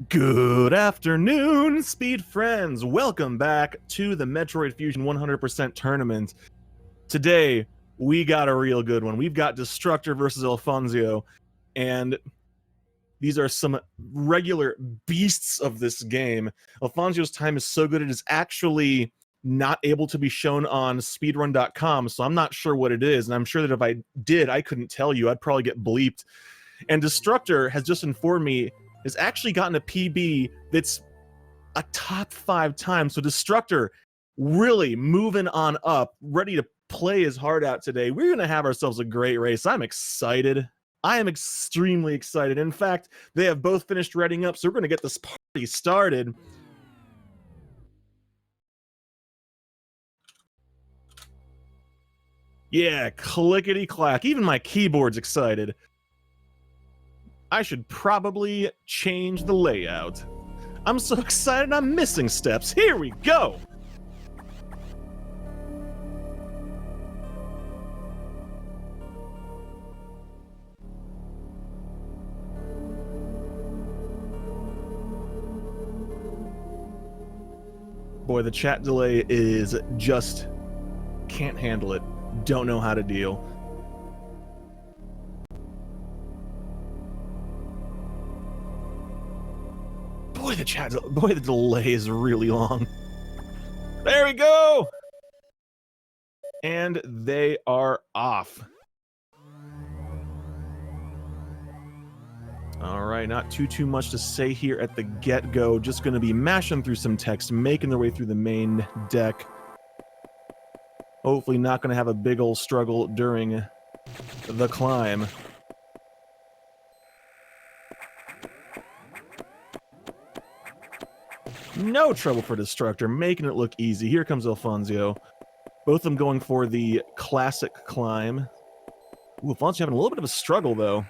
Good afternoon, Speed friends. Welcome back to the Metroid Fusion 100% tournament. Today, we got a real good one. We've got Destructor versus Elfonzyo, and these are some regular beasts of this game. Elfonzyo's time is so good it is actually not able to be shown on speedrun.com, so I'm not sure what it is, and I'm sure that if I did, I couldn't tell you. I'd probably get bleeped. And Destructor has just informed me has actually gotten a PB that's a top 5 times. So Destructor really moving on up, ready to play his heart out today. We're going to have ourselves a great race. I'm excited. I am extremely excited. In fact, they have both finished reading up, so we're going to get this party started. Yeah, clickety-clack. Even my keyboard's excited. I should probably change the layout. I'm so excited I'm missing steps. Here we go! Boy, the chat delay is just... can't handle it. Don't know how to deal. Boy, the delay is really long. There we go! And they are off. Alright, not too much to say here at the get-go. Just gonna be mashing through some text, making their way through the main deck. Hopefully not gonna have a big ol' struggle during the climb. No trouble for Destructor, making it look easy. Here comes Elfonzyo. Both of them going for the classic climb. Ooh, Elfonzyo having a little bit of a struggle, though.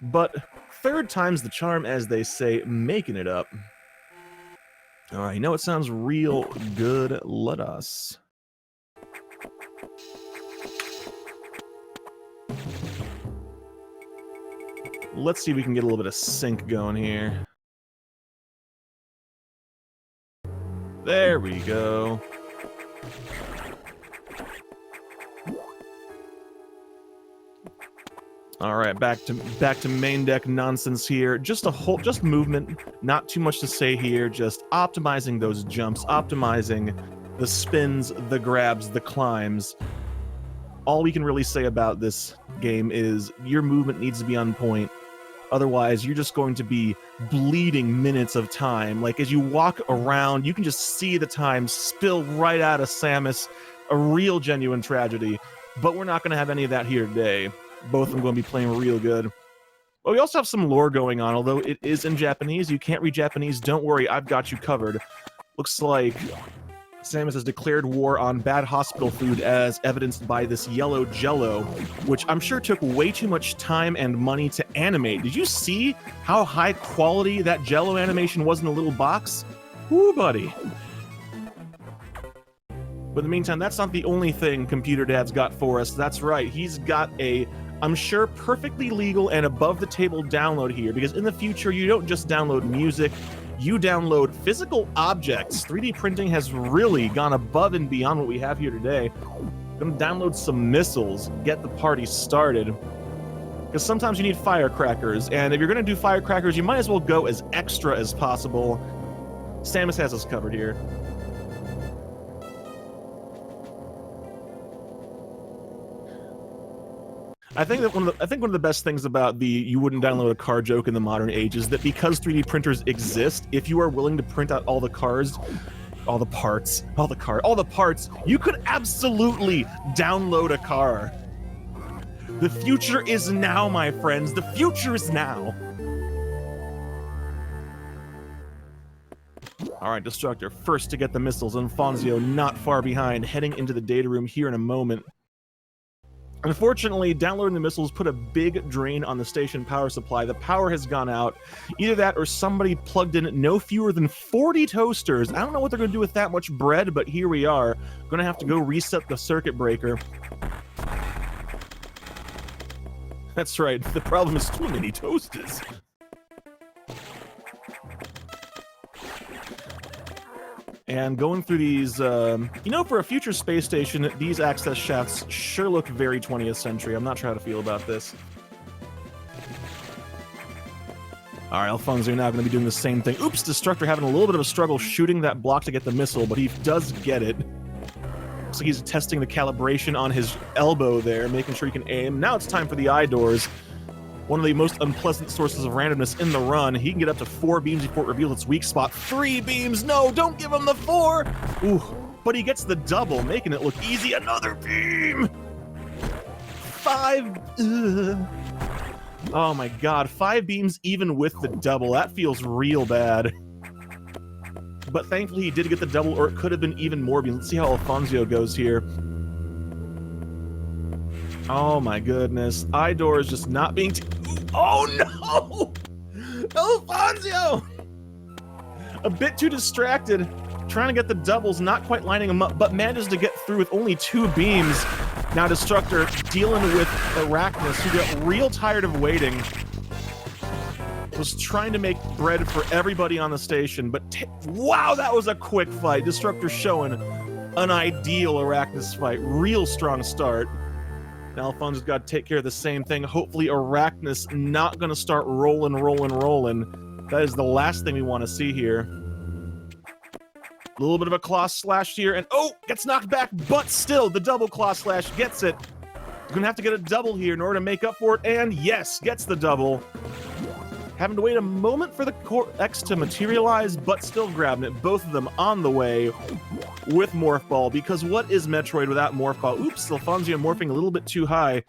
But third time's the charm, as they say, making it up. Alright, you know it sounds real good. Let us. Let's see if we can get a little bit of sync going here. There we go. All right, back to main deck nonsense here. Just movement, not too much to say here. Just optimizing those jumps, optimizing the spins, the grabs, the climbs. All we can really say about this game is your movement needs to be on point. Otherwise, you're just going to be bleeding minutes of time. Like, as you walk around, you can just see the time spill right out of Samus. A real, genuine tragedy. But we're not going to have any of that here today. Both of them going to be playing real good. But we also have some lore going on, although it is in Japanese. You can't read Japanese. Don't worry, I've got you covered. Looks like Samus has declared war on bad hospital food, as evidenced by this yellow jello, which I'm sure took way too much time and money to animate. Did you see how high quality that jello animation was in the little box? Woo, buddy. But in the meantime, that's not the only thing Computer Dad's got for us. That's right, he's got a, I'm sure, perfectly legal and above-the-table download here, because in the future, you don't just download music, you download physical objects. 3D printing has really gone above and beyond what we have here today. Gonna download some missiles, get the party started. Because sometimes you need firecrackers, and if you're gonna do firecrackers, you might as well go as extra as possible. Samus has us covered here. I think one of the best things about the you wouldn't download a car joke in the modern age is that because 3D printers exist, if you are willing to print out all the parts, you could absolutely download a car. The future is now, my friends. The future is now. All right, Destructor, first to get the missiles. Elfonzyo not far behind, heading into the data room here in a moment. Unfortunately, downloading the missiles put a big drain on the station power supply. The power has gone out. Either that or somebody plugged in no fewer than 40 toasters. I don't know what they're going to do with that much bread, but here we are. Going to have to go reset the circuit breaker. That's right, the problem is too many toasters. And going through these, you know, for a future space station, these access shafts sure look very 20th century. I'm not sure how to feel about this. All right, Elfonzyo now going to be doing the same thing. Oops, Destructor having a little bit of a struggle shooting that block to get the missile, but he does get it. Looks like he's testing the calibration on his elbow there, making sure he can aim. Now it's time for the eye doors. One of the most unpleasant sources of randomness in the run. He can get up to 4 beams before it reveals its weak spot. 3 beams! No, don't give him the 4! Ooh, but he gets the double, making it look easy. Another beam! 5... Ugh. Oh my god, 5 beams even with the double. That feels real bad. But thankfully he did get the double, or it could have been even more beams. Let's see how Elfonzyo goes here. Oh my goodness. Eye door is just not being... Oh no! Elfonzyo! A bit too distracted. Trying to get the doubles, not quite lining them up, but manages to get through with only 2 beams. Now Destructor dealing with Arachnus, who got real tired of waiting. Was trying to make bread for everybody on the station, but wow, that was a quick fight. Destructor showing an ideal Arachnus fight. Real strong start. Now Elfonzyo's got to take care of the same thing. Hopefully Arachnus not going to start rolling. That is the last thing we want to see here. A little bit of a claw slash here, and oh, gets knocked back, but still, the double claw slash gets it. He's gonna have to get a double here in order to make up for it, and yes, gets the double. Having to wait a moment for the Core X to materialize, but still grabbing it. Both of them on the way with Morph Ball, because what is Metroid without Morph Ball? Oops, Elfonzyo morphing a little bit too high.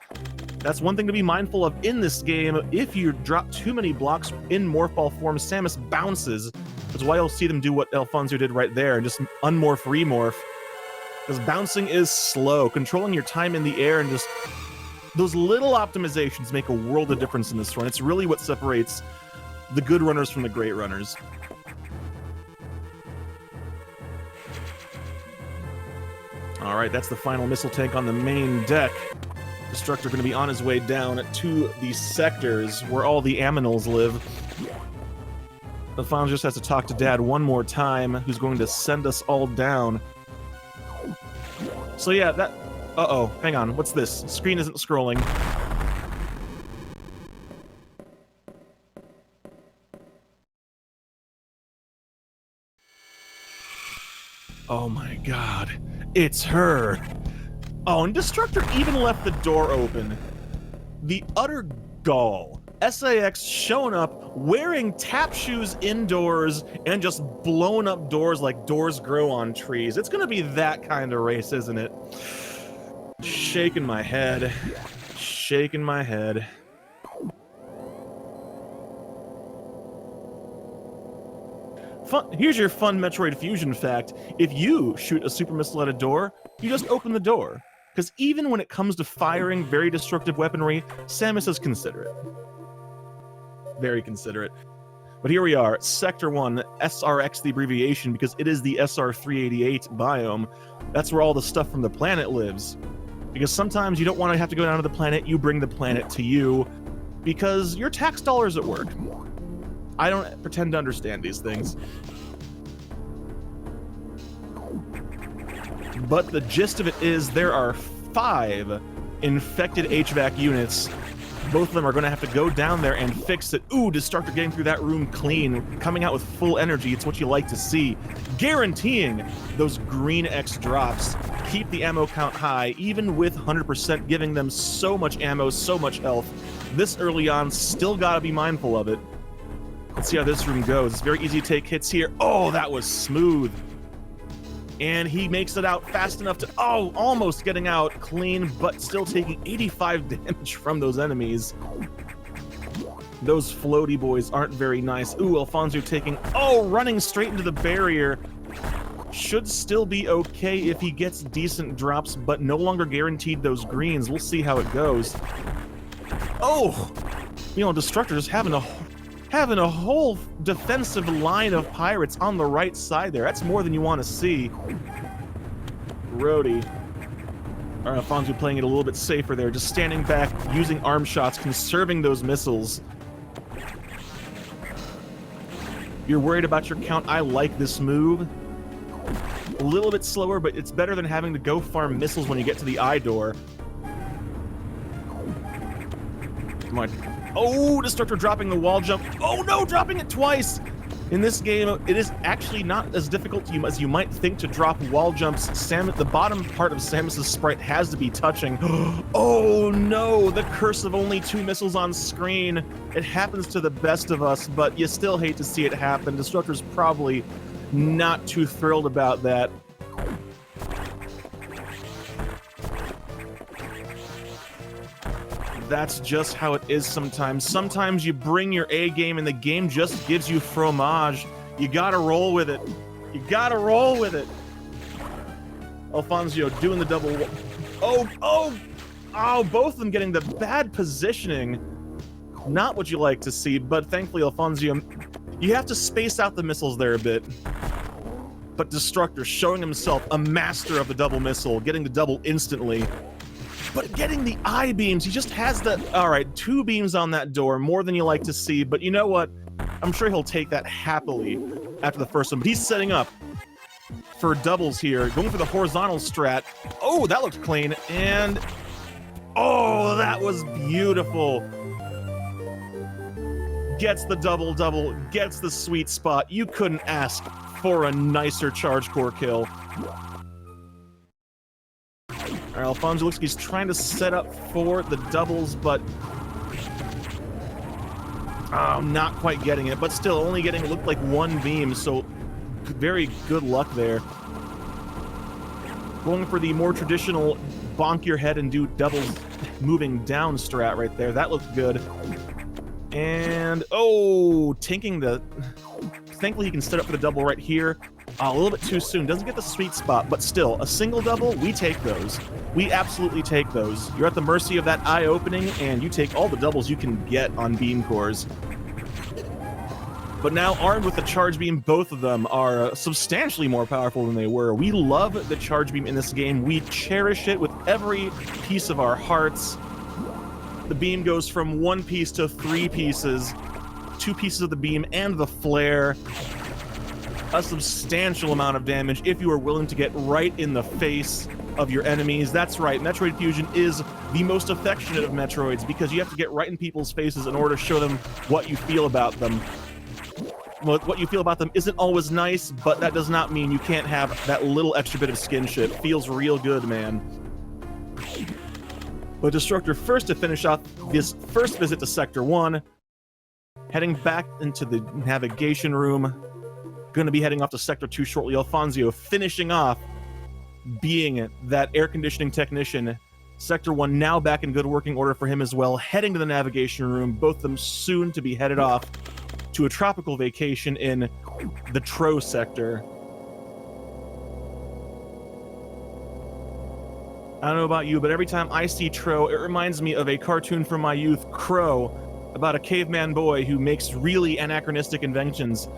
That's one thing to be mindful of in this game. If you drop too many blocks in Morph Ball form, Samus bounces. That's why you'll see them do what Elfonzyo did right there and just unmorph, remorph. Because bouncing is slow. Controlling your time in the air and just... those little optimizations make a world of difference in this run. It's really what separates the good runners from the great runners. Alright, that's the final missile tank on the main deck. Destructor going to be on his way down to the sectors where all the Aminals live. Elfonzyo just has to talk to Dad one more time, who's going to send us all down. So yeah, that... Uh-oh, hang on, what's this? Screen isn't scrolling. Oh my god, it's her! Oh, and Destructor even left the door open. The utter gall. SAX showing up, wearing tap shoes indoors, and just blowing up doors like doors grow on trees. It's gonna be that kind of race, isn't it? Shaking my head. Shaking my head. Here's your fun Metroid Fusion fact. If you shoot a super missile at a door, you just open the door. Because even when it comes to firing very destructive weaponry, Samus is considerate. Very considerate. But here we are, Sector 1, SRX the abbreviation, because it is the SR388 biome. That's where all the stuff from the planet lives. Because sometimes you don't want to have to go down to the planet, you bring the planet to you, because your tax dollars at work. I don't pretend to understand these things. But the gist of it is there are 5 infected HVAC units. Both of them are going to have to go down there and fix it. Ooh, Destructor getting through that room clean, coming out with full energy. It's what you like to see. Guaranteeing those green X drops. Keep the ammo count high, even with 100%, giving them so much ammo, so much health. This early on, still got to be mindful of it. Let's see how this room goes. It's very easy to take hits here. Oh, that was smooth. And he makes it out fast enough to, oh, almost getting out clean, but still taking 85 damage from those enemies. Those floaty boys aren't very nice. Ooh, Elfonzyo taking, oh, running straight into the barrier. Should still be okay if he gets decent drops, but no longer guaranteed those greens. We'll see how it goes. Oh, you know, Destructor just having a whole defensive line of pirates on the right side there. That's more than you want to see. Rhodey. Or Elfonzyo playing it a little bit safer there, just standing back, using arm shots, conserving those missiles. You're worried about your count. I like this move. A little bit slower, but it's better than having to go farm missiles when you get to the eye door. Come on. Oh, Destructor dropping the wall jump. Oh no, dropping it twice! In this game, it is actually not as difficult as you might think to drop wall jumps. The bottom part of Samus's sprite has to be touching. Oh no, the curse of only 2 missiles on screen. It happens to the best of us, but you still hate to see it happen. Destructor's probably not too thrilled about that. That's just how it is sometimes. Sometimes you bring your A game and the game just gives you fromage. You gotta roll with it. You gotta roll with it. Elfonzyo doing the double. Oh, both of them getting the bad positioning. Not what you like to see, but thankfully Elfonzyo, you have to space out the missiles there a bit. But Destructor showing himself a master of the double missile, getting the double instantly. But getting the eye beams, he just has the... Alright, 2 beams on that door, more than you like to see, but you know what? I'm sure he'll take that happily after the first one. But he's setting up for doubles here, going for the horizontal strat. Oh, that looked clean, and... Oh, that was beautiful! Gets the double-double, gets the sweet spot. You couldn't ask for a nicer charge core kill. Alright, Elfonzyo looks like he's trying to set up for the doubles, but... not quite getting it, but still only getting, looked like 1 beam, so very good luck there. Going for the more traditional bonk your head and do doubles moving down strat right there. That looked good. And, oh, tanking the... Thankfully he can set up for the double right here. A little bit too soon. Doesn't get the sweet spot, but still, a single double, we take those. We absolutely take those. You're at the mercy of that eye opening, and you take all the doubles you can get on beam cores. But now, armed with the charge beam, both of them are substantially more powerful than they were. We love the charge beam in this game. We cherish it with every piece of our hearts. The beam goes from 1 piece to 3 pieces. 2 pieces of the beam and the flare. A substantial amount of damage if you are willing to get right in the face of your enemies. That's right, Metroid Fusion is the most affectionate of Metroids because you have to get right in people's faces in order to show them what you feel about them. What you feel about them isn't always nice, but that does not mean you can't have that little extra bit of skinship. Feels real good, man. But Destructor first to finish off this first visit to Sector 1, heading back into the navigation room. Going to be heading off to Sector 2 shortly. Elfonzyo finishing off being that air conditioning technician. Sector 1 now back in good working order for him as well. Heading to the navigation room, both of them soon to be headed off to a tropical vacation in the Tro sector. I don't know about you, but every time I see Tro, it reminds me of a cartoon from my youth, Crow, about a caveman boy who makes really anachronistic inventions.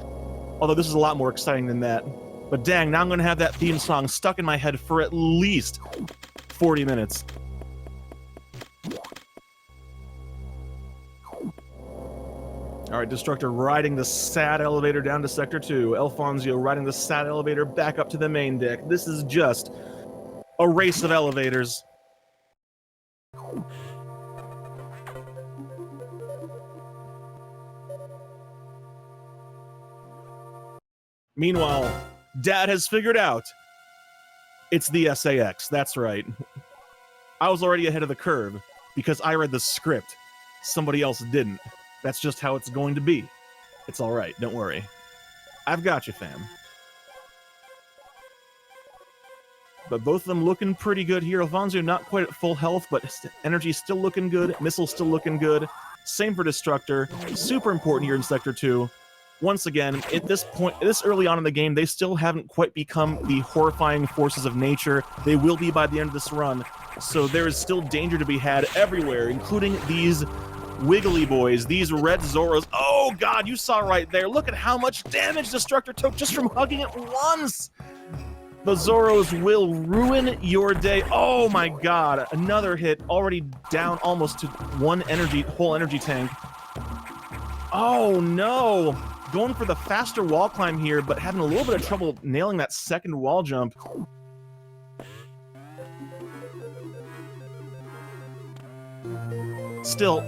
Although this is a lot more exciting than that. But dang, now I'm going to have that theme song stuck in my head for at least 40 minutes. Alright, Destructor riding the sad elevator down to Sector 2. Elfonzyo riding the sad elevator back up to the main deck. This is just a race of elevators. Meanwhile, Dad has figured out it's the SAX. That's right. I was already ahead of the curve because I read the script. Somebody else didn't. That's just how it's going to be. It's alright, don't worry. I've got you, fam. But both of them looking pretty good here. Elfonzyo not quite at full health, but energy's still looking good. Missile's still looking good. Same for Destructor. Super important here in Sector 2. Once again, at this point, this early on in the game, they still haven't quite become the horrifying forces of nature. They will be by the end of this run. So there is still danger to be had everywhere, including these wiggly boys, these red Zoros. Oh god, you saw right there. Look at how much damage Destructor took just from hugging it once. The Zoros will ruin your day. Oh my god, another hit, already down almost to one whole energy tank. Oh no, going for the faster wall climb here, but having a little bit of trouble nailing that second wall jump. Still,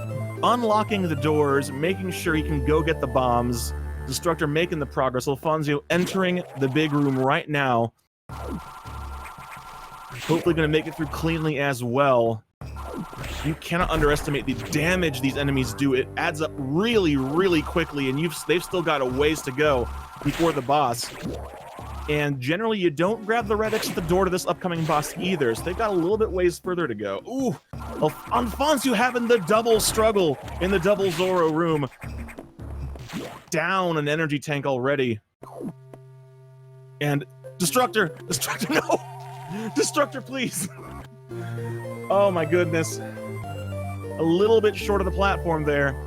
unlocking the doors, making sure he can go get the bombs. Destructor making the progress. Elfonzyo entering the big room right now. Hopefully going to make it through cleanly as well. You cannot underestimate the damage these enemies do. It adds up really, really quickly, and they've still got a ways to go before the boss. And generally, you don't grab the red X at the door to this upcoming boss either, so they've got a little bit ways further to go. Ooh, Elfonzyo having the double struggle in the double Zoro room. Down an energy tank already. And Destructor, no! Destructor, please! Oh my goodness. A little bit short of the platform there.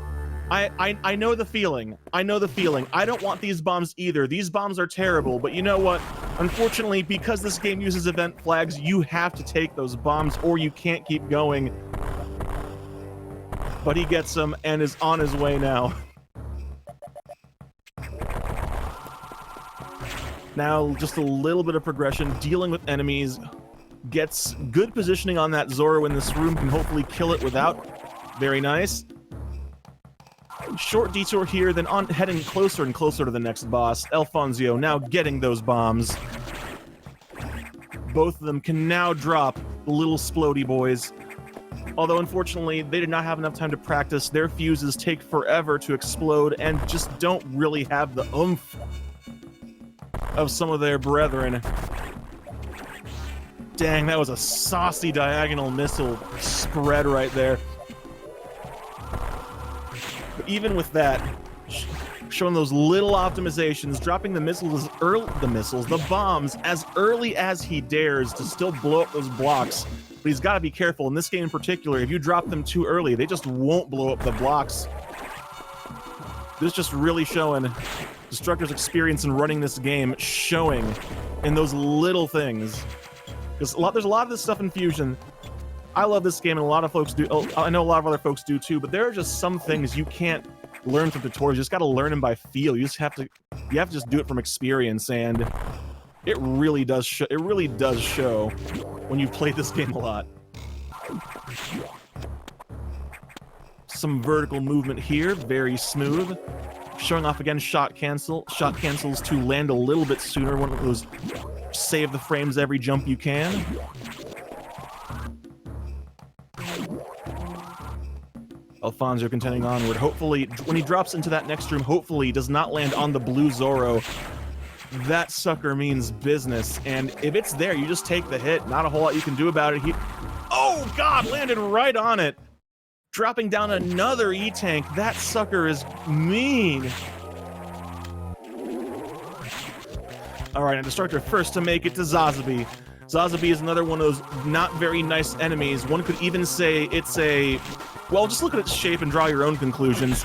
I know the feeling. I know the feeling. I don't want these bombs either. These bombs are terrible, but you know what? Unfortunately, because this game uses event flags, you have to take those bombs or you can't keep going. But he gets them and is on his way now. Now, just a little bit of progression, dealing with enemies, gets good positioning on that Zoro in this room, can hopefully kill it without. Very nice. Short detour here, then on heading closer and closer to the next boss. Elfonzyo now getting those bombs. Both of them can now drop the little splody boys. Although, unfortunately, they did not have enough time to practice. Their fuses take forever to explode and just don't really have the oomph of some of their brethren. Dang, that was a saucy diagonal missile spread right there. But even with that, showing those little optimizations, dropping the the bombs as early as he dares to still blow up those blocks. But he's got to be careful. In this game in particular, if you drop them too early, they just won't blow up the blocks. This just really showing Destructor's experience in running this game, showing in those little things. Because there's a lot of this stuff in Fusion. I love this game, and a lot of folks do. I know a lot of other folks do too. But there are just some things you can't learn from tutorials. You just got to learn them by feel. You just have to. You have to just do it from experience, and it really does. It really does show when you've played this game a lot. Some vertical movement here, very smooth. Showing off again shot cancels to land a little bit sooner. One of those save the frames every jump you can. Elfonzyo continuing onward. Hopefully, when he drops into that next room, hopefully he does not land on the blue Zoro. That sucker means business, and if it's there, you just take the hit. Not a whole lot you can do about it. Oh god, landed right on it. Dropping down another E-tank. That sucker is mean. Alright, now Destructor first to make it to Zazabi. Zazabi is another one of those not very nice enemies. One could even say it's a... Well, just look at its shape and draw your own conclusions.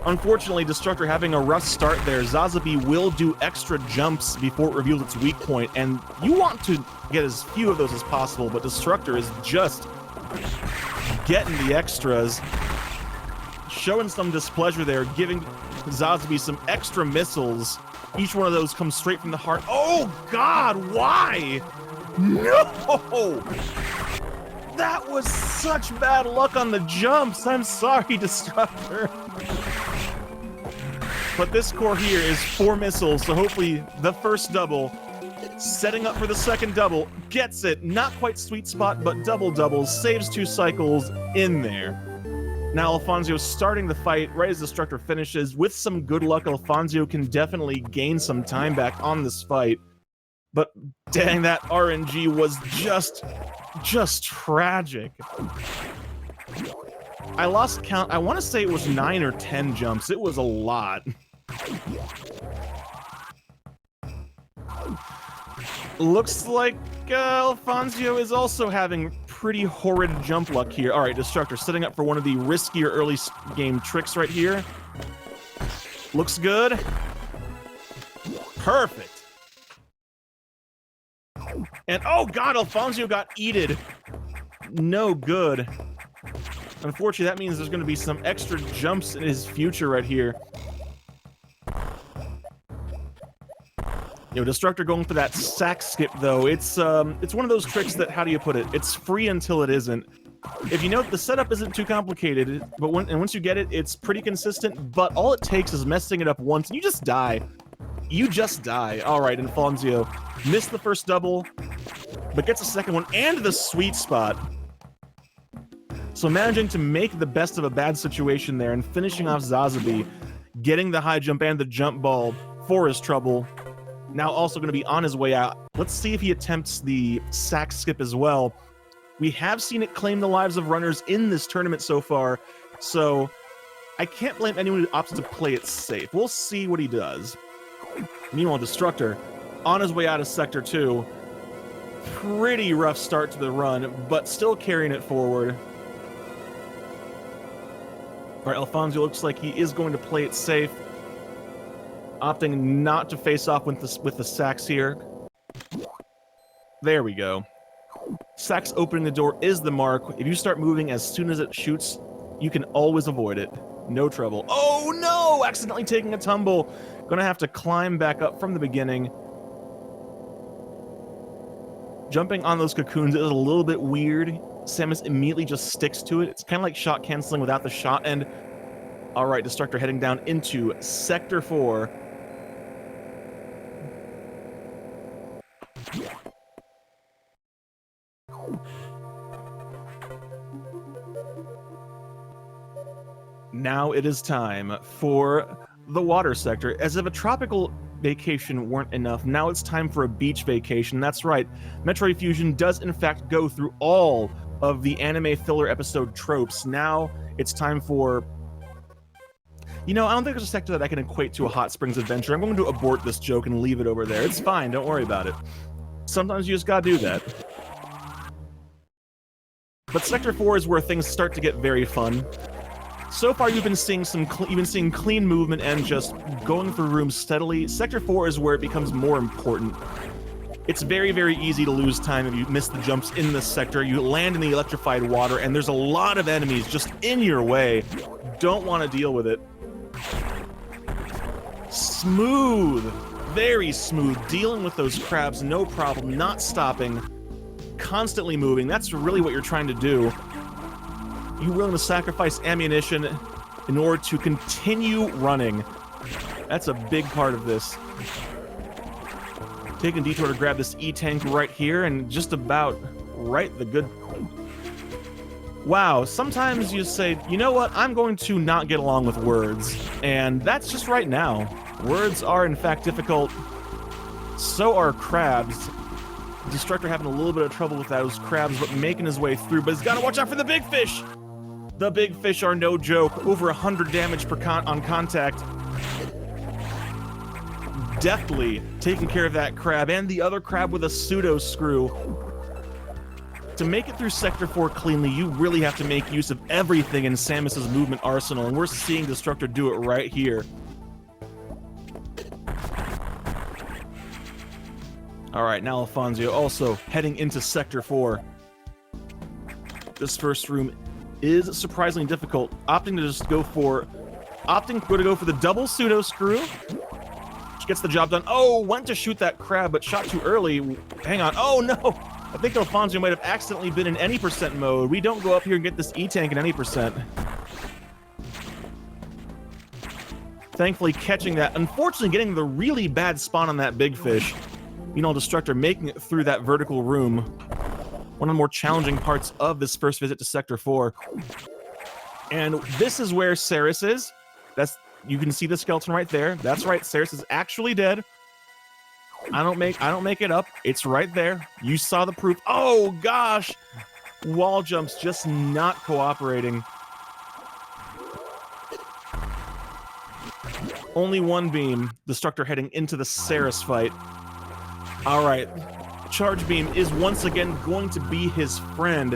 Unfortunately, Destructor having a rough start there. Zazabi will do extra jumps before it reveals its weak point, and you want to get as few of those as possible, but Destructor is just getting the extras. Showing some displeasure there, giving Zazabi some extra missiles. Each one of those comes straight from the heart. Oh god, why? No! That was such bad luck on the jumps. I'm sorry, Destructor. But this core here is 4 missiles, so hopefully the first double, setting up for the second double, gets it. Not quite sweet spot, but double, saves 2 cycles in there. Now Elfonzyo starting the fight right as Destructor finishes. With some good luck, Elfonzyo can definitely gain some time back on this fight. But dang, that RNG was just tragic. I lost count. I want to say it was 9 or 10 jumps. It was a lot. Looks like Elfonzyo is also having pretty horrid jump luck here. All right, Destructor setting up for one of the riskier early game tricks right here. Looks good. Perfect. And oh god, Elfonzyo got eated. No good. Unfortunately, that means there's going to be some extra jumps in his future right here. You know, Destructor going for that sack skip, though. It's one of those tricks that, how do you put it? It's free until it isn't. If you note, the setup isn't too complicated, but once you get it, it's pretty consistent, but all it takes is messing it up once, and you just die. You just die. All right, Elfonzyo missed the first double, but gets a second one, and the sweet spot. So managing to make the best of a bad situation there, and finishing off Zazabi, getting the high jump and the jump ball for his trouble. Now also going to be on his way out. Let's see if he attempts the sack skip as well. We have seen it claim the lives of runners in this tournament so far, so I can't blame anyone who opts to play it safe. We'll see what he does. Meanwhile, Destructor, on his way out of Sector 2, pretty rough start to the run, but still carrying it forward. All right, Elfonzyo looks like he is going to play it safe, opting not to face off with the sacks here. There we go. Sacks opening the door is the mark. If you start moving as soon as it shoots, you can always avoid it. No trouble. Oh no! Accidentally taking a tumble. Gonna have to climb back up from the beginning. Jumping on those cocoons is a little bit weird. Samus immediately just sticks to it. It's kind of like shot canceling without the shot end. All right, Destructor heading down into Sector 4. Now it is time for the water sector. As if a tropical vacation weren't enough, now it's time for a beach vacation. That's right, Metroid Fusion does in fact go through all of the anime filler episode tropes. Now it's time for... You know, I don't think there's a sector that I can equate to a Hot Springs Adventure. I'm going to abort this joke and leave it over there. It's fine, don't worry about it. Sometimes you just gotta do that. But Sector 4 is where things start to get very fun. So far, you've been seeing clean movement and just going through rooms steadily. Sector 4 is where it becomes more important. It's very, very easy to lose time if you miss the jumps in this sector. You land in the electrified water, and there's a lot of enemies just in your way. Don't want to deal with it. Smooth. Very smooth. Dealing with those crabs, no problem. Not stopping. Constantly moving. That's really what you're trying to do. You willing to sacrifice ammunition in order to continue running. That's a big part of this. Taking a detour to grab this E-tank right here, and just about right the good... Wow, sometimes you say, you know what, I'm going to not get along with words. And that's just right now. Words are in fact difficult. So are crabs. Destructor having a little bit of trouble with those crabs, but making his way through. But he's got to watch out for the big fish! The big fish are no joke. Over 100 damage per on contact. Deftly taking care of that crab and the other crab with a pseudo screw. To make it through Sector 4 cleanly, you really have to make use of everything in Samus's movement arsenal, and we're seeing Destructor do it right here. Alright, now Elfonzyo also heading into Sector 4. This first room is surprisingly difficult. Opting to go for the double pseudo screw. Which gets the job done. Oh, went to shoot that crab, but shot too early. Hang on. Oh no! I think Elfonzyo might have accidentally been in any percent mode. We don't go up here and get this E-tank in any percent. Thankfully catching that. Unfortunately getting the really bad spawn on that big fish. You know, Destructor making it through that vertical room. One of the more challenging parts of this first visit to Sector 4. And this is where Ceres is. You can see the skeleton right there. That's right, Ceres is actually dead. I don't make it up. It's right there. You saw the proof. Oh gosh! Wall jumps just not cooperating. Only one beam. Destructor heading into the Ceres fight. Alright. Charge beam is once again going to be his friend.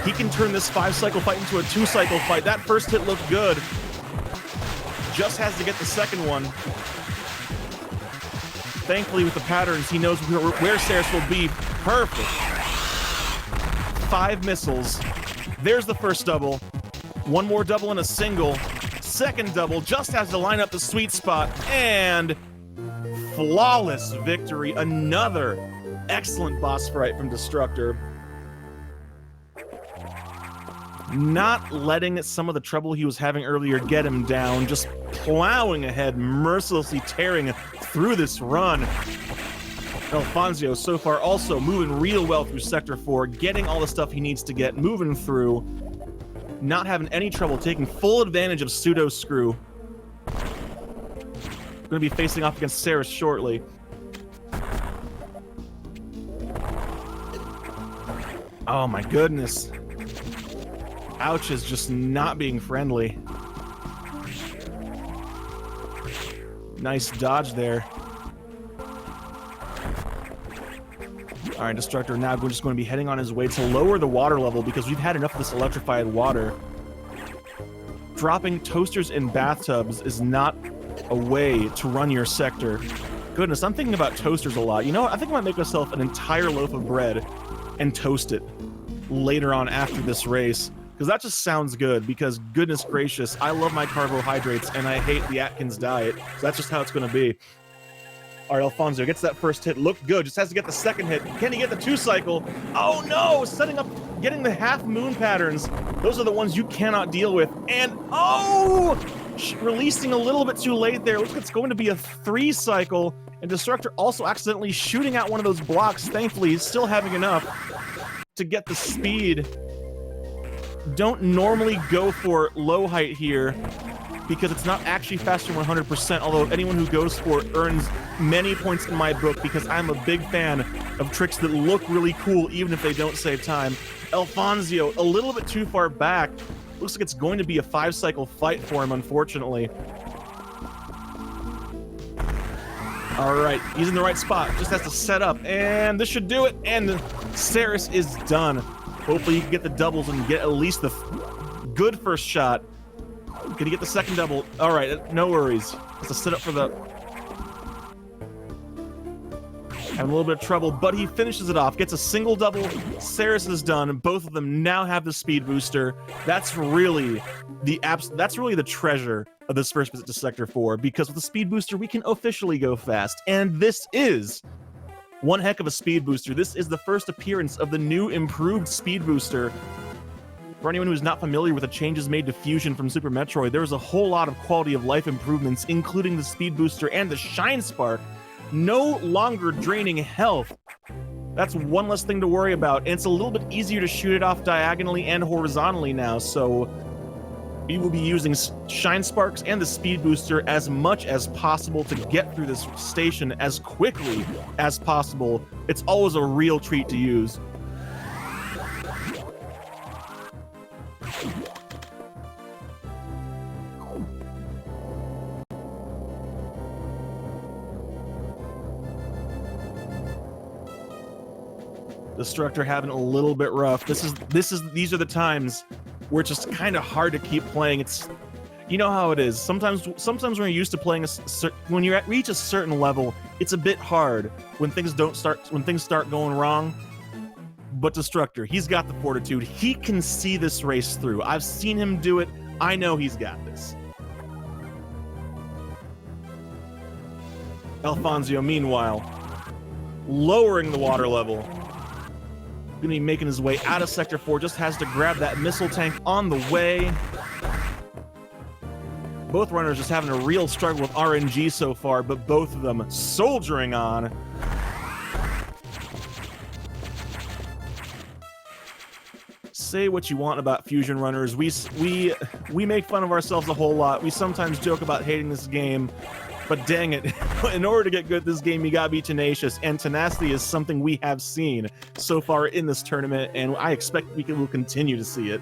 He can turn this 5-cycle fight into a 2-cycle fight. That first hit looked good. Just has to get the second one. Thankfully, with the patterns, he knows where Ceres will be. Perfect. 5 missiles. There's the first double. One more double and a single. Second double just has to line up the sweet spot. And flawless victory. Another excellent boss fight from Destructor. Not letting some of the trouble he was having earlier get him down, just plowing ahead, mercilessly tearing through this run. Elfonzyo so far also moving real well through Sector 4, getting all the stuff he needs to get, moving through, not having any trouble, taking full advantage of Pseudo Screw. Going to be facing off against Saris shortly. Oh my goodness. Ouch is just not being friendly. Nice dodge there. Alright, Destructor now just going to be heading on his way to lower the water level because we've had enough of this electrified water. Dropping toasters in bathtubs is not a way to run your sector. Goodness, I'm thinking about toasters a lot. You know what? I think I might make myself an entire loaf of bread and toast it later on after this race. Because that just sounds good, because goodness gracious, I love my carbohydrates and I hate the Atkins diet. So that's just how it's going to be. All right, Elfonzyo gets that first hit. Looked good. Just has to get the second hit. Can he get the 2-cycle? Oh no! Setting up, getting the half moon patterns. Those are the ones you cannot deal with. And oh! Releasing a little bit too late there. Looks like it's going to be a 3-cycle. And Destructor also accidentally shooting out one of those blocks. Thankfully, he's still having enough to get the speed. Don't normally go for low height here because it's not actually faster than 100%, although anyone who goes for it earns many points in my book because I'm a big fan of tricks that look really cool even if they don't save time. Elfonzyo, a little bit too far back. Looks like it's going to be a 5-cycle fight for him, unfortunately. All right, he's in the right spot. Just has to set up, and this should do it. And Saris is done. Hopefully he can get the doubles and get at least the good first shot. Can he get the second double? All right, no worries. Has to set up for the... Having a little bit of trouble, but he finishes it off. Gets a single double. Saris is done. Both of them now have the speed booster. That's really the treasure of this first visit to Sector 4, because with the speed booster, we can officially go fast. And this is one heck of a speed booster. This is the first appearance of the new improved speed booster. For anyone who's not familiar with the changes made to Fusion from Super Metroid, there was a whole lot of quality of life improvements, including the speed booster and the Shine Spark. No longer draining health. That's one less thing to worry about, and it's a little bit easier to shoot it off diagonally and horizontally now, so we will be using Shine Sparks and the speed booster as much as possible to get through this station as quickly as possible. It's always a real treat to use. Destructor having a little bit rough. These are the times where it's just kind of hard to keep playing. It's, you know how it is. Sometimes when you're used to playing when you reach a certain level, it's a bit hard when things start going wrong. But Destructor, he's got the fortitude. He can see this race through. I've seen him do it. I know he's got this. Elfonzyo, meanwhile, lowering the water level. Gonna be making his way out of Sector 4, just has to grab that missile tank on the way. Both runners just having a real struggle with RNG so far, but both of them soldiering on. Say what you want about Fusion runners. We make fun of ourselves a whole lot. We sometimes joke about hating this game. But dang it, in order to get good at this game, you gotta be tenacious, and tenacity is something we have seen so far in this tournament, and I expect we will continue to see it.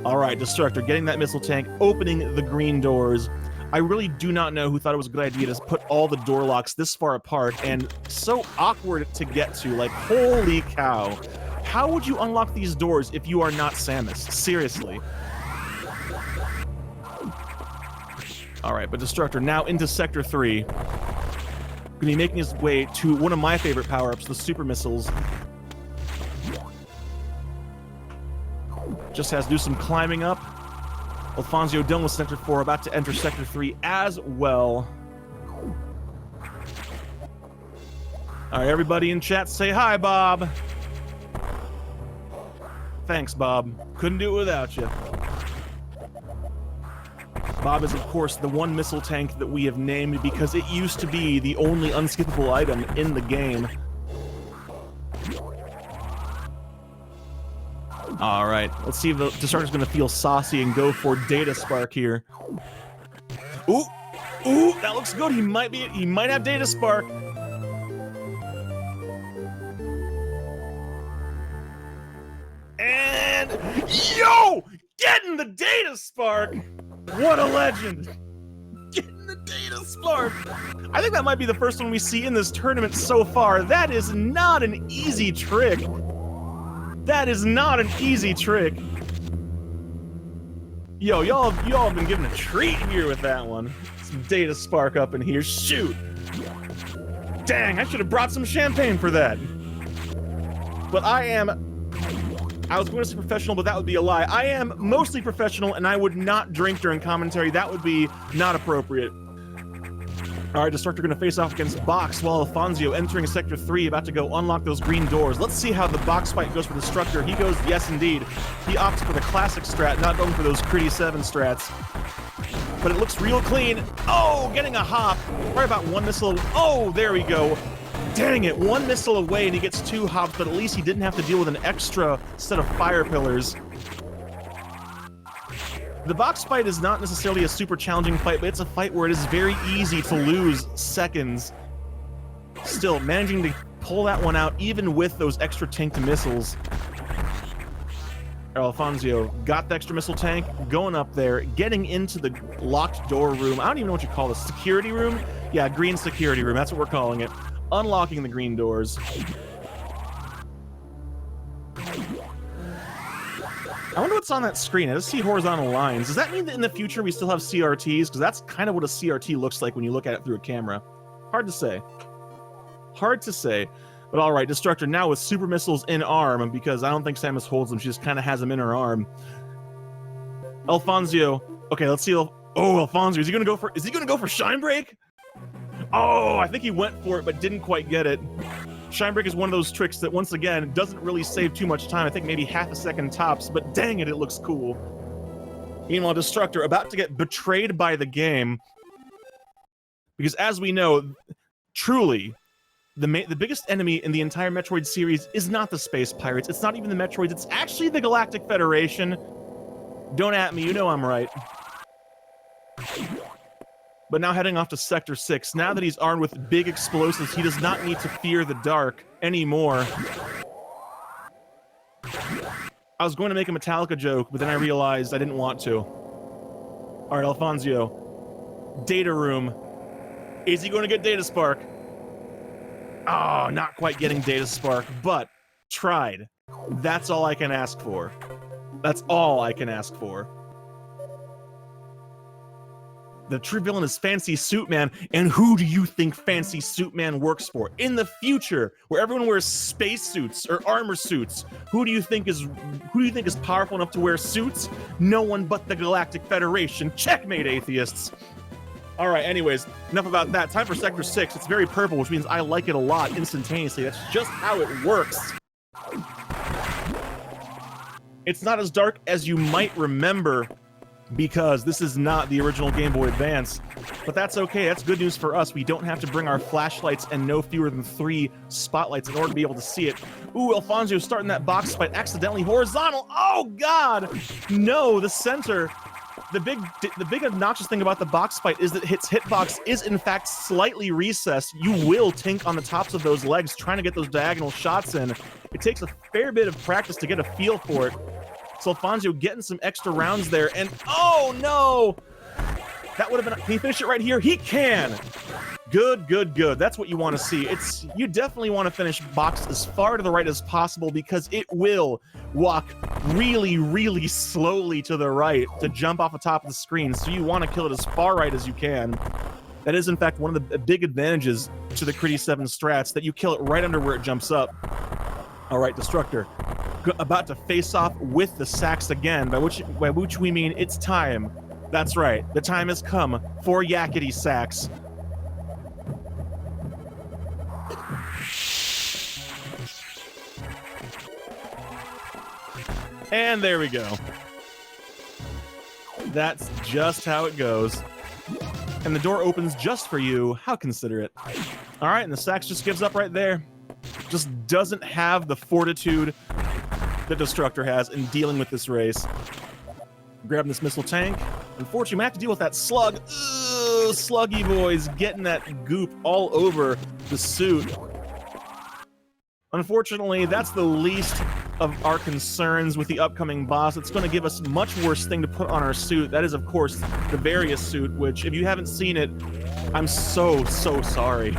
All right, Destructor getting that missile tank, opening the green doors. I really do not know who thought it was a good idea to put all the door locks this far apart and so awkward to get to. Like, holy cow. How would you unlock these doors if you are not Samus? Seriously. All right, but Destructor now into Sector 3. Gonna be making his way to one of my favorite power-ups, the Super Missiles. Just has to do some climbing up. Elfonzyo done with Sector 4, about to enter Sector 3 as well. All right, everybody in chat, say hi, Bob. Thanks, Bob. Couldn't do it without you. Bob is, of course, the one missile tank that we have named because it used to be the only unskippable item in the game. All right, let's see if the Destructor's going to feel saucy and go for Data Spark here. Ooh, ooh, that looks good. He might have Data Spark. And yo, getting the Data Spark. What a legend. Getting the Data Spark. I think that might be the first one we see in this tournament so far. That is not an easy trick. That is not an easy trick. Yo, y'all have been given a treat here with that one. Some Data Spark up in here. Shoot. Dang, I should have brought some champagne for that. But I was going to say professional, but that would be a lie. I am mostly professional, and I would not drink during commentary. That would be not appropriate. All right, Destructor going to face off against Box, while Elfonzyo entering Sector 3, about to go unlock those green doors. Let's see how the Box fight goes for Destructor. He goes, yes, indeed. He opts for the classic strat, not going for those Critty 7 strats. But it looks real clean. Oh, getting a hop. Right about one missile. Oh, there we go. Dang it, one missile away and he gets 2 hops, but at least he didn't have to deal with an extra set of fire pillars. The box fight is not necessarily a super challenging fight, but it's a fight where it is very easy to lose seconds. Still, managing to pull that one out, even with those extra tanked missiles. Elfonzyo got the extra missile tank, going up there, getting into the locked door room. I don't even know what you call this. Security room? Yeah, green security room. That's what we're calling it. Unlocking the green doors. I wonder what's on that screen. I just see horizontal lines. Does that mean that in the future we still have CRTs? Because that's kind of what a CRT looks like when you look at it through a camera. Hard to say. Hard to say. But all right, Destructor now with super missiles in arm, because I don't think Samus holds them. She just kind of has them in her arm. Elfonzyo. Okay, let's see. Oh, Elfonzyo. Is he gonna go for Shine Break? Oh, I think he went for it, but didn't quite get it. Shine Break is one of those tricks that, once again, doesn't really save too much time. I think maybe half a second tops, but dang it, it looks cool. Meanwhile, Destructor about to get betrayed by the game. Because as we know, truly, the biggest enemy in the entire Metroid series is not the Space Pirates. It's not even the Metroids. It's actually the Galactic Federation. Don't at me, you know I'm right. But now heading off to Sector 6. Now that he's armed with big explosives, he does not need to fear the dark anymore. I was going to make a Metallica joke, but then I realized I didn't want to. All right, Elfonzyo. Data room. Is he going to get Data Spark? Oh, not quite getting Data Spark, but tried. That's all I can ask for. That's all I can ask for. The true villain is Fancy Suit Man, and who do you think Fancy Suit Man works for? In the future, where everyone wears spacesuits or armor suits, who do you think is powerful enough to wear suits? No one but the Galactic Federation. Checkmate, atheists. All right, anyways, enough about that. Time for Sector 6. It's very purple, which means I like it a lot instantaneously. That's just how it works. It's not as dark as you might remember, because this is not the original Game Boy Advance, but that's okay. That's good news for us. We don't have to bring our flashlights and no fewer than 3 spotlights in order to be able to see it. Ooh, Elfonzyo starting that box fight accidentally horizontal. Oh God, no! The center. The big obnoxious thing about the box fight is that its hitbox is in fact slightly recessed. You will tink on the tops of those legs trying to get those diagonal shots in. It takes a fair bit of practice to get a feel for it. So Elfonzyo getting some extra rounds there, and oh no! That would have been. Can he finish it right here? He can! Good, good, good. That's what you want to see. You definitely want to finish box as far to the right as possible, because it will walk really, really slowly to the right to jump off the top of the screen. So you want to kill it as far right as you can. That is, in fact, one of the big advantages to the Critty 7 strats, that you kill it right under where it jumps up. All right, Destructor. About to face off with the Sax again, by which we mean it's time. That's right, the time has come for Yakety Sax. And there we go. That's just how it goes. And the door opens just for you. How considerate. All right, and the Sax just gives up right there. Just doesn't have the fortitude that Destructor has in dealing with this race. Grabbing this missile tank. Unfortunately, we might have to deal with that slug. Ugh, sluggy boys getting that goop all over the suit. Unfortunately, that's the least of our concerns with the upcoming boss. It's going to give us a much worse thing to put on our suit. That is, of course, the Various suit, which, if you haven't seen it, I'm so sorry.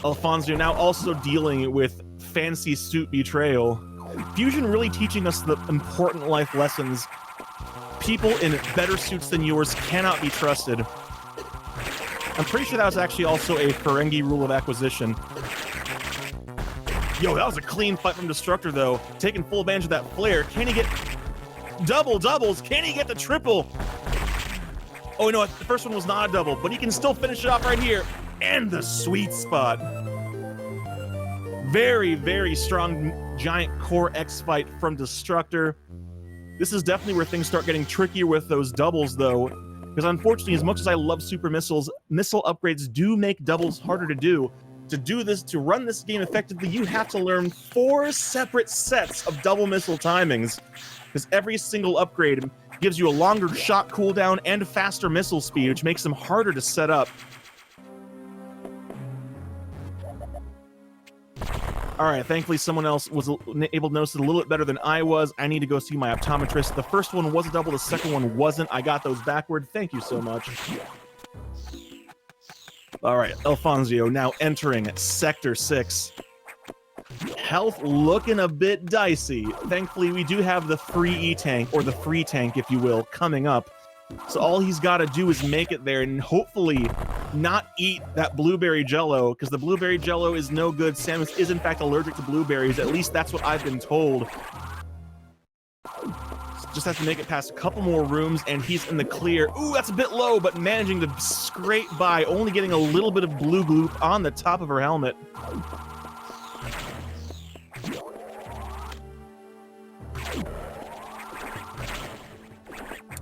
Elfonzyo now also dealing with fancy suit betrayal. Fusion really teaching us the important life lessons. People in better suits than yours cannot be trusted. I'm pretty sure that was actually also a Ferengi rule of acquisition. Yo, that was a clean fight from Destructor, though. Taking full advantage of that flare. Can he get doubles? Can he get the triple? Oh, no, the first one was not a double, but he can still finish it off right here. And the sweet spot. Very strong giant core X fight from Destructor. This is definitely where things start getting trickier with those doubles, though. Because unfortunately, as much as I love super missiles, missile upgrades do make doubles harder to do. To do this, to run this game effectively, you have to learn 4 separate sets of double missile timings. Because every single upgrade gives you a longer shot cooldown and faster missile speed, which makes them harder to set up. All right, thankfully someone else was able to notice it a little bit better than I was. I need to go see my optometrist. The first one was a double, the second one wasn't. I got those backward. Thank you so much. All right, Elfonzyo now entering Sector 6. Health looking a bit dicey. Thankfully, we do have the free E-Tank, or the free tank, if you will, coming up. So all he's got to do is make it there and hopefully not eat that blueberry jello, because the blueberry jello is no good. Samus is in fact allergic to blueberries. At least that's what I've been told. Just have to make it past a couple more rooms and he's in the clear. Ooh, that's a bit low, but managing to scrape by, only getting a little bit of blue gloop on the top of her helmet.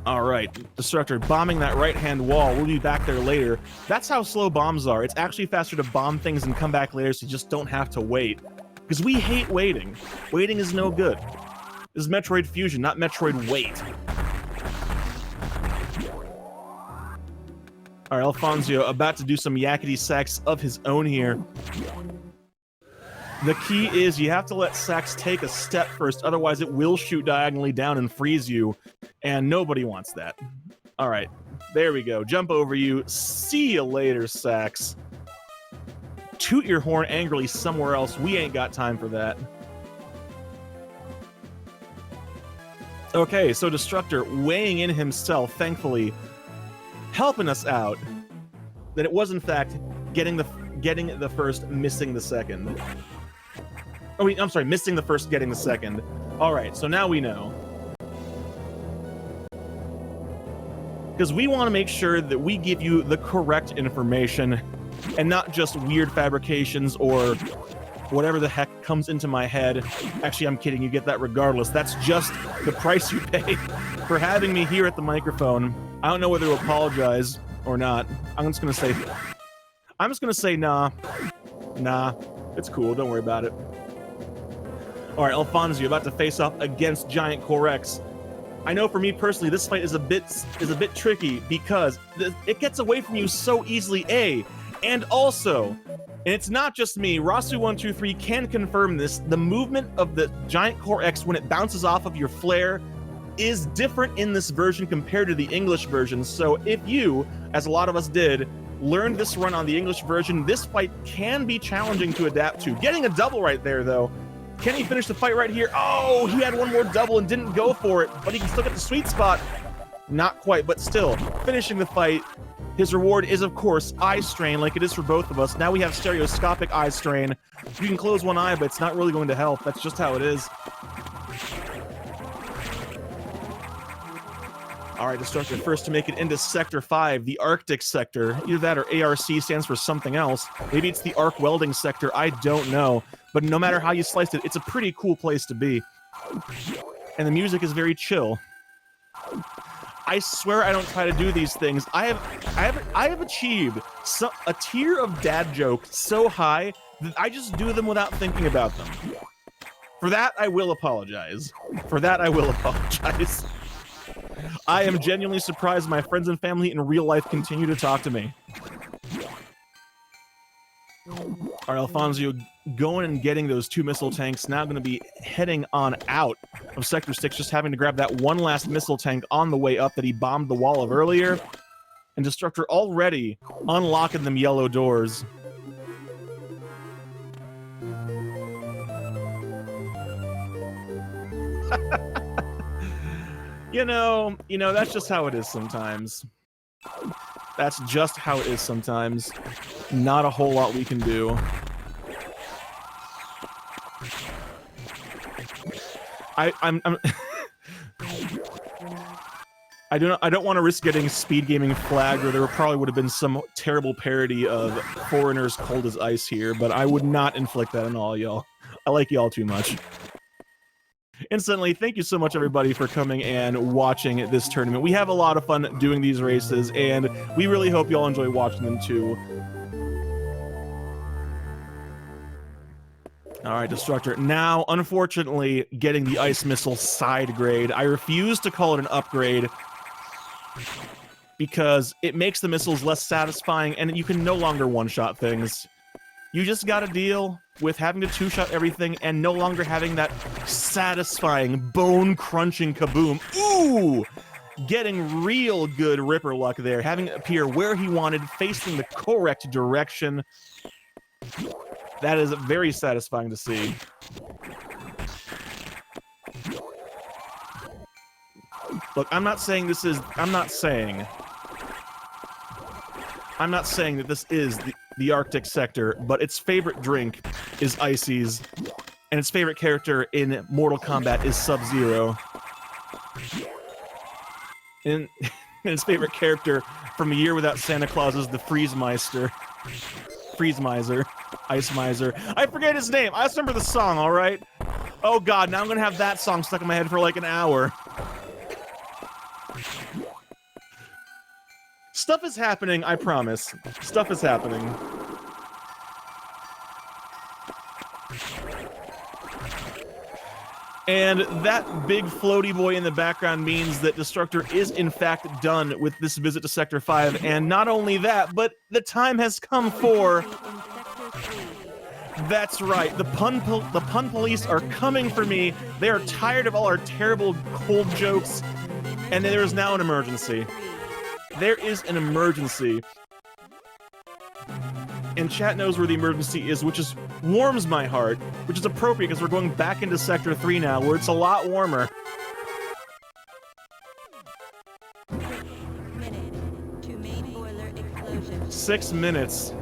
All right, Destructor bombing that right-hand wall. We'll be back there later. That's how slow bombs are. It's actually faster to bomb things and come back later so you just don't have to wait. Because we hate waiting. Waiting is no good. This is Metroid Fusion, not Metroid Wait. All right, Elfonzyo about to do some yakety sax of his own here. The key is you have to let Sax take a step first, otherwise it will shoot diagonally down and freeze you, and nobody wants that. All right, there we go. Jump over you. See you later, Sax. Toot your horn angrily somewhere else. We ain't got time for that. Okay, so Destructor weighing in himself, thankfully, helping us out. That it was, in fact, getting the first, missing the second. Oh, I'm sorry, missing the first, getting the second. All right, so now we know. Because we want to make sure that we give you the correct information and not just weird fabrications or whatever the heck comes into my head. Actually, I'm kidding. You get that regardless. That's just the price you pay for having me here at the microphone. I don't know whether to apologize or not. I'm just going to say nah. Nah, it's cool. Don't worry about it. All right, Elfonzyo about to face off against Giant Core X. I know for me personally, this fight is a bit tricky because it gets away from you so easily, and also, and it's not just me, Rasu123 can confirm this, the movement of the Giant Core X when it bounces off of your flare is different in this version compared to the English version. So if you, as a lot of us did, learned this run on the English version, this fight can be challenging to adapt to. Getting a double right there, though. Can he finish the fight right here? Oh, he had one more double and didn't go for it, but he can still get the sweet spot. Not quite, but still, finishing the fight. His reward is, of course, eye strain, like it is for both of us. Now we have stereoscopic eye strain. You can close one eye, but it's not really going to help. That's just how it is. All right, Destructor first to make it into Sector 5, the Arctic Sector. Either that or ARC stands for something else. Maybe it's the Arc Welding Sector. I don't know. but no matter how you slice it, it's a pretty cool place to be. And the music is very chill. I swear I don't try to do these things. I have achieved a tier of dad joke so high that I just do them without thinking about them. For that, I will apologize. For that, I will apologize. I am genuinely surprised my friends and family in real life continue to talk to me. All right, Elfonzyo going and getting those 2 missile tanks. Now going to be heading on out of Sector 6, just having to grab that one last missile tank on the way up that he bombed the wall of earlier. And Destructor already unlocking them yellow doors. You know, that's just how it is sometimes. That's just how it is sometimes. Not a whole lot we can do. I'm I don't want to risk getting SpeedGaming flagged, or there probably would have been some terrible parody of Foreigner's Cold as Ice here, but I would not inflict that on all y'all. I like y'all too much. Incidentally, thank you so much, everybody, for coming and watching this tournament. We have a lot of fun doing these races, and we really hope y'all enjoy watching them, too. All right, Destructor. Now, unfortunately, getting the Ice Missile side grade. I refuse to call it an upgrade because it makes the missiles less satisfying, and you can no longer one-shot things. You just gotta deal with having to two-shot everything and no longer having that satisfying, bone-crunching kaboom. Ooh! Getting real good Ripper luck there, having it appear where he wanted, facing the correct direction. That is very satisfying to see. Look, I'm not saying that this is the Arctic sector, but its favorite drink is Ices, and its favorite character in Mortal Kombat is Sub-Zero. And its favorite character from A Year Without Santa Claus is the Freeze Miser. Ice Miser. I forget his name. I just remember the song, alright? Oh god, now I'm gonna have that song stuck in my head for like an hour. Stuff is happening, I promise. Stuff is happening. And that big floaty boy in the background means that Destructor is in fact done with this visit to Sector 5, and not only that, but the time has come for... That's right, the pun police are coming for me. They are tired of all our terrible cold jokes, and there is now an emergency. There is an emergency. And chat knows where the emergency is, which is warms my heart, which is appropriate because we're going back into Sector 3 now, where it's a lot warmer. 6 minutes.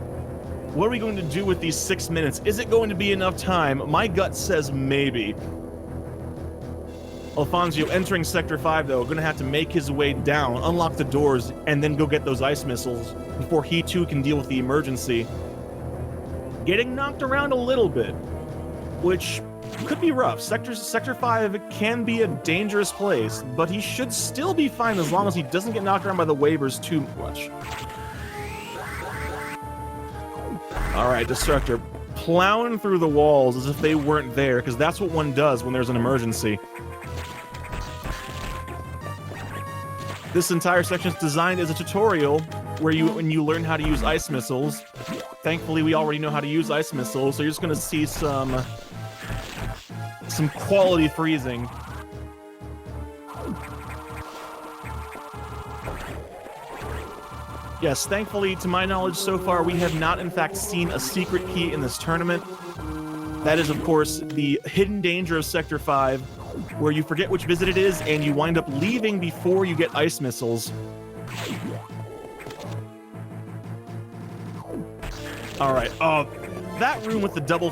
What are we going to do with these 6 minutes? Is it going to be enough time? My gut says maybe. Elfonzyo entering Sector 5, though, going to have to make his way down, unlock the doors, and then go get those ice missiles before he, too, can deal with the emergency. Getting knocked around a little bit, which could be rough. Sector 5 can be a dangerous place, but he should still be fine as long as he doesn't get knocked around by the waivers too much. Alright, Destructor, plowing through the walls as if they weren't there, because that's what one does when there's an emergency. This entire section is designed as a tutorial where when you learn how to use ice missiles. Thankfully, we already know how to use ice missiles, so you're just going to see some quality freezing. Yes, thankfully, to my knowledge so far, we have not, in fact, seen a secret key in this tournament. That is, of course, the hidden danger of Sector 5, where you forget which visit it is, and you wind up leaving before you get ice missiles. Alright, that room with the double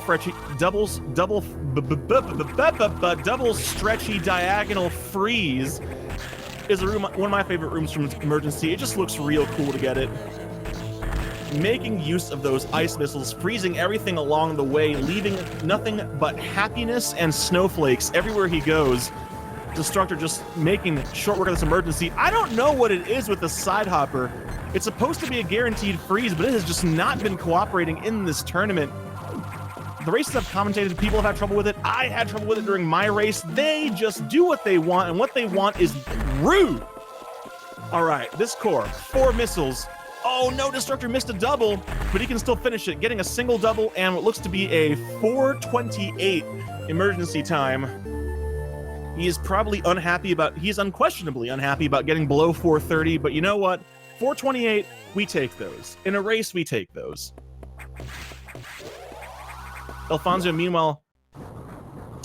stretchy diagonal freeze is a room, one of my favorite rooms from Emergency. It just looks real cool to get it. making use of those ice missiles, freezing everything along the way, leaving nothing but happiness and snowflakes everywhere he goes. Destructor just making short work of this emergency. I don't know what it is with the side hopper. It's supposed to be a guaranteed freeze, but it has just not been cooperating in this tournament. The races I've commentated, people have had trouble with it. I had trouble with it during my race. They just do what they want, and what they want is rude. All right, this core, 4 missiles. Oh no, Destructor missed a double, but he can still finish it, getting a single double and what looks to be a 4:28 emergency time. He is probably unhappy about, he's unquestionably unhappy about getting below 4:30, but you know what? 4:28, we take those. In a race, we take those. Elfonzyo, meanwhile,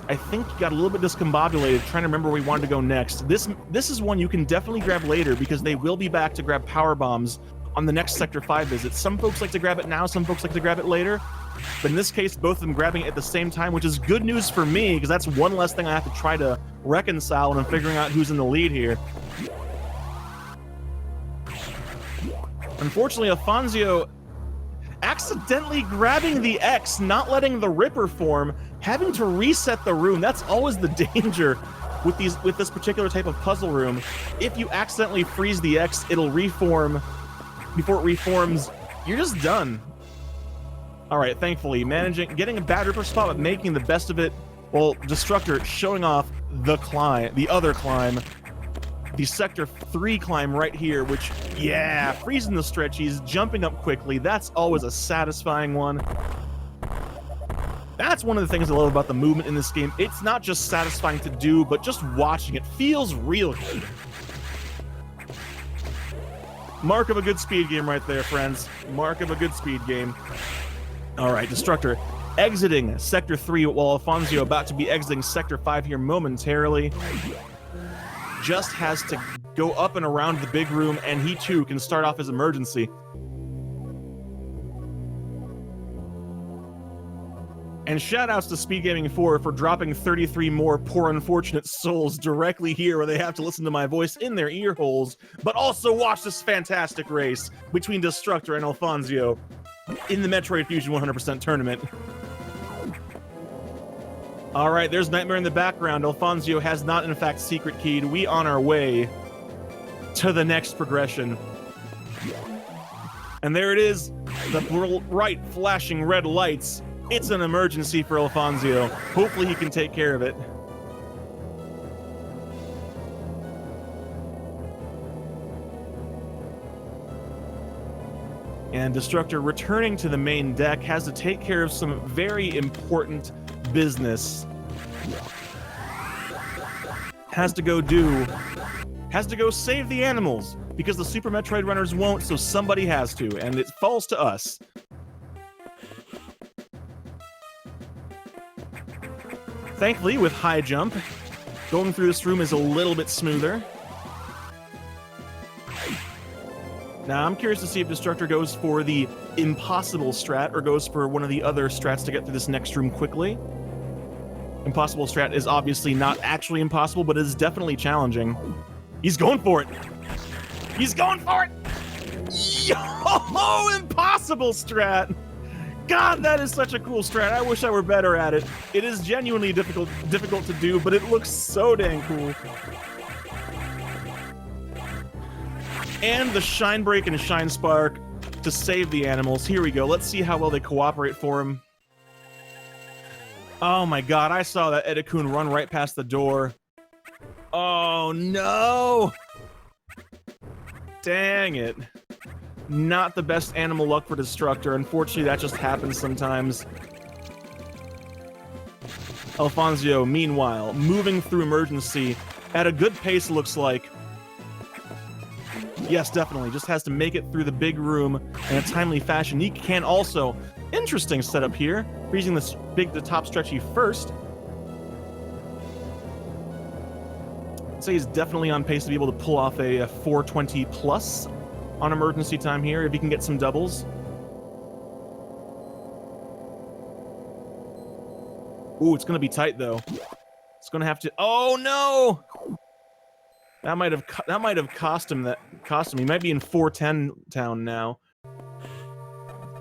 I think he got a little bit discombobulated trying to remember where we wanted to go next. This is one you can definitely grab later because they will be back to grab power bombs on the next Sector 5 visit. Some folks like to grab it now, some folks like to grab it later. But in this case, both of them grabbing it at the same time, which is good news for me because that's one less thing I have to try to reconcile when I'm figuring out who's in the lead here. Unfortunately, Elfonzyo accidentally grabbing the X, not letting the Ripper form, having to reset the room. That's always the danger with this particular type of puzzle room. If you accidentally freeze the X, it'll reform. Before it reforms, you're just done. All right, thankfully, getting a bad Ripper spot, but making the best of it. Well, Destructor showing off the other climb. The Sector 3 climb right here, which, yeah, freezing the stretchies, jumping up quickly. That's always a satisfying one. That's one of the things I love about the movement in this game. It's not just satisfying to do, but just watching it feels real good. Mark of a good speed game right there, friends. Mark of a good speed game. All right, Destructor exiting Sector 3 while Elfonzyo about to be exiting Sector 5 here momentarily. Just has to go up and around the big room, and he too can start off his emergency. And shoutouts to SpeedGaming 4 for dropping 33 more poor unfortunate souls directly here where they have to listen to my voice in their ear holes, but also watch this fantastic race between Destructor and Elfonzyo in the Metroid Fusion 100% tournament. All right, there's Nightmare in the background. Elfonzyo has not, in fact, secret keyed. We on our way to the next progression. And there it is, the bright flashing red lights. It's an emergency for Elfonzyo. Hopefully he can take care of it. And Destructor, returning to the main deck, has to take care of some very important business. Has to go save the animals because the Super Metroid runners won't, so somebody has to, and it falls to us. Thankfully, with high jump, going through this room is a little bit smoother. Now, I'm curious to see if Destructor goes for the impossible strat or goes for one of the other strats to get through this next room quickly. Impossible strat is obviously not actually impossible, but is definitely challenging. He's going for it. He's going for it. Yo, impossible strat. God, that is such a cool strat. I wish I were better at it. It is genuinely difficult to do, but it looks so dang cool. And the Shine Break and Shine Spark to save the animals. Here we go. Let's see how well they cooperate for him. Oh my god, I saw that Edakun run right past the door. Oh no! Dang it. Not the best animal luck for Destructor. Unfortunately, that just happens sometimes. Elfonzyo, meanwhile, moving through emergency at a good pace, looks like. Yes, definitely. Just has to make it through the big room in a timely fashion. He can also... Interesting setup here. Freezing the top stretchy first. I'd say he's definitely on pace to be able to pull off a 420 plus on emergency time here if he can get some doubles. Ooh, it's going to be tight though. It's going to have to... Oh no! That might have cost him. He might be in 410 town now.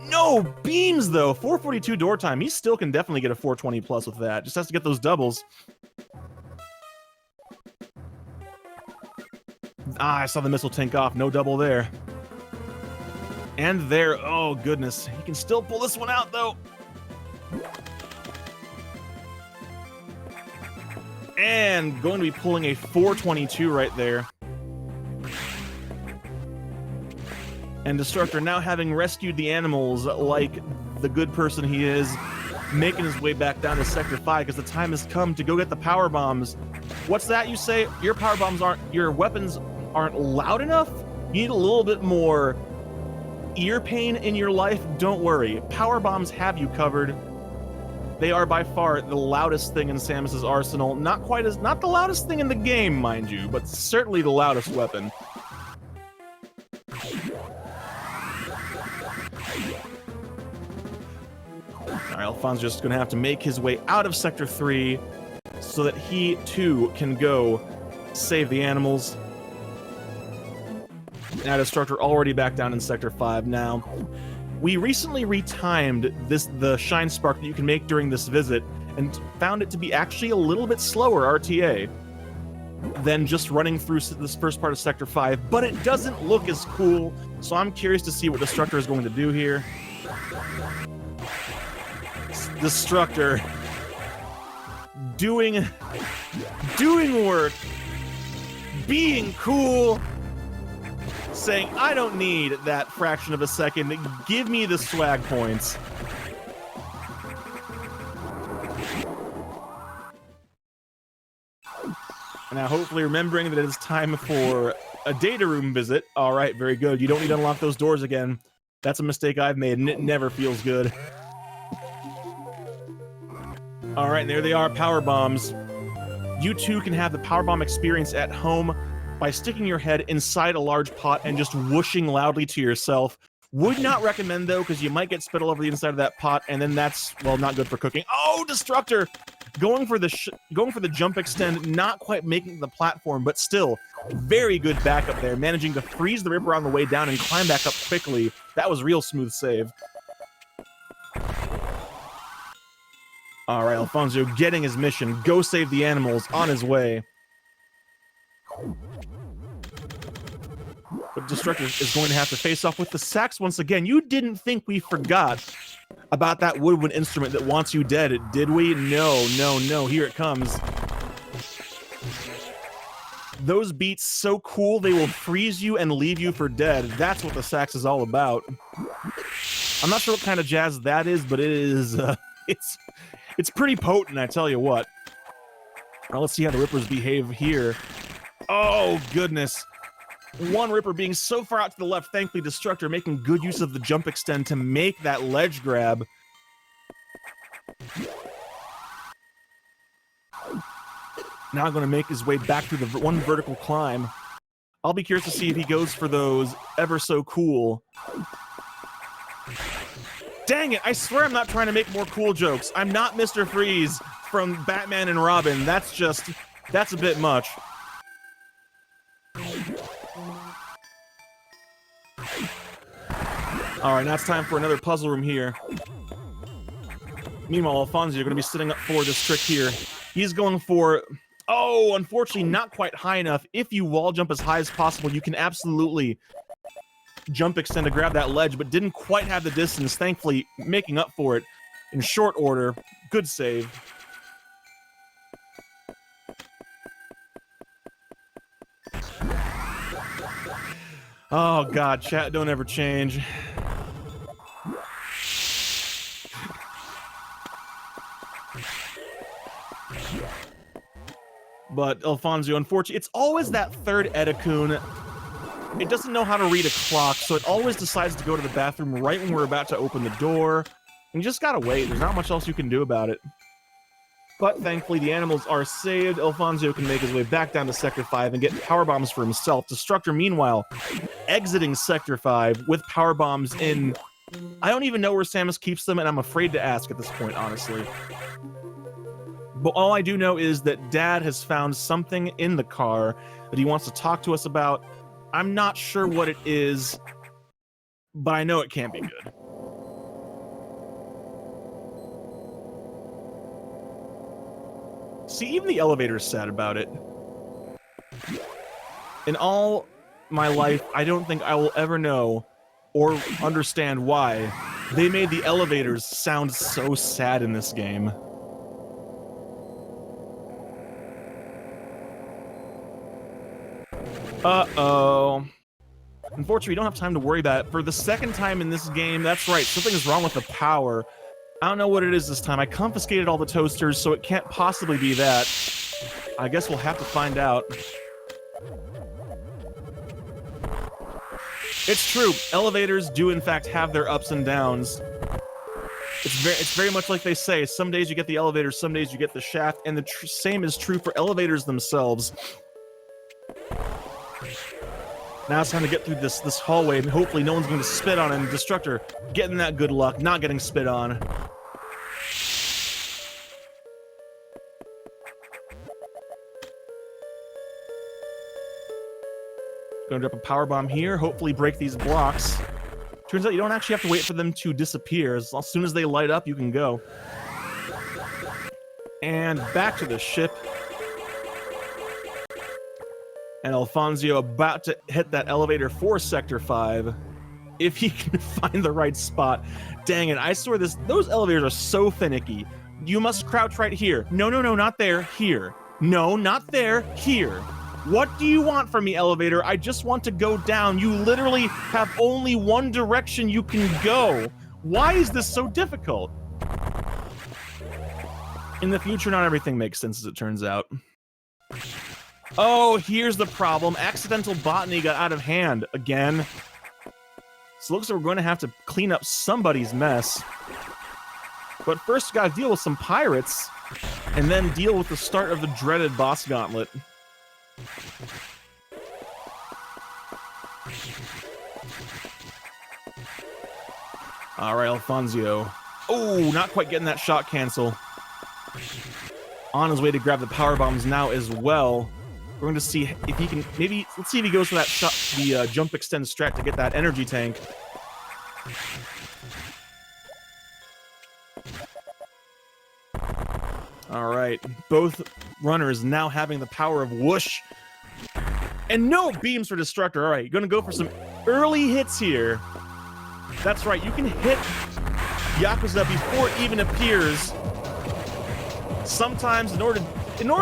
No beams, though. 442 door time. He still can definitely get a 420 plus with that. Just has to get those doubles. Ah, I saw the missile tank off. No double there. And there. Oh, goodness. He can still pull this one out, though. And going to be pulling a 422 right there. And Destructor, now having rescued the animals like the good person he is, making his way back down to Sector 5 because the time has come to go get the power bombs. What's that you say? Your power bombs your weapons aren't loud enough? You need a little bit more ear pain in your life? Don't worry. Power bombs have you covered. They are by far the loudest thing in Samus's arsenal. Not the loudest thing in the game, mind you, but certainly the loudest weapon. Alright, Elfonzyo's just gonna have to make his way out of Sector 3 so that he too can go save the animals. Now Destructor already back down in Sector 5 now. We recently retimed the Shine Spark that you can make during this visit and found it to be actually a little bit slower RTA than just running through this first part of Sector 5, but it doesn't look as cool, so I'm curious to see what Destructor is going to do here. Destructor doing work, being cool, saying, I don't need that fraction of a second, give me the swag points. Now hopefully remembering that it is time for a data room visit. Alright, very good. You don't need to unlock those doors again. That's a mistake I've made, and it never feels good. Alright, and there they are, power bombs. You too can have the power bomb experience at home by sticking your head inside a large pot and just whooshing loudly to yourself. Would not recommend, though, because you might get spit all over the inside of that pot, and then that's, well, not good for cooking. Oh, Destructor! Going for the jump extend, not quite making the platform, but still, very good backup there, managing to freeze the Ripper on the way down and climb back up quickly. That was real smooth save. Alright, Elfonzyo getting his mission. Go save the animals, on his way. But Destructor is going to have to face off with the sax once again. You didn't think we forgot about that woodwind instrument that wants you dead, did we? No, no, no. Here it comes. Those beats so cool they will freeze you and leave you for dead. That's what the sax is all about. I'm not sure what kind of jazz that is, but it is it's pretty potent, I tell you what. Now let's see how the Rippers behave here. Oh, goodness. One Ripper being so far out to the left, thankfully Destructor making good use of the jump extend to make that ledge grab. Now going to make his way back through the one vertical climb. I'll be curious to see if he goes for those ever so cool. Dang it, I swear I'm not trying to make more cool jokes. I'm not Mr. Freeze from Batman and Robin. That's a bit much. Alright, now it's time for another puzzle room here. Meanwhile, Elfonzyo, you're going to be sitting up for this trick here. He's going for... Oh, unfortunately, not quite high enough. If you wall jump as high as possible, you can absolutely jump extend to grab that ledge, but didn't quite have the distance, thankfully making up for it in short order. Good save. Oh, God, chat, don't ever change. But Elfonzyo, unfortunately, it's always that third Edakun. It doesn't know how to read a clock, so it always decides to go to the bathroom right when we're about to open the door. And you just gotta wait. There's not much else you can do about it. But thankfully, the animals are saved. Elfonzyo can make his way back down to Sector 5 and get power bombs for himself. Destructor, meanwhile, exiting Sector 5 with power bombs in... I don't even know where Samus keeps them, and I'm afraid to ask at this point, honestly. But all I do know is that Dad has found something in the car that he wants to talk to us about. I'm not sure what it is, but I know it can't be good. See, even the elevator's sad about it. In all my life, I don't think I will ever know or understand why they made the elevators sound so sad in this game. Uh-oh. Unfortunately, we don't have time to worry about it. For the second time in this game, that's right, something is wrong with the power. I don't know what it is this time. I confiscated all the toasters, so it can't possibly be that. I guess we'll have to find out. It's true. Elevators do, in fact, have their ups and downs. It's very much like they say. Some days you get the elevator, some days you get the shaft, and the same is true for elevators themselves. Now it's time to get through this hallway, and hopefully no one's going to spit on him. Destructor getting that good luck, not getting spit on. Gonna drop a power bomb here, hopefully break these blocks. Turns out you don't actually have to wait for them to disappear. As soon as they light up, you can go. And back to the ship. And Elfonzyo about to hit that elevator for Sector 5. If he can find the right spot. Dang it, I swear those elevators are so finicky. You must crouch right here. No, no, no, not there. Here. No, not there. Here. What do you want from me, elevator? I just want to go down. You literally have only one direction you can go. Why is this so difficult? In the future, not everything makes sense, as it turns out. Oh, here's the problem. Accidental botany got out of hand again. So it looks like we're going to have to clean up somebody's mess. But first, we gotta deal with some pirates, and then deal with the start of the dreaded boss gauntlet. All right, Elfonzyo. Oh, not quite getting that shot cancel. On his way to grab the power bombs now as well. We're going to see if he can, maybe, let's see if he goes for that shot, the jump extend strat to get that energy tank. All right, both runners now having the power of whoosh. And no beams for Destructor. All right, you're going to go for some early hits here. That's right, you can hit Yakuza before it even appears. Sometimes, in order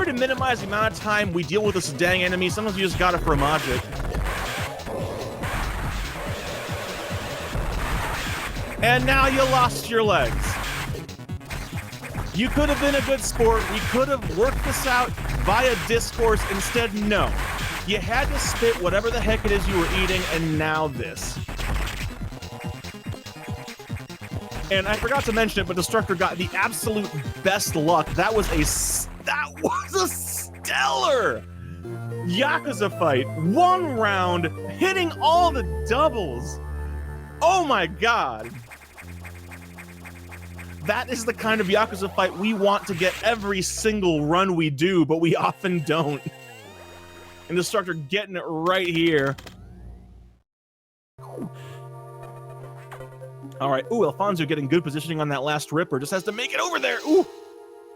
to minimize the amount of time we deal with this dang enemy, sometimes you just gotta fromage it. And now you lost your legs. You could have been a good sport. We could have worked this out via discourse. Instead, no. You had to spit whatever the heck it is you were eating, and now this. And I forgot to mention it, but Destructor got the absolute best luck. That was a stellar Yakuza fight. One round, hitting all the doubles. Oh my god. That is the kind of Yakuza fight we want to get every single run we do, but we often don't. And Destructor getting it right here. All right, ooh, Elfonzyo getting good positioning on that last ripper. Just has to make it over there. Ooh,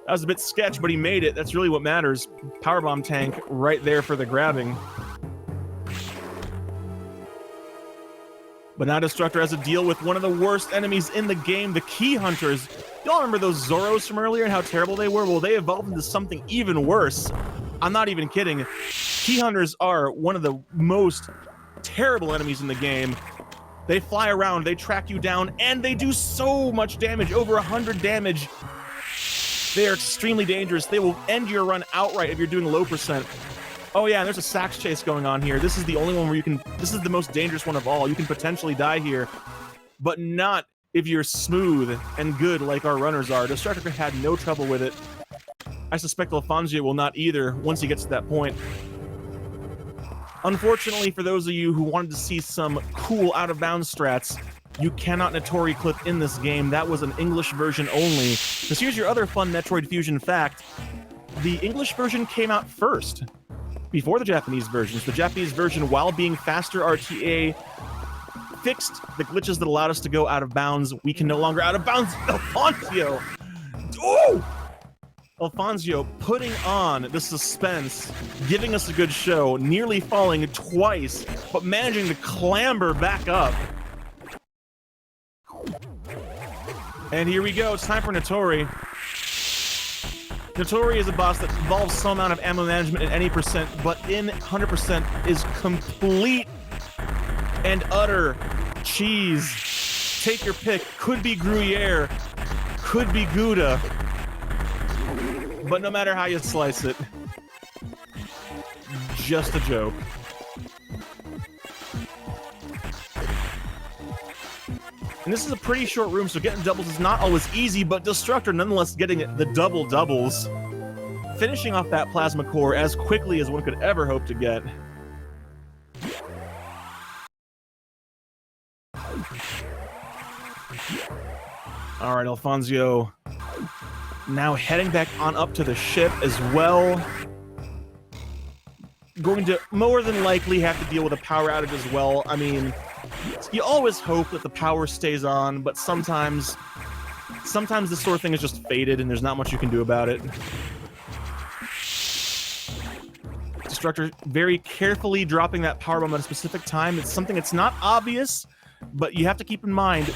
that was a bit sketch, but he made it. That's really what matters. Powerbomb tank right there for the grabbing. But now Destructor has to deal with one of the worst enemies in the game, the Key Hunters. Y'all remember those Zoros from earlier and how terrible they were? Well, they evolved into something even worse. I'm not even kidding. Key Hunters are one of the most terrible enemies in the game. They fly around, they track you down, and they do so much damage, over 100 damage. They are extremely dangerous. They will end your run outright if you're doing low percent. Oh yeah, and there's a sax chase going on here. This is the only one where you can, this is the most dangerous one of all. You can potentially die here, but not if you're smooth and good like our runners are. Destructor had no trouble with it. I suspect Elfonzyo will not either once he gets to that point. Unfortunately, for those of you who wanted to see some cool out-of-bounds strats, you cannot Notori clip in this game. That was an English version only. Because here's your other fun Metroid Fusion fact. The English version came out first, before the Japanese versions. The Japanese version, while being faster RTA, fixed the glitches that allowed us to go out of bounds. We can no longer out of bounds. Elfonzyo! Oh! Elfonzyo putting on the suspense, giving us a good show, nearly falling twice, but managing to clamber back up. And here we go, it's time for Notori. Notori is a boss that involves some amount of ammo management at any percent, but in 100% is complete and utter cheese. Take your pick. Could be Gruyere, could be Gouda, but no matter how you slice it, just a joke. And this is a pretty short room, so getting doubles is not always easy, but Destructor nonetheless getting the double doubles, finishing off that plasma core as quickly as one could ever hope to get. All right, Elfonzyo now heading back on up to the ship as well. Going to more than likely have to deal with a power outage as well. I mean, you always hope that the power stays on, but sometimes this sort of thing is just fated and there's not much you can do about it. Destructor very carefully dropping that power bomb at a specific time. It's something that's not obvious, but you have to keep in mind,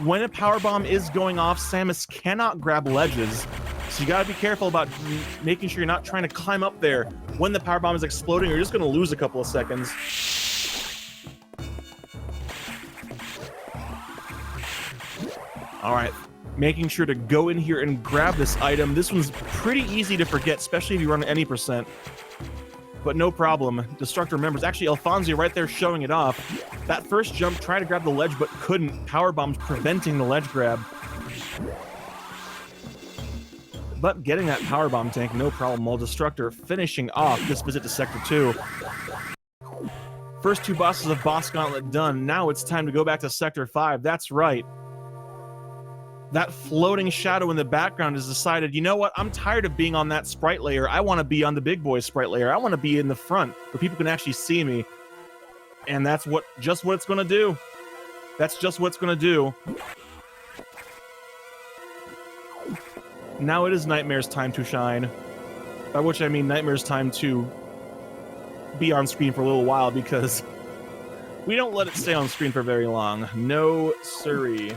when a power bomb is going off, Samus cannot grab ledges. So you gotta be careful about making sure you're not trying to climb up there when the power bomb is exploding, or you're just gonna lose a couple of seconds. All right, making sure to go in here and grab this item. This one's pretty easy to forget, especially if you run any percent. But no problem. Destructor remembers. Actually, Elfonzyo right there showing it off. That first jump, tried to grab the ledge, but couldn't. Power bombs preventing the ledge grab. But getting that power bomb tank, no problem. While Destructor finishing off this visit to Sector 2. First two bosses of Boss Gauntlet done. Now it's time to go back to Sector 5. That's right. That floating shadow in the background has decided, you know what, I'm tired of being on that sprite layer. I want to be on the big boy sprite layer. I want to be in the front where people can actually see me. And that's just what it's going to do. That's just what it's going to do. Now it is Nightmare's time to shine. By which I mean Nightmare's time to be on screen for a little while, because we don't let it stay on screen for very long. No siree.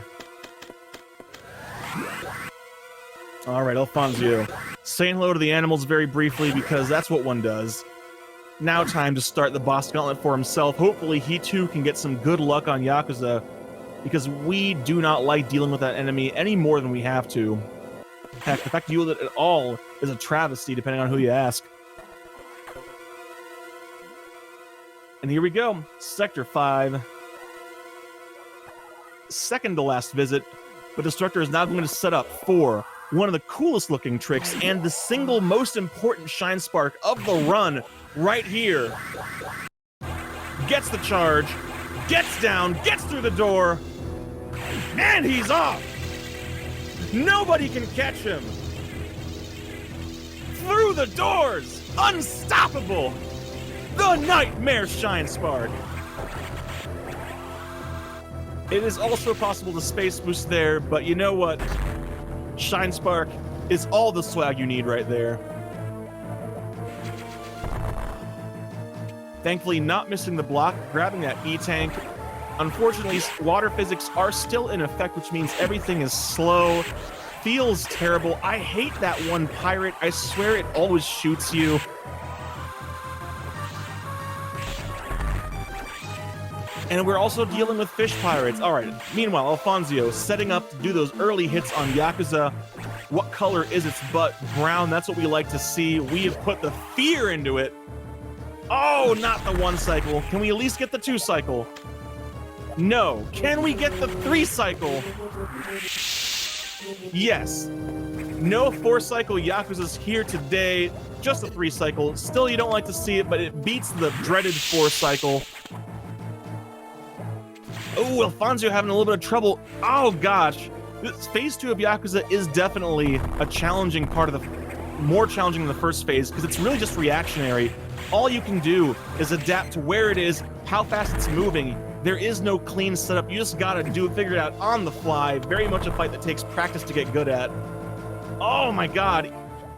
All right, Elfonzyo saying hello to the animals very briefly, because that's what one does. Now time to start the boss gauntlet for himself. Hopefully he too can get some good luck on Yakuza, because we do not like dealing with that enemy any more than we have to. Heck, the fact to deal with it at all is a travesty, depending on who you ask. And here we go, Sector 5. Second to last visit, but Destructor is now going to set up for one of the coolest looking tricks and the single most important shine spark of the run right here. Gets the charge, gets down, gets through the door, and he's off. Nobody can catch him. Through the doors, unstoppable. The Nightmare Shine Spark. It is also possible to space boost there, but you know what? Shine Spark is all the swag you need right there. Thankfully, not missing the block, grabbing that E-Tank. Unfortunately, water physics are still in effect, which means everything is slow. Feels terrible. I hate that one pirate. I swear it always shoots you. And we're also dealing with fish pirates. All right. Meanwhile, Elfonzyo setting up to do those early hits on Yakuza. What color is its butt? Brown. That's what we like to see. We have put the fear into it. Oh, not the 1 cycle. Can we at least get the 2 cycle? No. Can we get the 3 cycle? Yes. No 4 cycle Yakuza's here today. Just a 3 cycle. Still, you don't like to see it, but it beats the dreaded 4 cycle. Oh, Elfonzyo having a little bit of trouble. Oh, gosh. This phase 2 of Yakuza is definitely a challenging part of the... more challenging than the first phase, because it's really just reactionary. All you can do is adapt to where it is, how fast it's moving. There is no clean setup. You just gotta figure it out on the fly. Very much a fight that takes practice to get good at. Oh, my God.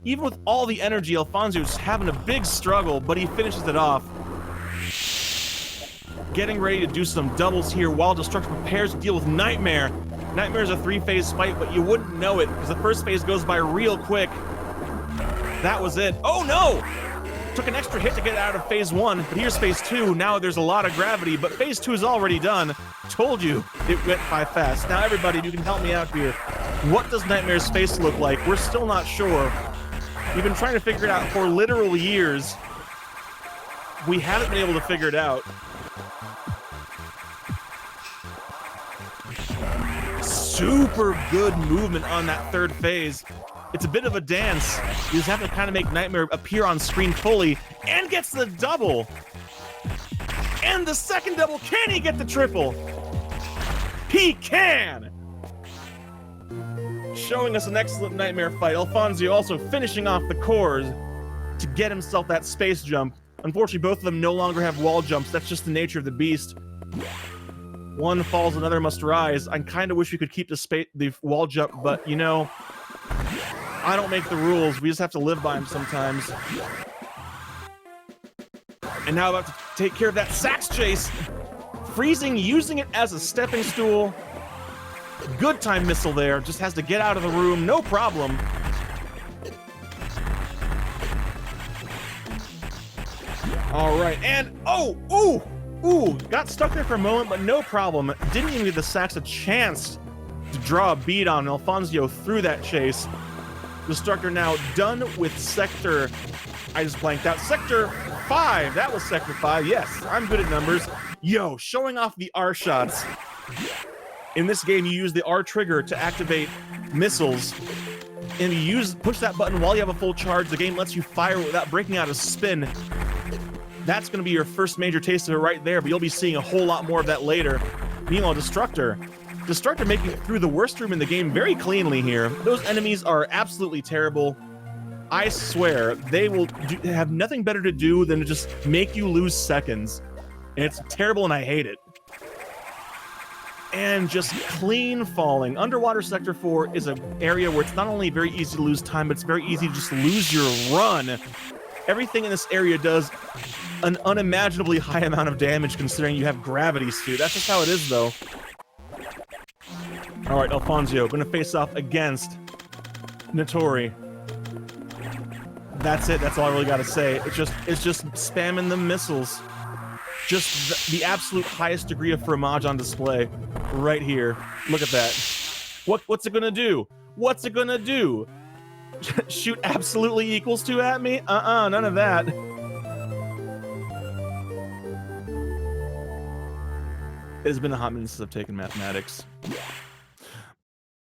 Even with all the energy, Elfonzyo's having a big struggle, but he finishes it off. Getting ready to do some doubles here while Destructor prepares to deal with Nightmare. Nightmare's a 3-phase fight, but you wouldn't know it because the first phase goes by real quick. That was it. Oh no! Took an extra hit to get out of phase 1, but here's phase 2. Now there's a lot of gravity, but phase 2 is already done. Told you it went by fast. Now everybody, you can help me out here. What does Nightmare's face look like? We're still not sure. We've been trying to figure it out for literal years. We haven't been able to figure it out. Super good movement on that third phase. It's a bit of a dance. You just have to kind of make Nightmare appear on screen fully, and gets the double. And the second double. Can he get the triple? He can! Showing us an excellent Nightmare fight. Elfonzyo also finishing off the cores to get himself that space jump. Unfortunately, both of them no longer have wall jumps. That's just the nature of the beast. One falls, another must rise. I kind of wish we could keep the wall jump, but you know, I don't make the rules. We just have to live by them sometimes. And now about to take care of that sax chase. Freezing, using it as a stepping stool. Good time missile there. Just has to get out of the room. No problem. All right, and ooh, got stuck there for a moment, but no problem. Didn't even give the sax a chance to draw a bead on. Elfonzyo through that chase. Destructor now done with Sector. I just blanked out. Sector 5. That was Sector 5. Yes, I'm good at numbers. Yo, showing off the R shots. In this game, you use the R trigger to activate missiles. And you push that button while you have a full charge. The game lets you fire without breaking out of spin. That's going to be your first major taste of it right there, but you'll be seeing a whole lot more of that later. Meanwhile, Destructor making it through the worst room in the game very cleanly here. Those enemies are absolutely terrible. I swear, they will have nothing better to do than to just make you lose seconds. And it's terrible, and I hate it. And just clean falling. Underwater Sector 4 is an area where it's not only very easy to lose time, but it's very easy to just lose your run. Everything in this area does an unimaginably high amount of damage considering you have gravity suit. That's just how it is, though. All right, Elfonzyo gonna face off against Notori. That's it. That's all I really gotta say. It's just spamming the missiles. Just the absolute highest degree of fromage on display right here. Look at that. What's it gonna do? What's it gonna do? Shoot absolutely equals to at me? None of that. It's been a hot minute since I've taken mathematics.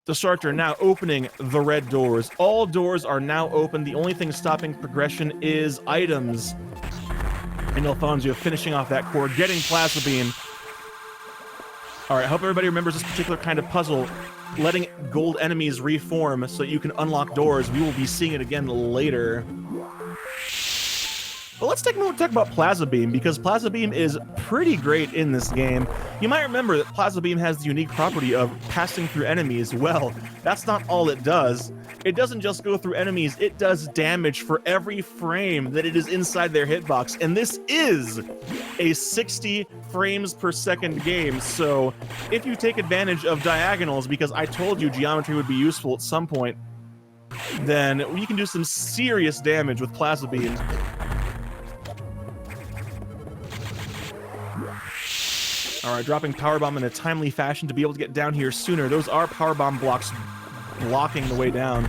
Destructor now opening the red doors. All doors are now open. The only thing stopping progression is items. And Elfonzyo finishing off that core, getting Plasma Beam. All right, I hope everybody remembers this particular kind of puzzle. Letting gold enemies reform so that you can unlock doors. We will be seeing it again later. But let's take a moment to talk about Plasma Beam, because Plasma Beam is pretty great in this game. You might remember that Plasma Beam has the unique property of passing through enemies. Well, that's not all it does. It doesn't just go through enemies, it does damage for every frame that it is inside their hitbox. And this is a 60 frames per second game, so if you take advantage of diagonals, because I told you geometry would be useful at some point, then you can do some serious damage with Plasma Beam. All right, dropping Powerbomb in a timely fashion to be able to get down here sooner. Those are Powerbomb blocks blocking the way down.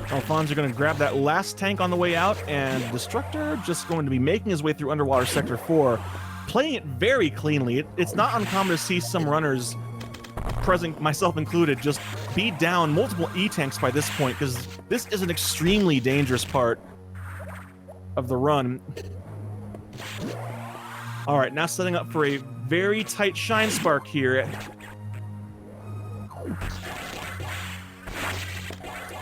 Elfonzyo going to grab that last tank on the way out, and Destructor just going to be making his way through Underwater Sector 4, playing it very cleanly. It's not uncommon to see some runners, present myself included, just beat down multiple E-tanks by this point, because this is an extremely dangerous part of the run. All right, now setting up for a very tight Shine Spark here.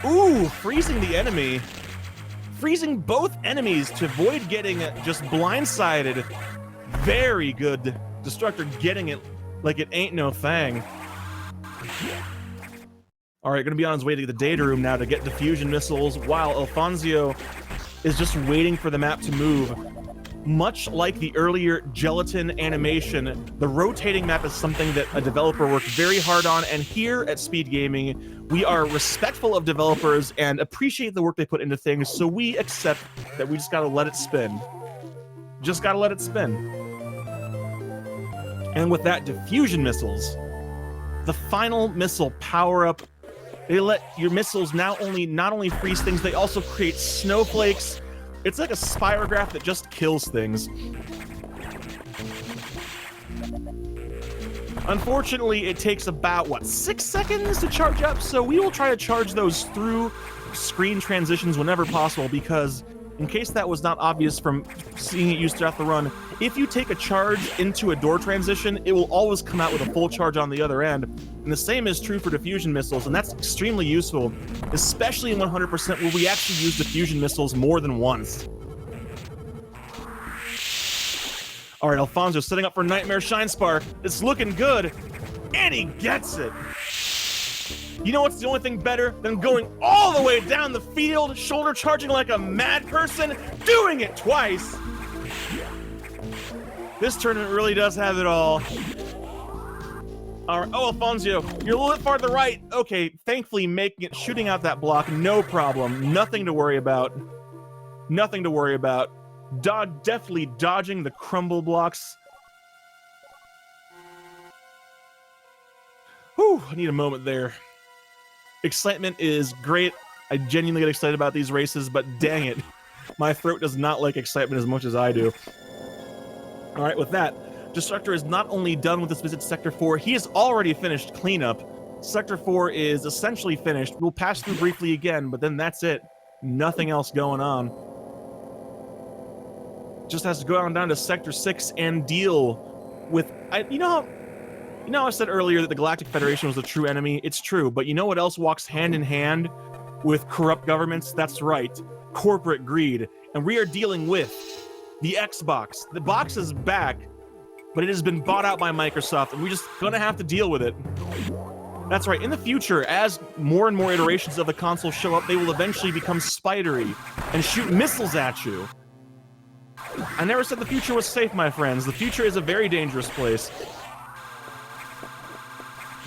Ooh, freezing the enemy. Freezing both enemies to avoid getting just blindsided. Very good. Destructor getting it like it ain't no thing. All right, gonna be on his way to the data room now to get diffusion missiles, while Elfonzyo is just waiting for the map to move. Much like the earlier gelatin animation, the rotating map is something that a developer worked very hard on, and here at SpeedGaming, we are respectful of developers and appreciate the work they put into things, so we accept that we just gotta let it spin. Just gotta let it spin. And with that, diffusion missiles. The final missile power-up. They let your missiles not only freeze things, they also create snowflakes. It's like a spirograph that just kills things. Unfortunately, it takes about, what, 6 seconds to charge up? So we will try to charge those through screen transitions whenever possible, because in case that was not obvious from seeing it used throughout the run, if you take a charge into a door transition, it will always come out with a full charge on the other end. And the same is true for diffusion missiles, and that's extremely useful, especially in 100% where we actually use diffusion missiles more than once. All right, Elfonzyo setting up for Nightmare Shine Spark. It's looking good, and he gets it. You know what's the only thing better than going all the way down the field, shoulder charging like a mad person, doing it twice? This tournament really does have it all. All right, oh, Elfonzyo, you're a little bit farther right. Okay, thankfully making it, shooting out that block, no problem. Nothing to worry about. Nothing to worry about. Definitely dodging the crumble blocks. Whew, I need a moment there. Excitement is great. I genuinely get excited about these races, but dang it, my throat does not like excitement as much as I do. All right, with that, Destructor is not only done with this visit to Sector 4, he has already finished cleanup. Sector 4 is essentially finished. We'll pass through briefly again, but then that's it. Nothing else going on. Just has to go on down to Sector 6 and deal with... You know I said earlier that the Galactic Federation was the true enemy? It's true, but you know what else walks hand in hand with corrupt governments? That's right, corporate greed. And we are dealing with the Xbox. The box is back, but it has been bought out by Microsoft, and we're just gonna have to deal with it. That's right, in the future, as more and more iterations of the console show up, they will eventually become spidery and shoot missiles at you. I never said the future was safe, my friends. The future is a very dangerous place.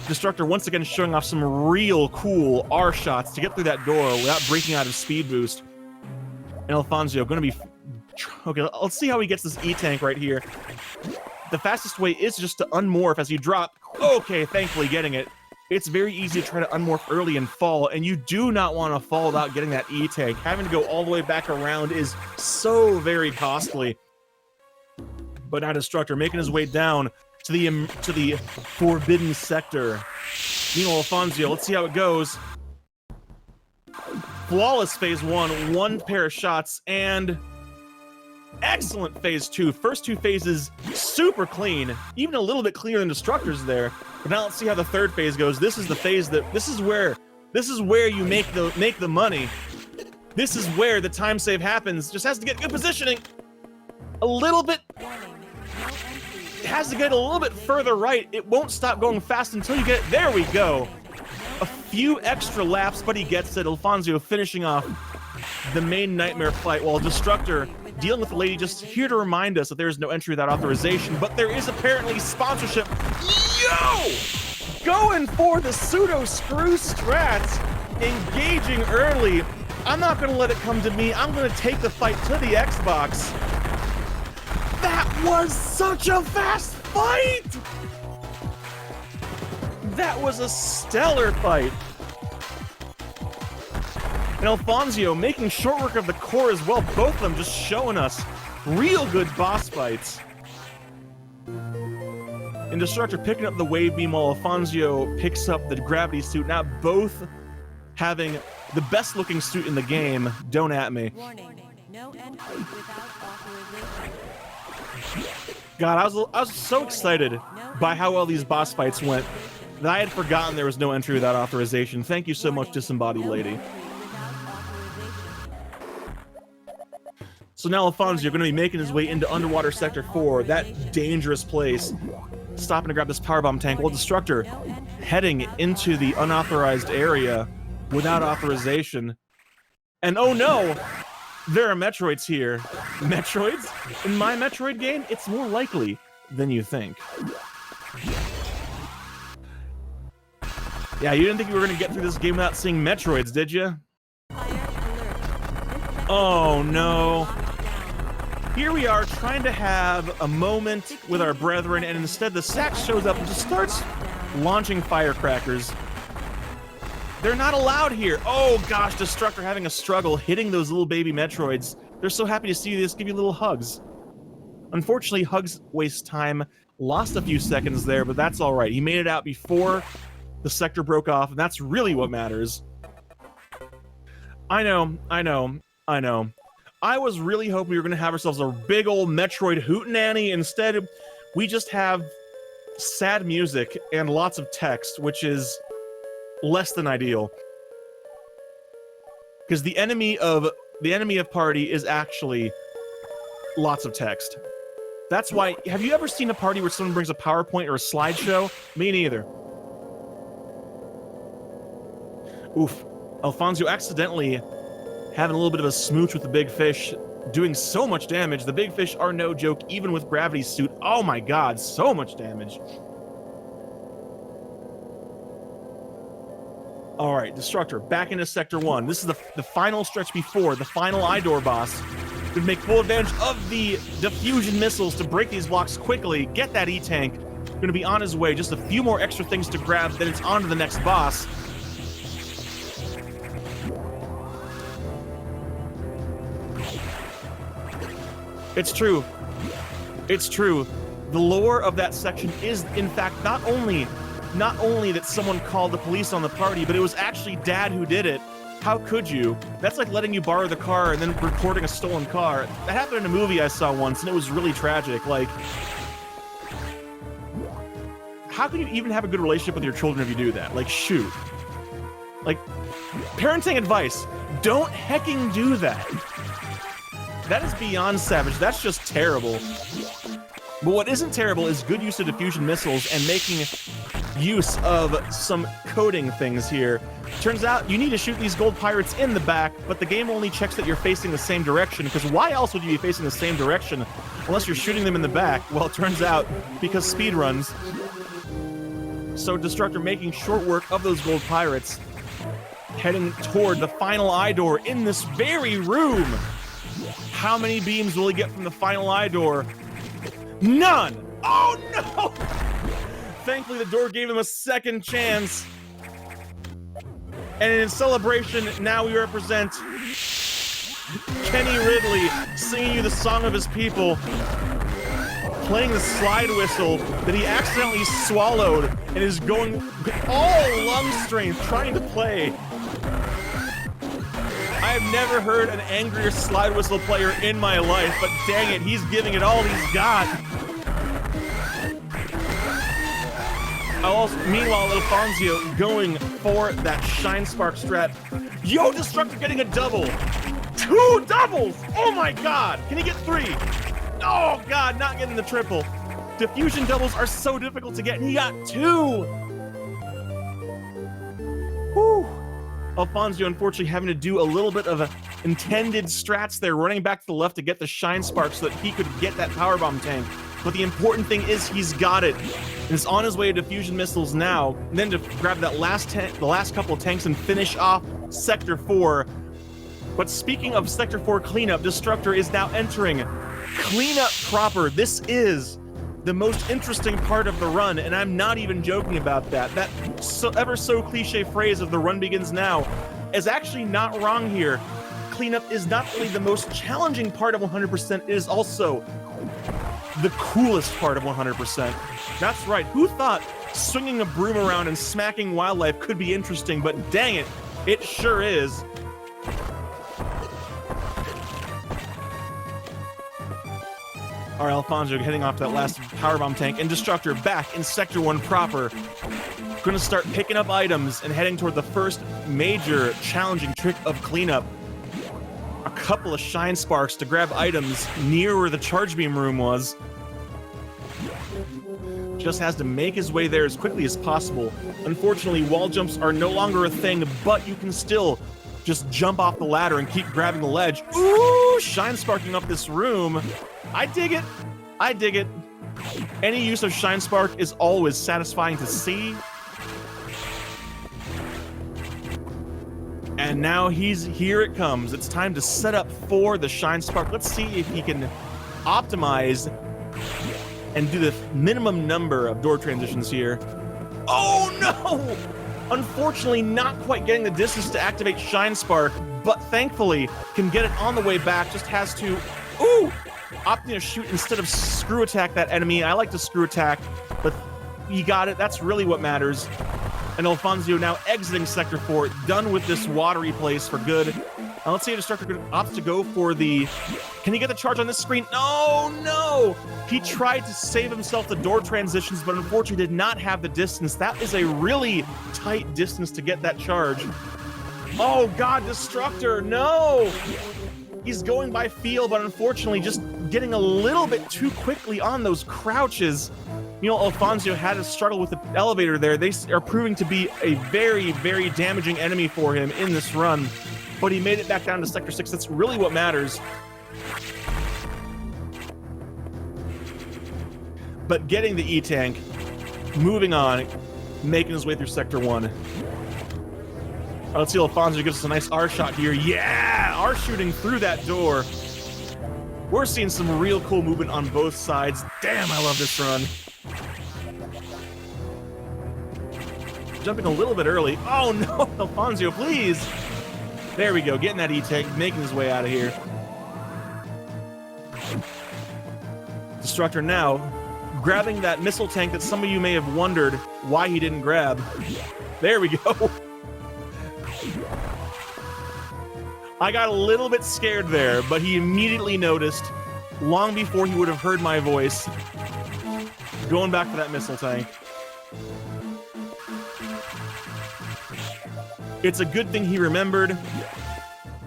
Destructor once again showing off some real cool R shots to get through that door without breaking out of speed boost. And Elfonzyo gonna be... Okay, let's see how he gets this E-tank right here. The fastest way is just to unmorph as you drop. Okay, thankfully getting it. It's very easy to try to unmorph early and fall, and you do not want to fall without getting that E-tank. Having to go all the way back around is so very costly. But now Destructor making his way down to the forbidden sector. Meanwhile, Elfonzyo, let's see how it goes. Flawless phase 1, one pair of shots, and excellent phase 2. First two phases super clean, even a little bit cleaner than Destructor's there. But now let's see how the third phase goes. This is the phase that this is where you make the money. This is where the time save happens. Just has to get good positioning. A little bit. It has to get a little bit further right. It won't stop going fast until you get... There we go. A few extra laps, but he gets it. Elfonzyo finishing off the main nightmare fight, while Destructor dealing with the lady just here to remind us that there is no entry without authorization, but there is apparently sponsorship. Yo! Going for the pseudo screw strats, engaging early. I'm not gonna let it come to me. I'm gonna take the fight to the Xbox. That was such a fast fight! That was a stellar fight. And Elfonzyo making short work of the core as well. Both of them just showing us real good boss fights. And Destructor picking up the wave beam while Elfonzyo picks up the gravity suit. Now both having the best looking suit in the game. Don't at me. Warning, no entry without authorization. God, I was so excited by how well these boss fights went that I had forgotten there was no entry without authorization. Thank you so much, Disembodied Lady. So now Elfonzyo going to be making his way into Underwater Sector 4, that dangerous place. stopping to grab this powerbomb tank while Destructor heading into the unauthorized area without authorization. And oh no, there are Metroids here. Metroids? In my Metroid game, it's more likely than you think. Yeah, you didn't think you were going to get through this game without seeing Metroids, did you? Oh no. Here we are trying to have a moment with our brethren, and instead the sack shows up and just starts launching firecrackers. They're not allowed here. Oh gosh, Destructor having a struggle hitting those little baby Metroids. They're so happy to see you, they just give you little hugs. Unfortunately, hugs waste time. Lost a few seconds there, but that's all right. He made it out before the sector broke off, and that's really what matters. I know. I was really hoping we were going to have ourselves a big old Metroid hootenanny. Instead, we just have sad music and lots of text, which is less than ideal. Because the enemy of party is actually lots of text. That's why. Have you ever seen a party where someone brings a PowerPoint or a slideshow? Me neither. Oof. Elfonzyo accidentally having a little bit of a smooch with the big fish, doing so much damage. The big fish are no joke, even with Gravity's suit. Oh my god, so much damage. All right, Destructor, back into Sector 1. This is the final stretch before the final Idor boss. Could make full advantage of the diffusion missiles to break these blocks quickly, get that E-Tank. Going to be on his way, just a few more extra things to grab, then it's on to the next boss. It's true. It's true. The lore of that section is, in fact, not only that someone called the police on the party, but it was actually Dad who did it. How could you? That's like letting you borrow the car and then reporting a stolen car. That happened in a movie I saw once, and it was really tragic. Like, how can you even have a good relationship with your children if you do that? Like, shoot. Like, parenting advice, don't hecking do that. That is beyond savage. That's just terrible. But what isn't terrible is good use of diffusion missiles and making use of some coding things here. Turns out you need to shoot these gold pirates in the back, but the game only checks that you're facing the same direction, because why else would you be facing the same direction unless you're shooting them in the back? Well, it turns out because speedruns. So Destructor making short work of those gold pirates, heading toward the final Idor in this very room. How many beams will he get from the final Idor? None! Oh no! Thankfully, the door gave him a second chance. And in celebration, now we represent Kenny Ridley singing you the song of his people, playing the slide whistle that he accidentally swallowed and is going with all lung strength trying to play. I have never heard an angrier slide whistle player in my life, but dang it, he's giving it all he's got. Meanwhile, Elfonzyo going for that Shine Spark strat. Yo, Destructor getting a double. 2 doubles! Oh my god! Can he get 3? Oh god, not getting the triple. Diffusion doubles are so difficult to get, and he got 2! Whew. Elfonzyo, unfortunately, having to do a little bit of intended strats there, running back to the left to get the Shine Spark so that he could get that powerbomb tank. But the important thing is he's got it. And is on his way to diffusion missiles now, and then to grab that the last couple of tanks and finish off Sector 4. But speaking of Sector 4 cleanup, Destructor is now entering cleanup proper. This is the most interesting part of the run, and I'm not even joking about that. That ever so cliche phrase of the run begins now is actually not wrong here. Cleanup is not only the most challenging part of 100%, it is also the coolest part of 100%. That's right, who thought swinging a broom around and smacking wildlife could be interesting, but dang it, it sure is. All right, Elfonzyo heading off to that last powerbomb tank, and Destructor back in Sector 1 proper. Gonna start picking up items and heading toward the first major challenging trick of cleanup. A couple of Shine Sparks to grab items near where the charge beam room was. just has to make his way there as quickly as possible. Unfortunately, wall jumps are no longer a thing, but you can still just jump off the ladder and keep grabbing the ledge. Ooh, shine sparking up this room. I dig it. I dig it. Any use of shine spark is always satisfying to see. And now here it comes. It's time to set up for the shine spark. Let's see if he can optimize and do the minimum number of door transitions here. Oh no! Unfortunately, not quite getting the distance to activate shine spark, but thankfully can get it on the way back. Just has to, ooh, opting to shoot instead of screw attack that enemy. I like to screw attack, but you got it. That's really what matters. And Elfonzyo now exiting Sector 4, done with this watery place for good. Now let's see if Destructor opts to go for the... Can he get the charge on this screen? No, no! He tried to save himself the door transitions, but unfortunately did not have the distance. That is a really tight distance to get that charge. Oh god, Destructor, no! He's going by feel, but unfortunately just getting a little bit too quickly on those crouches. You know, Elfonzyo had to struggle with the elevator there. They are proving to be a very, very damaging enemy for him in this run. But he made it back down to Sector 6. That's really what matters. But getting the E-Tank, moving on, making his way through Sector 1. Let's see, Elfonzyo gives us a nice R shot here. Yeah! R shooting through that door. We're seeing some real cool movement on both sides. Damn, I love this run. Jumping a little bit early. Oh no, Elfonzyo, please! There we go, getting that E-Tank, making his way out of here. Destructor now grabbing that missile tank that some of you may have wondered why he didn't grab. There we go. I got a little bit scared there, but he immediately noticed, long before he would have heard my voice, going back for that missile tank. It's a good thing he remembered,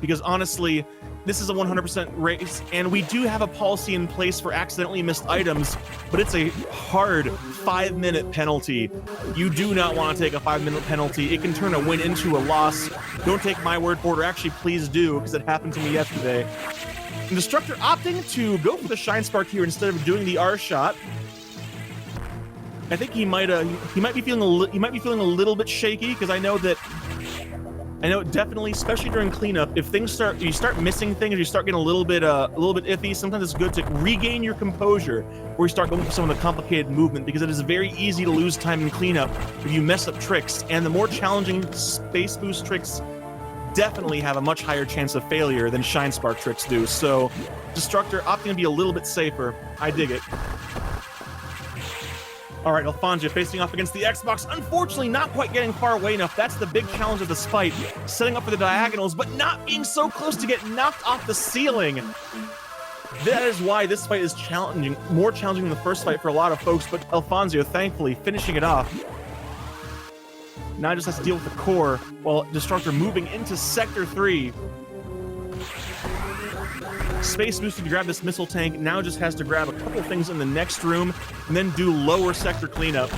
because honestly, this is a 100% race, and we do have a policy in place for accidentally missed items, but it's a hard 5-minute penalty. You do not want to take a 5-minute penalty. It can turn a win into a loss. Don't take my word for it, or actually please do, because it happened to me yesterday. And Destructor opting to go for the Shine Spark here instead of doing the R shot. I think he might be feeling a little bit shaky, because I know definitely, especially during cleanup, if you start missing things, you start getting a little bit iffy. Sometimes it's good to regain your composure before you start going for some of the complicated movement, because it is very easy to lose time in cleanup if you mess up tricks. And the more challenging space boost tricks definitely have a much higher chance of failure than Shine Spark tricks do. So, Destructor opting to be a little bit safer. I dig it. All right, Elfonzyo facing off against the Xbox. Unfortunately, not quite getting far away enough. That's the big challenge of this fight. Setting up for the diagonals, but not being so close to get knocked off the ceiling. That is why this fight is challenging, more challenging than the first fight for a lot of folks, but Elfonzyo, thankfully, finishing it off. Now just has to deal with the core, while Destructor moving into Sector 3. Space boosting to grab this missile tank, now just has to grab a couple things in the next room and then do lower sector cleanup.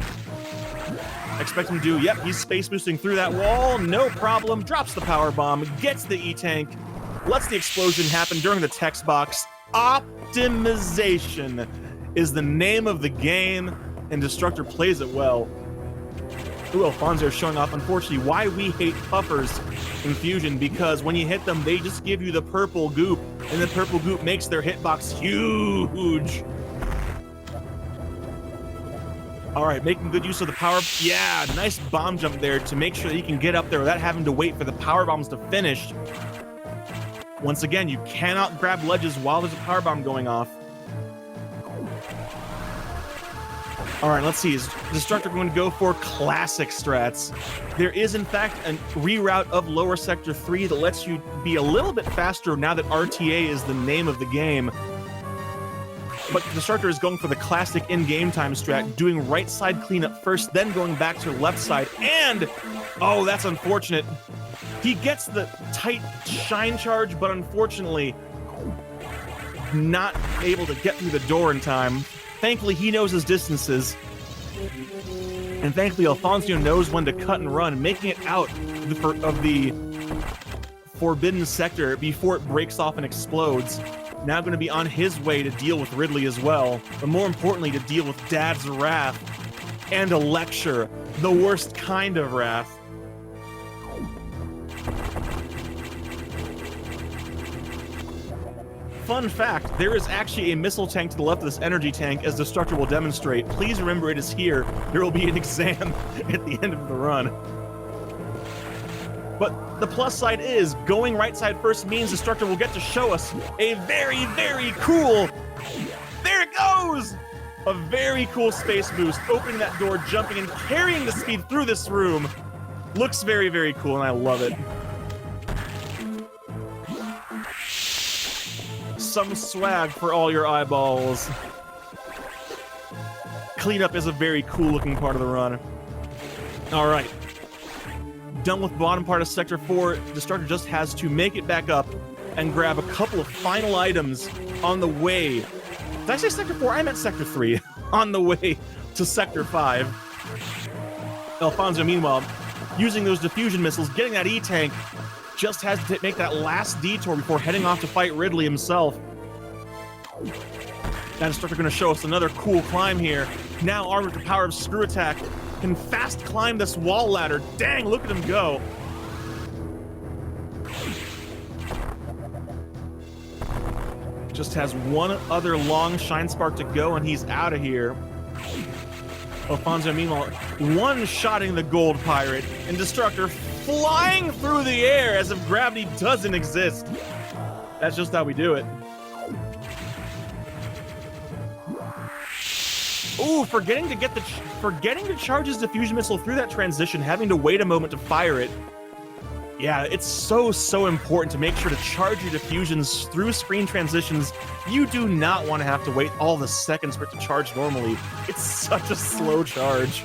Expect him to do, yep, he's space boosting through that wall, no problem, drops the power bomb, gets the E-Tank, lets the explosion happen during the text box. Optimization is the name of the game, and Destructor plays it well. Ooh, Elfonzyo showing off, unfortunately, why we hate puffers in Fusion, because when you hit them, they just give you the purple goop, and the purple goop makes their hitbox huge. All right, making good use of the power. Yeah, nice bomb jump there to make sure that he can get up there without having to wait for the power bombs to finish. Once again, you cannot grab ledges while there's a power bomb going off. All right, let's see. Is Destructor going to go for classic strats? There is, in fact, a reroute of lower sector 3 that lets you be a little bit faster now that RTA is the name of the game. But Destructor is going for the classic in-game time strat, doing right side cleanup first, then going back to left side. And, oh, that's unfortunate. He gets the tight shine charge, but unfortunately not able to get through the door in time. Thankfully, he knows his distances. And thankfully, Elfonzyo knows when to cut and run, making it out of the forbidden sector before it breaks off and explodes. Now going to be on his way to deal with Ridley as well, but more importantly, to deal with Dad's wrath and a lecture, the worst kind of wrath. Fun fact, there is actually a missile tank to the left of this energy tank, as Destructor will demonstrate. Please remember it is here. There will be an exam at the end of the run. But the plus side is, going right side first means Destructor will get to show us a very, very cool... There it goes! A very cool space boost, opening that door, jumping, and carrying the speed through this room. Looks very, very cool, and I love it. Some swag for all your eyeballs. Cleanup is a very cool looking part of the run. All right. Done with bottom part of Sector 4, Destructor just has to make it back up and grab a couple of final items on the way. Did I say Sector 4? I meant Sector 3. On the way to Sector 5. Elfonzyo, meanwhile, using those diffusion missiles, getting that E-Tank, just has to make that last detour before heading off to fight Ridley himself. That Destructor going to show us another cool climb here. Now armed with the power of Screw Attack, can fast climb this wall ladder. Dang, look at him go. Just has one other long Shine Spark to go, and he's out of here. Elfonzyo, meanwhile, one-shotting the Gold Pirate, and Destructor flying through the air as if gravity doesn't exist. That's just how we do it. Ooh, forgetting to charge his diffusion missile through that transition, having to wait a moment to fire it. Yeah, it's so important to make sure to charge your diffusions through screen transitions. You do not want to have to wait all the seconds for it to charge normally. It's such a slow charge.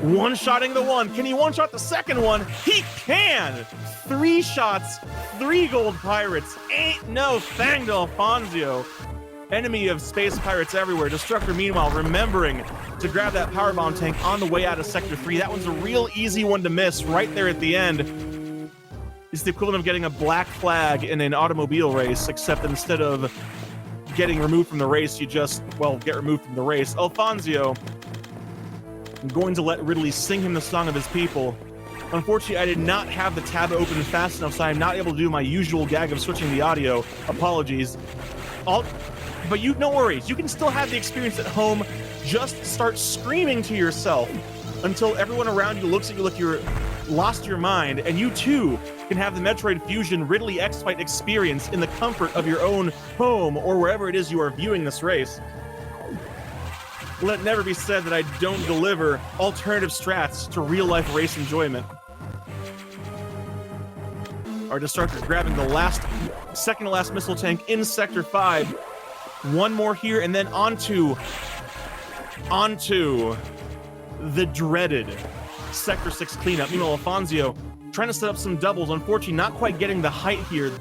One-shotting the one. Can he one-shot the second one? He can! 3 shots, 3 gold pirates. Ain't no thing to Elfonzyo. Enemy of space pirates everywhere. Destructor, meanwhile, remembering to grab that powerbomb tank on the way out of Sector 3. That one's a real easy one to miss right there at the end. It's the equivalent of getting a black flag in an automobile race, except instead of getting removed from the race, you just, well, get removed from the race. Elfonzyo, I'm going to let Ridley sing him the song of his people. Unfortunately, I did not have the tab open fast enough, so I'm not able to do my usual gag of switching the audio. Apologies. But no worries, you can still have the experience at home. Just start screaming to yourself until everyone around you looks at you like you're lost your mind, and you too can have the Metroid Fusion Ridley X-Fight experience in the comfort of your own home or wherever it is you are viewing this race. Let it never be said that I don't deliver alternative strats to real-life race enjoyment. Our Destructor's grabbing the second to last missile tank in Sector 5. One more here, and then onto the dreaded Sector 6 cleanup. Meanwhile, Elfonzyo trying to set up some doubles. Unfortunately, not quite getting the height here.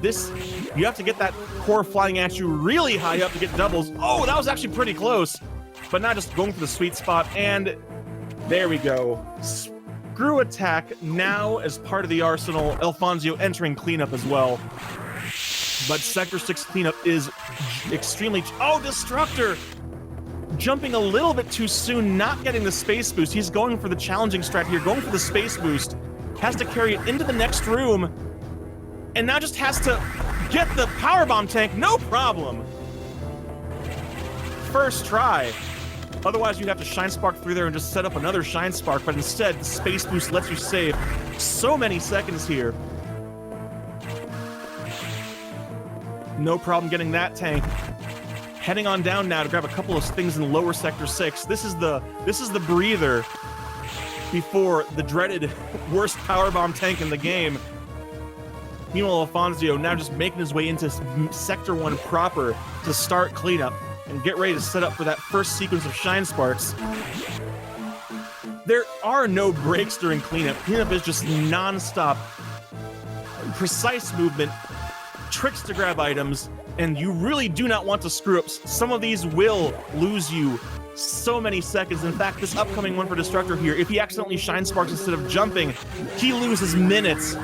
You have to get that core flying at you really high up to get doubles. Oh, that was actually pretty close. But not just going for the sweet spot, and there we go. Screw Attack now as part of the arsenal. Elfonzyo entering cleanup as well. But Sector 6 cleanup is extremely... Oh, Destructor! Jumping a little bit too soon, not getting the space boost. He's going for the challenging strat here, going for the space boost. Has to carry it into the next room. And now just has to get the powerbomb tank, no problem. First try. Otherwise, you'd have to Shine Spark through there and just set up another Shine Spark, but instead, the space boost lets you save so many seconds here. No problem getting that tank. Heading on down now to grab a couple of things in lower Sector 6. This is the breather before the dreaded worst powerbomb tank in the game. Meanwhile, Elfonzyo now just making his way into Sector 1 proper to start cleanup and get ready to set up for that first sequence of Shine Sparks. There are no breaks during cleanup. Cleanup is just non-stop, precise movement, tricks to grab items, and you really do not want to screw up. Some of these will lose you so many seconds. In fact, this upcoming one for Destructor here, if he accidentally Shine Sparks instead of jumping, he loses minutes.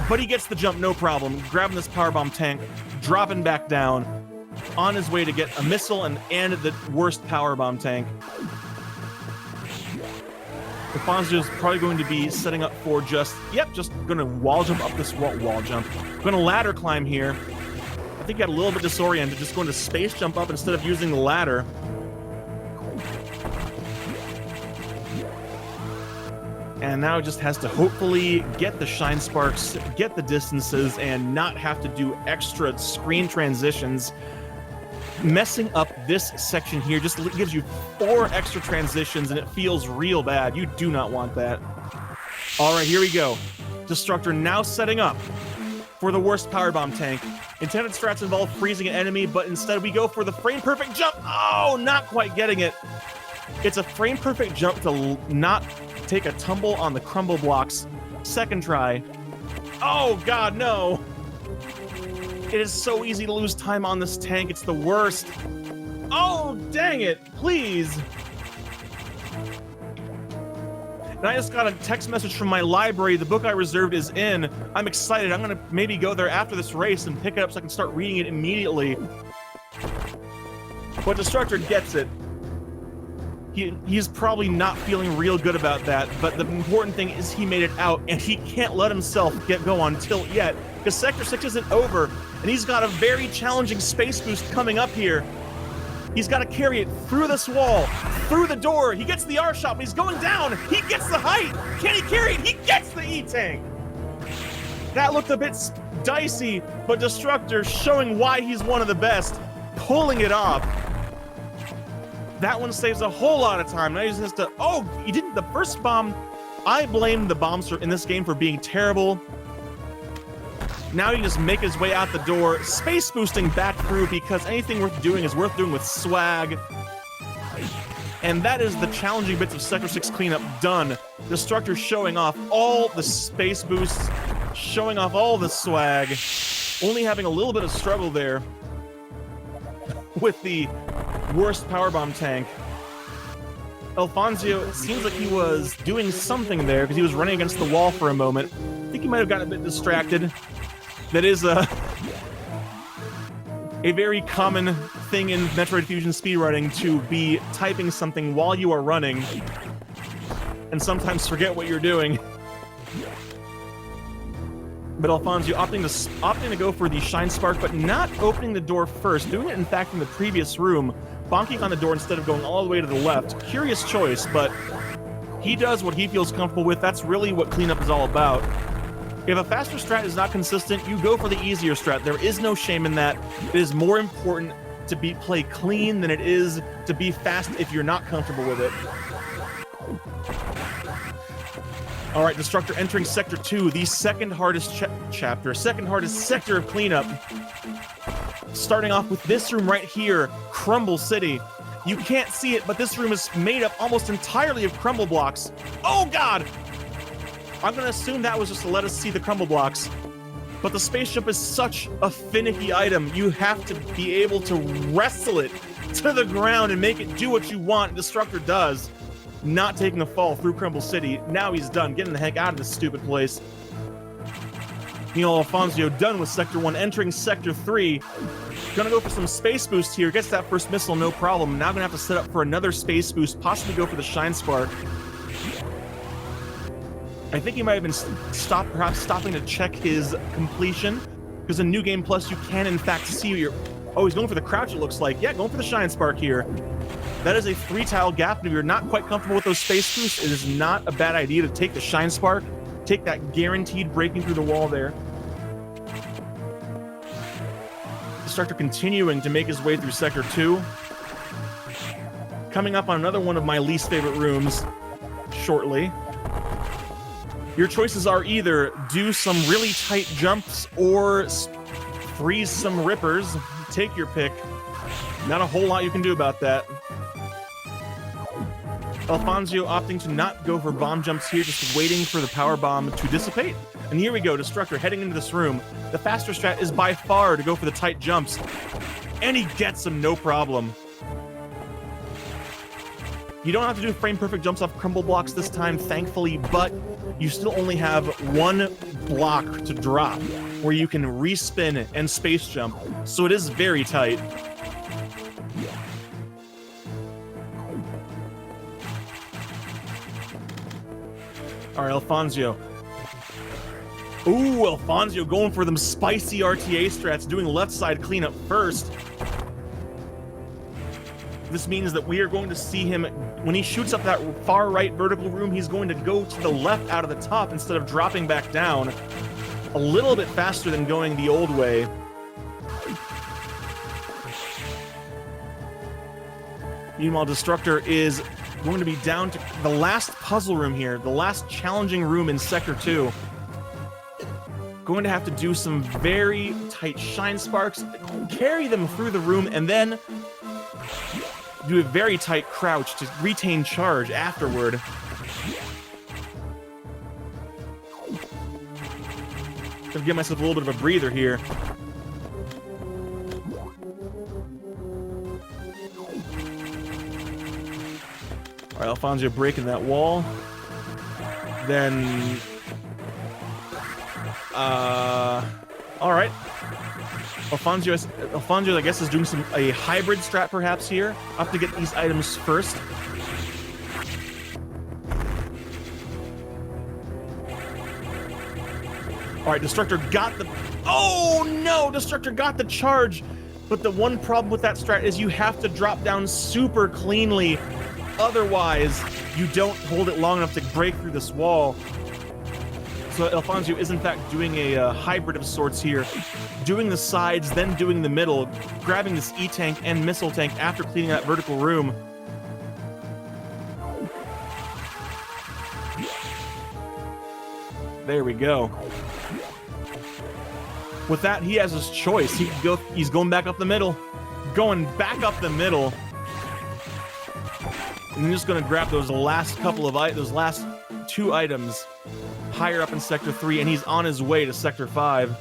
But he gets the jump, no problem. Grabbing this Powerbomb tank, dropping back down, on his way to get a missile and the worst Powerbomb tank. Elfonzyo is probably going to be setting up for just gonna wall jump up this wall jump. Gonna ladder climb here. I think he got a little bit disoriented, just going to space jump up instead of using the ladder. And now just has to hopefully get the Shine Sparks, get the distances, and not have to do extra screen transitions. Messing up this section here just gives you 4 extra transitions, and it feels real bad. You do not want that. All right, here we go. Destructor now setting up for the worst Powerbomb tank. Intended strats involve freezing an enemy, but instead we go for the frame-perfect jump. Oh, not quite getting it. It's a frame-perfect jump to not take a tumble on the crumble blocks. Second try. Oh, God, no. It is so easy to lose time on this tank. It's the worst. Oh, dang it. Please. And I just got a text message from my library. The book I reserved is in. I'm excited. I'm going to maybe go there after this race and pick it up so I can start reading it immediately. But Destructor gets it. He's probably not feeling real good about that, but the important thing is he made it out, and he can't let himself go on tilt yet, because Sector 6 isn't over, and he's got a very challenging space boost coming up here. He's got to carry it through this wall, through the door. He gets the R-shot, but he's going down. He gets the height. Can he carry it? He gets the E-tank. That looked a bit dicey, but Destructor showing why he's one of the best, pulling it off. That one saves a whole lot of time. Now he just has to, oh, he didn't, the first bomb, I blame the bombs in this game for being terrible. Now he just make his way out the door, space boosting back through, because anything worth doing is worth doing with swag. And that is the challenging bits of Sector 6 cleanup done. Destructor showing off all the space boosts, showing off all the swag, only having a little bit of struggle there with the worst Powerbomb tank. Elfonzyo, it seems like he was doing something there because he was running against the wall for a moment. I think he might have gotten a bit distracted. That is a very common thing in Metroid Fusion speedrunning, to be typing something while you are running and sometimes forget what you're doing. But Elfonzyo opting to go for the Shine Spark, but not opening the door first, doing it in fact in the previous room, bonking on the door instead of going all the way to the left. Curious choice, but he does what he feels comfortable with. That's really what cleanup is all about. If a faster strat is not consistent, you go for the easier strat. There is no shame in that. It is more important to play clean than it is to be fast if you're not comfortable with it. All right, Destructor entering Sector 2, the second hardest second hardest sector of cleanup. Starting off with this room right here, Crumble City. You can't see it, but this room is made up almost entirely of crumble blocks. Oh, God! I'm going to assume that was just to let us see the crumble blocks. But the space jump is such a finicky item. You have to be able to wrestle it to the ground and make it do what you want. Destructor does. Not taking a fall through Crumble City. Now he's done. Getting the heck out of this stupid place. Elfonzyo done with Sector 1. Entering Sector 3. Gonna go for some space boost here. Gets that first missile, no problem. Now gonna have to set up for another space boost. Possibly go for the Shine Spark. I think he might have been perhaps stopping to check his completion, because in New Game Plus you can in fact see your... Oh, he's going for the crouch, it looks like. Yeah, going for the Shine Spark here. That is a 3-tile gap, and if you're not quite comfortable with those space boosts, it is not a bad idea to take the Shine Spark. Take that guaranteed breaking through the wall there. Destructor continuing to make his way through Sector 2. Coming up on another one of my least favorite rooms shortly. Your choices are either do some really tight jumps or freeze some rippers. Take your pick. Not a whole lot you can do about that. Elfonzyo opting to not go for bomb jumps here, just waiting for the power bomb to dissipate. And here we go, Destructor heading into this room. The faster strat is by far to go for the tight jumps. And he gets them, no problem. You don't have to do frame-perfect jumps off crumble blocks this time, thankfully, but you still only have one block to drop where you can respin and space jump, so it is very tight. All right, Elfonzyo. Ooh, Elfonzyo going for them spicy RTA strats, doing left side cleanup first. This means that we are going to see him, when he shoots up that far right vertical room, he's going to go to the left out of the top instead of dropping back down. A little bit faster than going the old way. Meanwhile, Destructor is going to be down to the last puzzle room here, the last challenging room in Sector 2. Going to have to do some very tight shine sparks, carry them through the room, and then do a very tight crouch to retain charge afterward. Gonna give myself a little bit of a breather here. All right, Elfonzyo breaking that wall. Then, all right. Elfonzyo, I guess, is doing a hybrid strat perhaps here. I'll have to get these items first. All right, Destructor got the... Oh, no! Destructor got the charge! But the one problem with that strat is you have to drop down super cleanly. Otherwise, you don't hold it long enough to break through this wall. So Elfonzyo is in fact doing a hybrid of sorts here. Doing the sides, then doing the middle, grabbing this E-tank and missile tank after cleaning that vertical room. There we go. With that, he has his choice. He's going back up the middle. Going back up the middle. And I'm just gonna grab those last two items higher up in Sector 3, and he's on his way to Sector 5.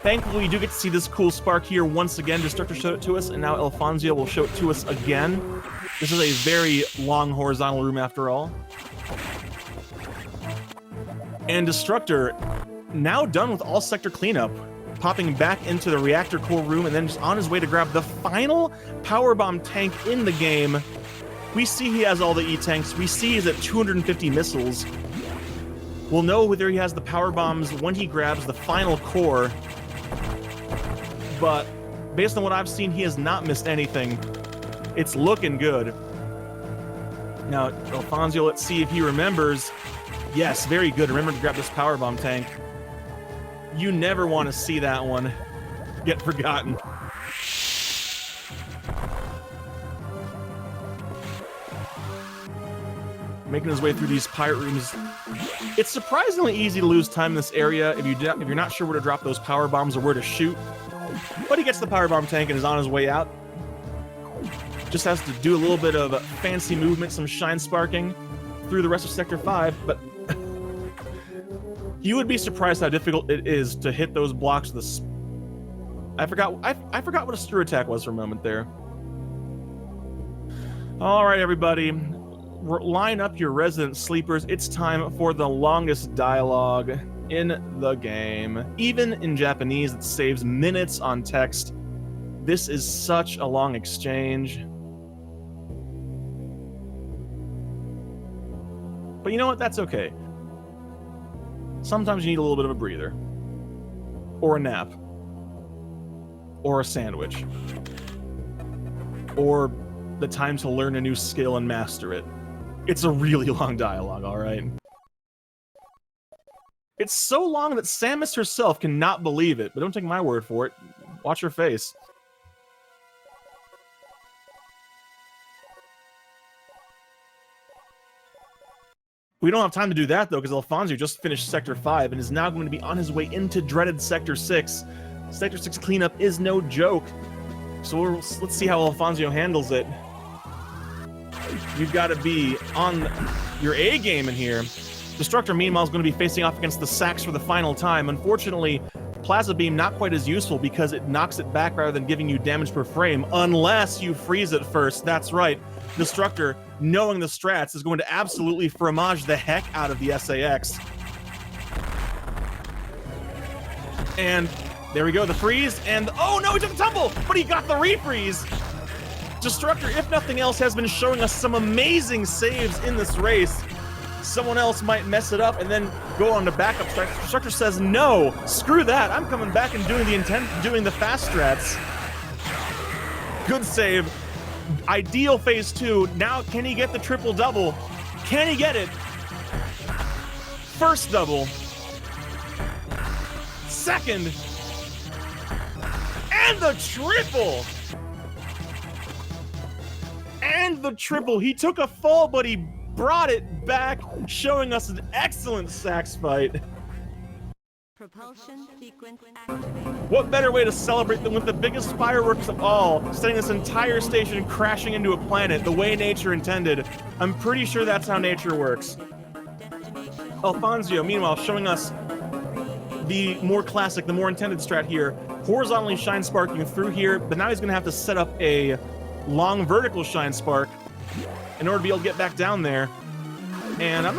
Thankfully, we do get to see this cool spark here once again. Destructor showed it to us, and now Elfonzyo will show it to us again. This is a very long horizontal room after all. And Destructor, now done with all sector cleanup, popping back into the reactor core room and then just on his way to grab the final power bomb tank in the game. We see he has all the E-tanks. We see he's at 250 missiles. We'll know whether he has the power bombs when he grabs the final core. But based on what I've seen, he has not missed anything. It's looking good. Now, Elfonzyo, let's see if he remembers. Yes, very good. Remember to grab this power bomb tank. You never want to see that one get forgotten. Making his way through these pirate rooms. It's surprisingly easy to lose time in this area if you're not sure where to drop those power bombs or where to shoot. But he gets the power bomb tank and is on his way out. Just has to do a little bit of fancy movement, some shine sparking through the rest of Sector 5, but you would be surprised how difficult it is to hit those blocks with I forgot what a screw attack was for a moment there. All right, everybody. Line up your resident sleepers. It's time for the longest dialogue in the game. Even in Japanese, it saves minutes on text. This is such a long exchange. But you know what? That's okay. Sometimes you need a little bit of a breather. Or a nap. Or a sandwich. Or the time to learn a new skill and master it. It's a really long dialogue, alright? It's so long that Samus herself cannot believe it, but don't take my word for it. Watch her face. We don't have time to do that, though, because Elfonzyo just finished Sector 5 and is now going to be on his way into dreaded Sector 6. Sector 6 cleanup is no joke. So let's see how Elfonzyo handles it. You've got to be on your A game in here. Destructor, meanwhile, is going to be facing off against the Sax for the final time. Unfortunately, Plasma Beam, not quite as useful because it knocks it back rather than giving you damage per frame, unless you freeze it first. That's right. Destructor, knowing the strats, is going to absolutely fromage the heck out of the SAX. And there we go, the freeze, and oh no, he took a tumble, but he got the refreeze. Destructor, if nothing else, has been showing us some amazing saves in this race. Someone else might mess it up and then go on to backup strats. Destructor says, no, screw that. I'm coming back and doing the fast strats. Good save. Ideal phase 2. Now, can he get the triple double? Can he get it? First double. Second. And the triple. And the triple. He took a fall, but he brought it back, showing us an excellent sax fight. Propulsion sequence activated. What better way to celebrate than with the biggest fireworks of all, setting this entire station crashing into a planet the way nature intended. I'm pretty sure that's how nature works. Elfonzyo, meanwhile, showing us the more classic, the more intended strat here. Horizontally shine sparking through here, but now he's going to have to set up a long vertical shine spark in order to be able to get back down there. And I'm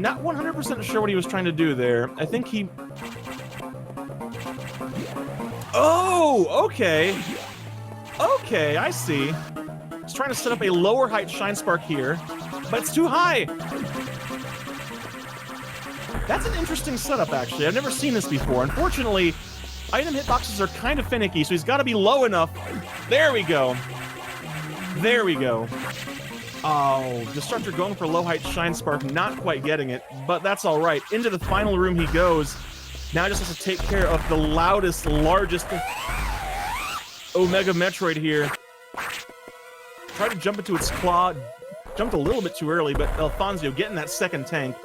not 100% sure what he was trying to do there. I think he... Oh, okay. Okay, I see. He's trying to set up a lower height shine spark here, but it's too high. That's an interesting setup, actually. I've never seen this before. Unfortunately, item hitboxes are kind of finicky, so he's got to be low enough. There we go. There we go. Oh, Destructor going for low height shine spark, not quite getting it, but that's all right. Into the final room he goes. Now just has to take care of the loudest, largest Omega Metroid here. Tried to jump into its claw, jumped a little bit too early, but Elfonzyo getting that second tank.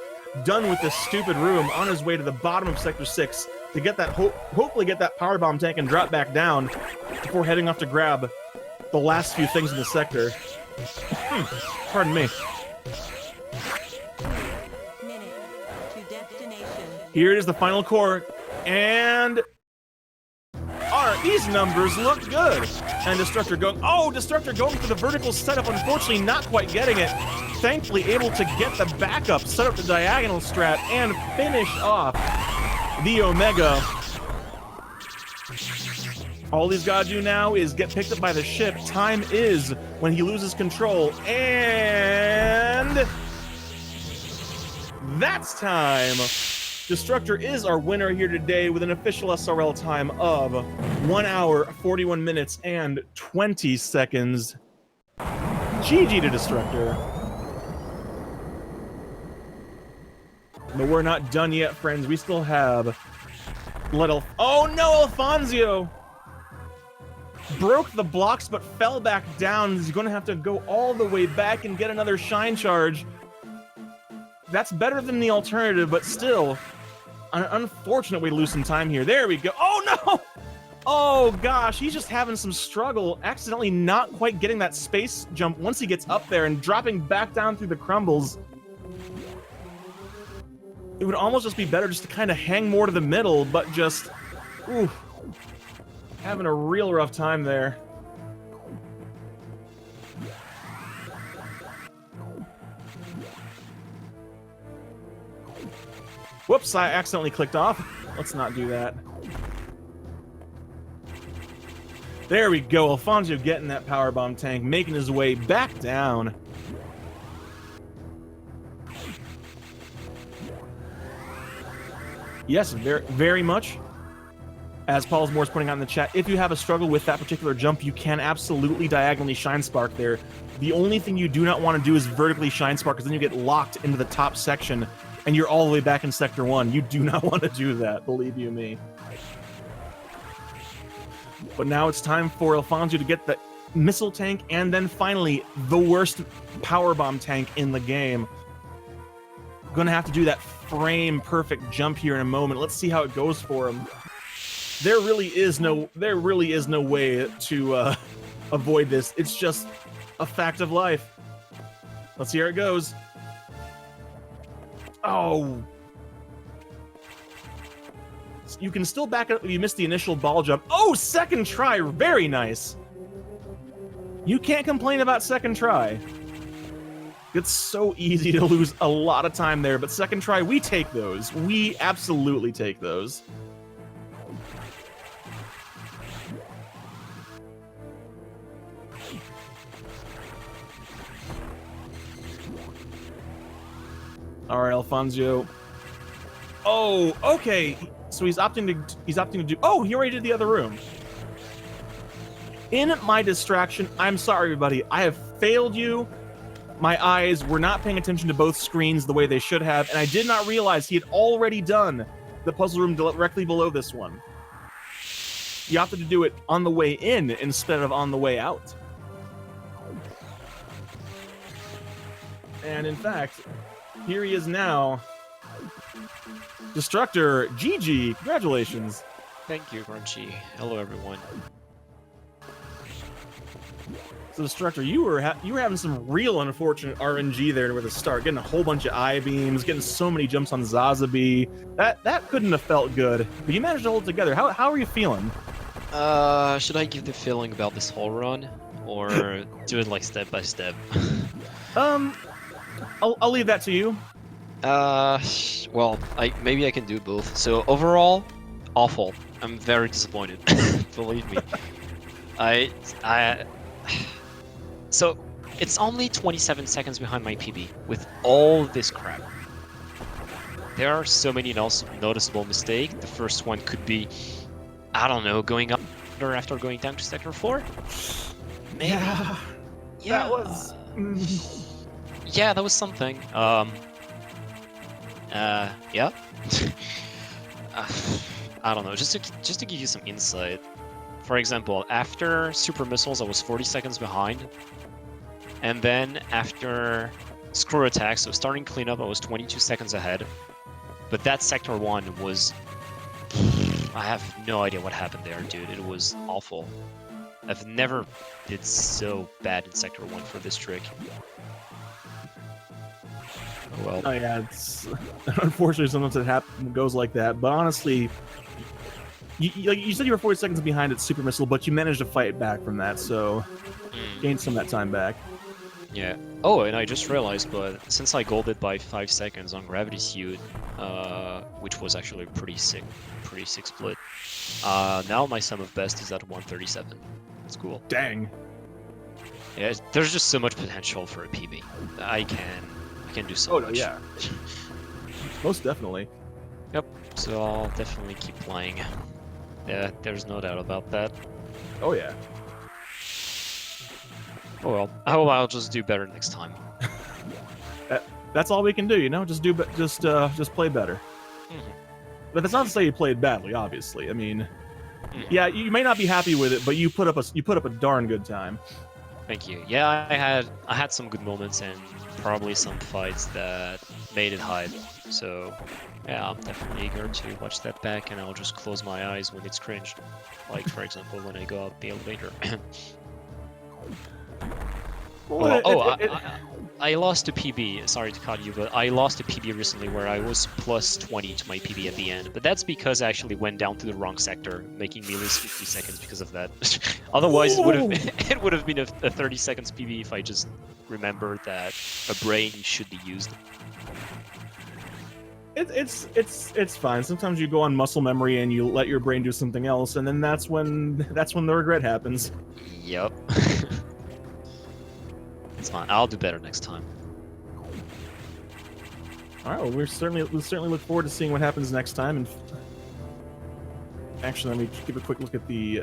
Done with this stupid room, on his way to the bottom of Sector 6 to get that, hopefully get that power bomb tank and drop back down before heading off to grab the last few things in the sector. Pardon me. Minute to destination. Here it is, the final core, and these numbers look good. And Destructor going, Destructor going for the vertical setup, unfortunately not quite getting it. Thankfully able to get the backup, set up the diagonal strat, and finish off the Omega. All he's got to do now is get picked up by the ship. Time is when he loses control, and that's time. Destructor is our winner here today with an official SRL time of 1 hour, 41 minutes, and 20 seconds. GG to Destructor. But we're not done yet, friends. We still have oh no, Elfonzyo! Broke the blocks but fell back down. He's going to have to go all the way back and get another shine charge. That's better than the alternative, but still, an unfortunate way to lose some time here. There we go. Oh no! Oh gosh, he's just having some struggle, accidentally not quite getting that space jump once he gets up there and dropping back down through the crumbles. It would almost just be better just to kind of hang more to the middle, but just, ooh, having a real rough time there. Whoops, I accidentally clicked off. Let's not do that. There we go, Elfonzyo getting that powerbomb tank, making his way back down. Yes, very, very much. As Paul's Moore's pointing out in the chat, if you have a struggle with that particular jump, you can absolutely diagonally shine spark there. The only thing you do not want to do is vertically shine spark, because then you get locked into the top section, and you're all the way back in Sector 1. You do not want to do that, believe you me. But now it's time for Elfonzyo to get the missile tank, and then finally, the worst powerbomb tank in the game. Gonna have to do that frame perfect jump here in a moment. Let's see how it goes for him. There really is no way to avoid this. It's just a fact of life. Let's see how it goes. Oh, You can still back up if you missed the initial ball jump. Oh, second try, very nice. You can't complain about second try. It's so easy to lose a lot of time there, but second try, we take those. We absolutely take those. All right, Elfonzyo. Oh, okay. So he's opting to do. Oh, he already did the other room. In my distraction, I'm sorry, everybody. I have failed you. My eyes were not paying attention to both screens the way they should have, and I did not realize he had already done the puzzle room directly below this one. You opted to do it on the way in instead of on the way out. And in fact, here he is now. Destructor, GG, congratulations. Thank you, Crunchy. Hello, everyone. So, Destructor, you were having some real unfortunate RNG there with the start, getting a whole bunch of I-beams, getting so many jumps on Zazabi. That couldn't have felt good, but you managed to hold it together. How are you feeling? Should I give the feeling about this whole run, or do it like step by step? I'll leave that to you. Well, maybe I can do both. So overall, awful. I'm very disappointed. Believe me. So it's only 27 seconds behind my PB with all this crap. There are so many noticeable mistakes. The first one could be, I don't know, going up after going down to sector 4. Maybe. Yeah. That was. Yeah, that was something. Yeah. I don't know. Just to give you some insight. For example, after Super Missiles, I was 40 seconds behind. And then after Screw Attack, so starting cleanup, I was 22 seconds ahead. But that Sector 1 was... I have no idea what happened there, dude. It was awful. I've never did so bad in Sector 1 for this trick. Oh, well. Oh yeah, it's unfortunately sometimes it goes like that. But honestly, you said you were 40 seconds behind at Super Missile, but you managed to fight back from that, so gained some of that time back. Yeah. Oh, and I just realized, but since I golded by 5 seconds on Gravity Suit, which was actually a pretty sick split, now my sum of best is at 137. That's cool. Dang. Yeah, there's just so much potential for a PB. I can do so much. Oh, yeah. Most definitely. Yep. So I'll definitely keep playing. Yeah, there's no doubt about that. Oh yeah. Oh well. Oh, I'll just do better next time. That's all we can do, you know. Just play better. Mm-hmm. But that's not to say you played badly. Obviously, I mean, yeah, you may not be happy with it, but you put up a darn good time. Thank you. Yeah, I had some good moments and probably some fights that made it hype. So yeah, I'm definitely eager to watch that back, and I'll just close my eyes when it's cringed. Like for example, when I go out the elevator. I lost a PB. Sorry to cut you, but I lost a PB recently where I was plus 20 to my PB at the end. But that's because I actually went down to the wrong sector, making me lose 50 seconds because of that. Otherwise, it would have been a 30 seconds PB if I just remembered that a brain should be used. It's fine. Sometimes you go on muscle memory and you let your brain do something else, and then that's when the regret happens. Yep. It's fine. I'll do better next time. All right. Well, we'll certainly look forward to seeing what happens next time. And actually, let me give a quick look at the.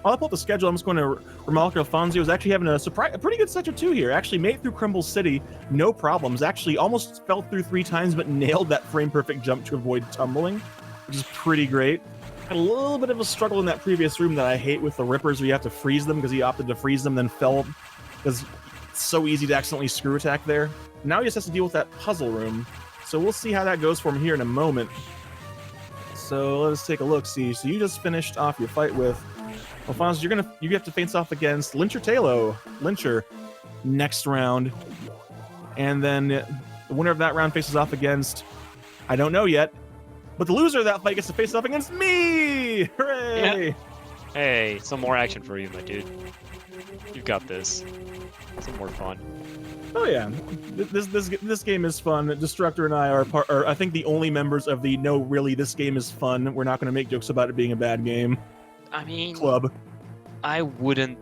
I'll pull up the schedule. I'm just going to remark Elfonzyo is actually having a pretty good sector 2 here. Actually made it through Crumble City, no problems. Actually almost fell through 3 times, but nailed that frame perfect jump to avoid tumbling, which is pretty great. Had a little bit of a struggle in that previous room that I hate with the Rippers, where you have to freeze them because he opted to freeze them, then fell because it's so easy to accidentally screw attack there. Now he just has to deal with that puzzle room. So we'll see how that goes for him here in a moment. So let's take a look. See, so you just finished off your fight with Elfonzyo. You have to face off against Lyncher next round, and then the winner of that round faces off against, I don't know yet, But the loser of that fight gets to face off against me! Hooray! Yeah. Hey, some more action for you, my dude. You've got this. Some more fun. Oh yeah, this game is fun. Destructor and I are I think the only members of the no, really, this game is fun. We're not going to make jokes about it being a bad game. I mean, Club. I wouldn't.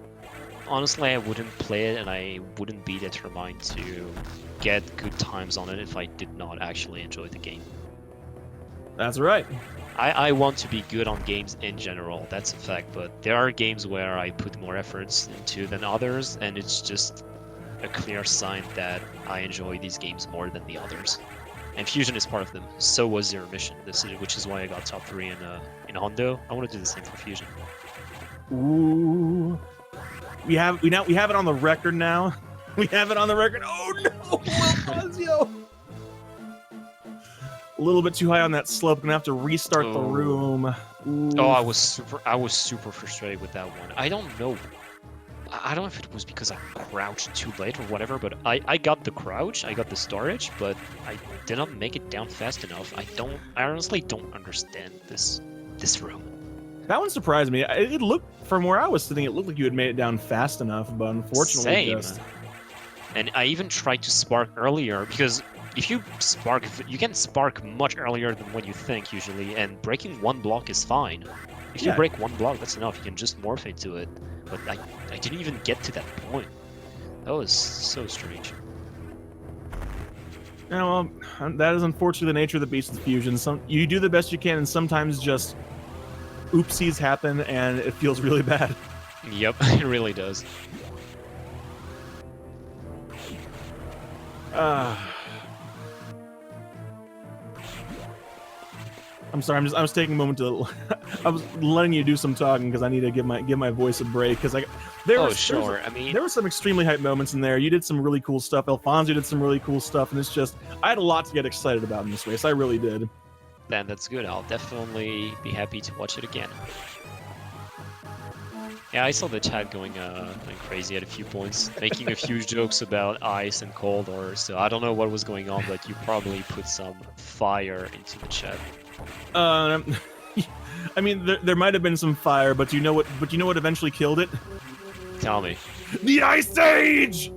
Honestly, I wouldn't play it, and I wouldn't be determined to get good times on it if I did not actually enjoy the game. That's right. I want to be good on games in general, that's a fact, but there are games where I put more efforts into than others, and it's just a clear sign that I enjoy these games more than the others. And Fusion is part of them. So was Zero Mission, which is why I got top 3 in Hondo. I want to do the same for Fusion. Ooh. We have it on the record now. We have it on the record. Oh no, Elfonzyo! A little bit too high on that slope. Gonna have to restart the room. Ooh. Oh, I was super frustrated with that one. I don't know. I don't know if it was because I crouched too late or whatever, but I got the crouch, I got the storage, but I did not make it down fast enough. I honestly don't understand this room. That one surprised me. It looked, from where I was sitting, it looked like you had made it down fast enough, but unfortunately, Same. And I even tried to spark earlier because if you spark, you can spark much earlier than what you think usually, and breaking one block is fine. If you break one block, that's enough. You can just morph into it. But I didn't even get to that point. That was so strange. Yeah, well, that is unfortunately the nature of the beast of Fusion. You do the best you can, and sometimes just oopsies happen, and it feels really bad. Yep, it really does. I'm sorry. I was taking a moment to. I was letting you do some talking because I need to give my voice a break because there were some extremely hype moments in there. You did some really cool stuff. Elfonzyo did some really cool stuff, and it's just I had a lot to get excited about in this race. I really did. Then that's good. I'll definitely be happy to watch it again. Yeah, I saw the chat going crazy at a few points, making a few jokes about ice and cold, so I don't know what was going on, but you probably put some fire into the chat. I mean, there might have been some fire, but you know what? But you know what eventually killed it? Tell me. The Ice Age.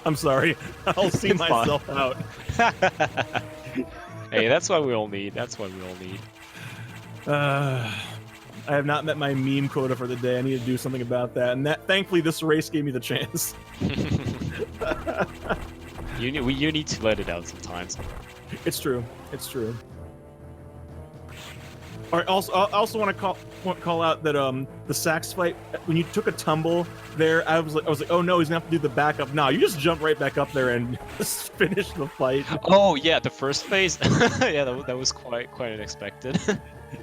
I'm sorry. I'll see myself out. Hey, that's what we all need. That's what we all need. I have not met my meme quota for the day. I need to do something about that, and thankfully this race gave me the chance. You need to let it out sometimes. It's true. It's true. All right. Also, I also want to call out that the sax fight, when you took a tumble there, I was like, oh no, he's gonna have to do the backup. No, you just jump right back up there and just finish the fight. Oh yeah, the first phase. Yeah, that was quite unexpected.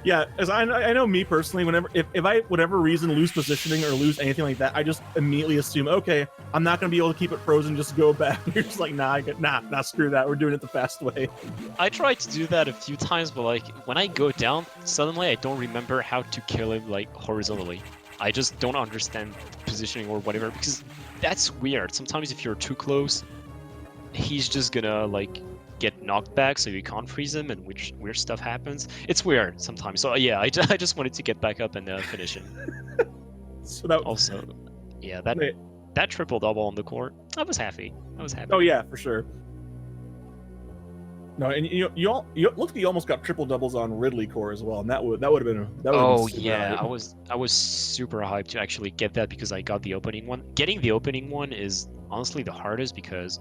Yeah, as I know me personally, whenever if I whatever reason lose positioning or lose anything like that, I just immediately assume, okay, I'm not gonna be able to keep it frozen, just go back. You're just like, nah, screw that. We're doing it the fast way. I tried to do that a few times, but like when I go down, suddenly I don't remember how to kill him like horizontally. I just don't understand positioning or whatever because that's weird. Sometimes if you're too close, he's just gonna like get knocked back so you can't freeze him and weird stuff happens. It's weird sometimes. So yeah, I just wanted to get back up and finish him. So that also, yeah, that triple double on the court, I was happy. Oh yeah, for sure. No, and you look like you almost got triple doubles on Ridley core as well, and that would have been. Oh yeah, I was super hyped to actually get that because I got the opening one. Getting the opening one is honestly the hardest because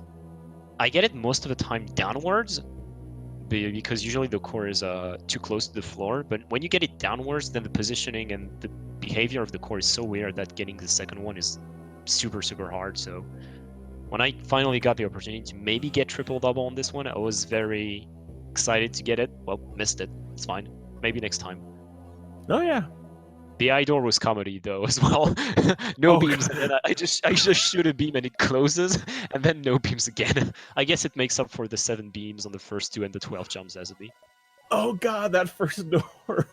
I get it most of the time downwards because usually the core is too close to the floor, but when you get it downwards, then the positioning and the behavior of the core is so weird that getting the second one is super hard. So when I finally got the opportunity to maybe get triple double on this one, I was very excited to get it. Well, missed it. It's fine. Maybe next time. Oh yeah. The eye door was comedy though as well. No beams, and then I just shoot a beam and it closes, and then no beams again. I guess it makes up for the 7 beams on the first 2 and the 12 jumps as it be. Oh god, that first door.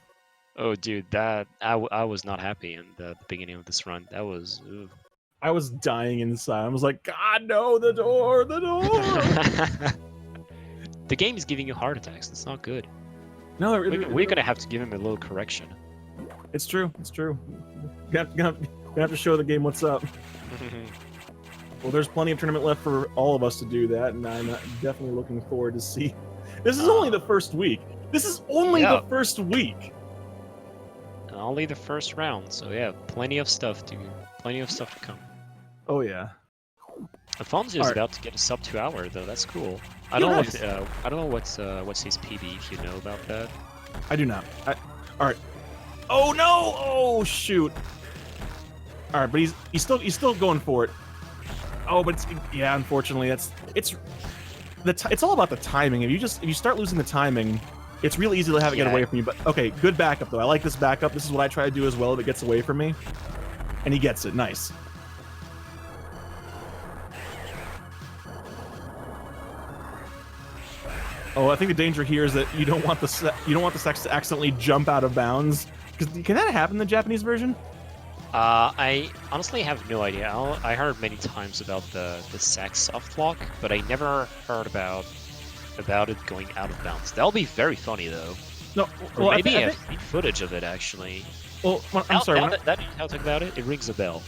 Oh dude, that I was not happy in the beginning of this run. That was. Ugh. I was dying inside. I was like, God no, the door. The game is giving you heart attacks. That's not good. No, We're gonna have to give him a little correction. It's true. It's true. Gonna have to show the game what's up. Well, there's plenty of tournament left for all of us to do that, and I'm definitely looking forward to see. This is only the first week. This is only the first week. And only the first round, so yeah, plenty of stuff to come. Oh yeah. Elfonzyo is about to get a sub 2 hour though. That's cool. I don't know what's his PB if you know about that. I do not. All right. Oh no! Oh shoot! All right, but he's still going for it. Oh, but yeah, unfortunately, it's all about the timing. If you start losing the timing, it's really easy to have it get away from you. But okay, good backup though. I like this backup. This is what I try to do as well if it gets away from me. And he gets it. Nice. Oh, I think the danger here is that you don't want the sex to accidentally jump out of bounds. Because can that happen in the Japanese version? I honestly have no idea. I heard many times about the sack soft lock, but I never heard about it going out of bounds. That'll be very funny though. No, well, or maybe I think footage of it actually. Well, I'm sorry. Now that you talk about it, it rings a bell.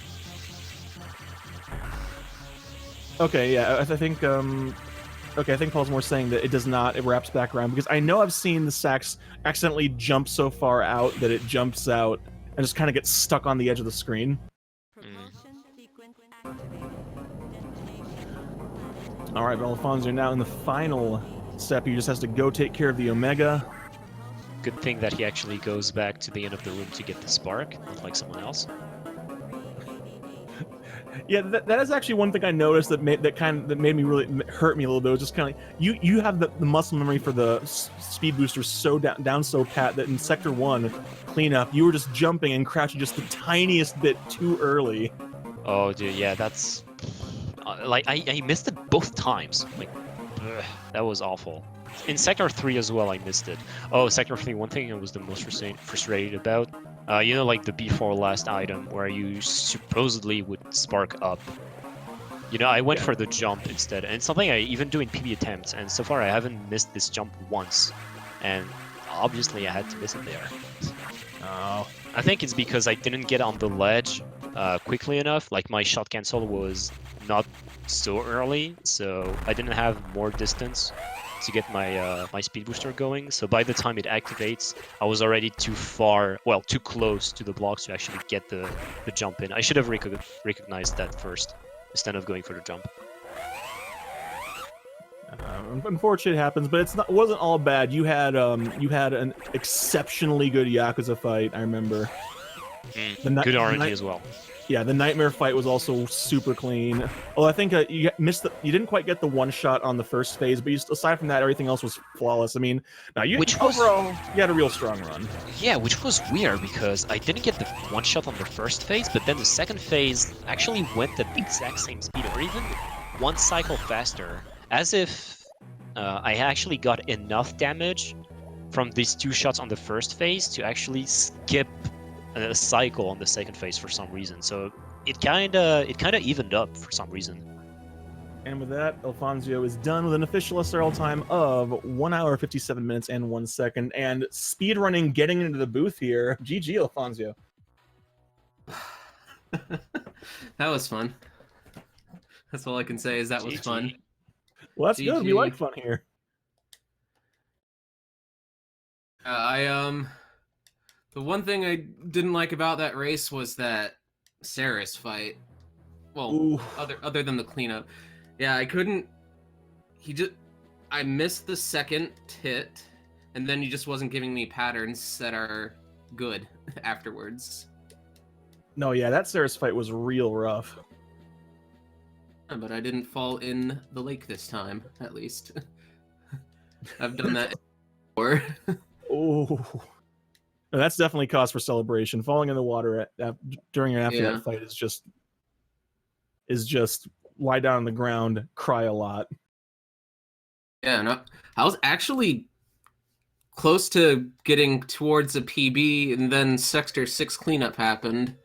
Okay, yeah, I think okay, I think Paul's more saying that it does not. It wraps back around because I know I've seen the sacks accidentally jump so far out that it jumps out and just kind of gets stuck on the edge of the screen. All right, but Elfonzyo now in the final step. He just has to go take care of the Omega. Good thing that he actually goes back to the end of the room to get the spark, not like someone else. Yeah, that is actually one thing I noticed that made me really hurt me a little bit. It was just kind of like you have the muscle memory for the speed booster so down so pat that in Sector 1 cleanup you were just jumping and crouching just the tiniest bit too early. Oh dude, yeah, that's like I missed it both times. Like that was awful. In Sector 3 as well, I missed it. Oh, Sector 3, one thing I was the most frustrated about. You know, like the before last item where you supposedly would spark up. You know, I went for the jump instead, and it's something I even do in PB attempts, and so far I haven't missed this jump once. And obviously I had to miss it there. Oh. I think it's because I didn't get on the ledge quickly enough. Like my shot cancel was not so early, so I didn't have more distance to get my my speed booster going. So by the time it activates, I was already too close to the blocks to actually get the jump in. I should have recognized that first instead of going for the jump. Unfortunately, it happens, but it wasn't all bad. You had an exceptionally good Yakuza fight. I remember. Good RNG as well. Yeah, the nightmare fight was also super clean. Well, I think you didn't quite get the one shot on the first phase, but aside from that, everything else was flawless. I mean, overall, you had a real strong run. Yeah, which was weird because I didn't get the one shot on the first phase, but then the second phase actually went at the exact same speed, or even one cycle faster, as if I actually got enough damage from these two shots on the first phase to actually skip a cycle on the second phase for some reason. So it kinda evened up for some reason. And with that, Elfonzyo is done with an official SRL time of 1 hour 57 minutes and 1 second. And speedrunning, getting into the booth here. GG, Elfonzyo. That was fun. That's all I can say is that was fun. Well, that's good. We like fun here. The one thing I didn't like about that race was that Saris fight. Well, ooh. other than the cleanup. Yeah, I missed the second hit, and then he just wasn't giving me patterns that are good afterwards. No, yeah, that Saris fight was real rough. But I didn't fall in the lake this time, at least. I've done that before. Oh. No, that's definitely cause for celebration. Falling in the water during and after that fight is just lie down on the ground, cry a lot. Yeah, and I was actually close to getting towards a PB, and then Sector 6 cleanup happened.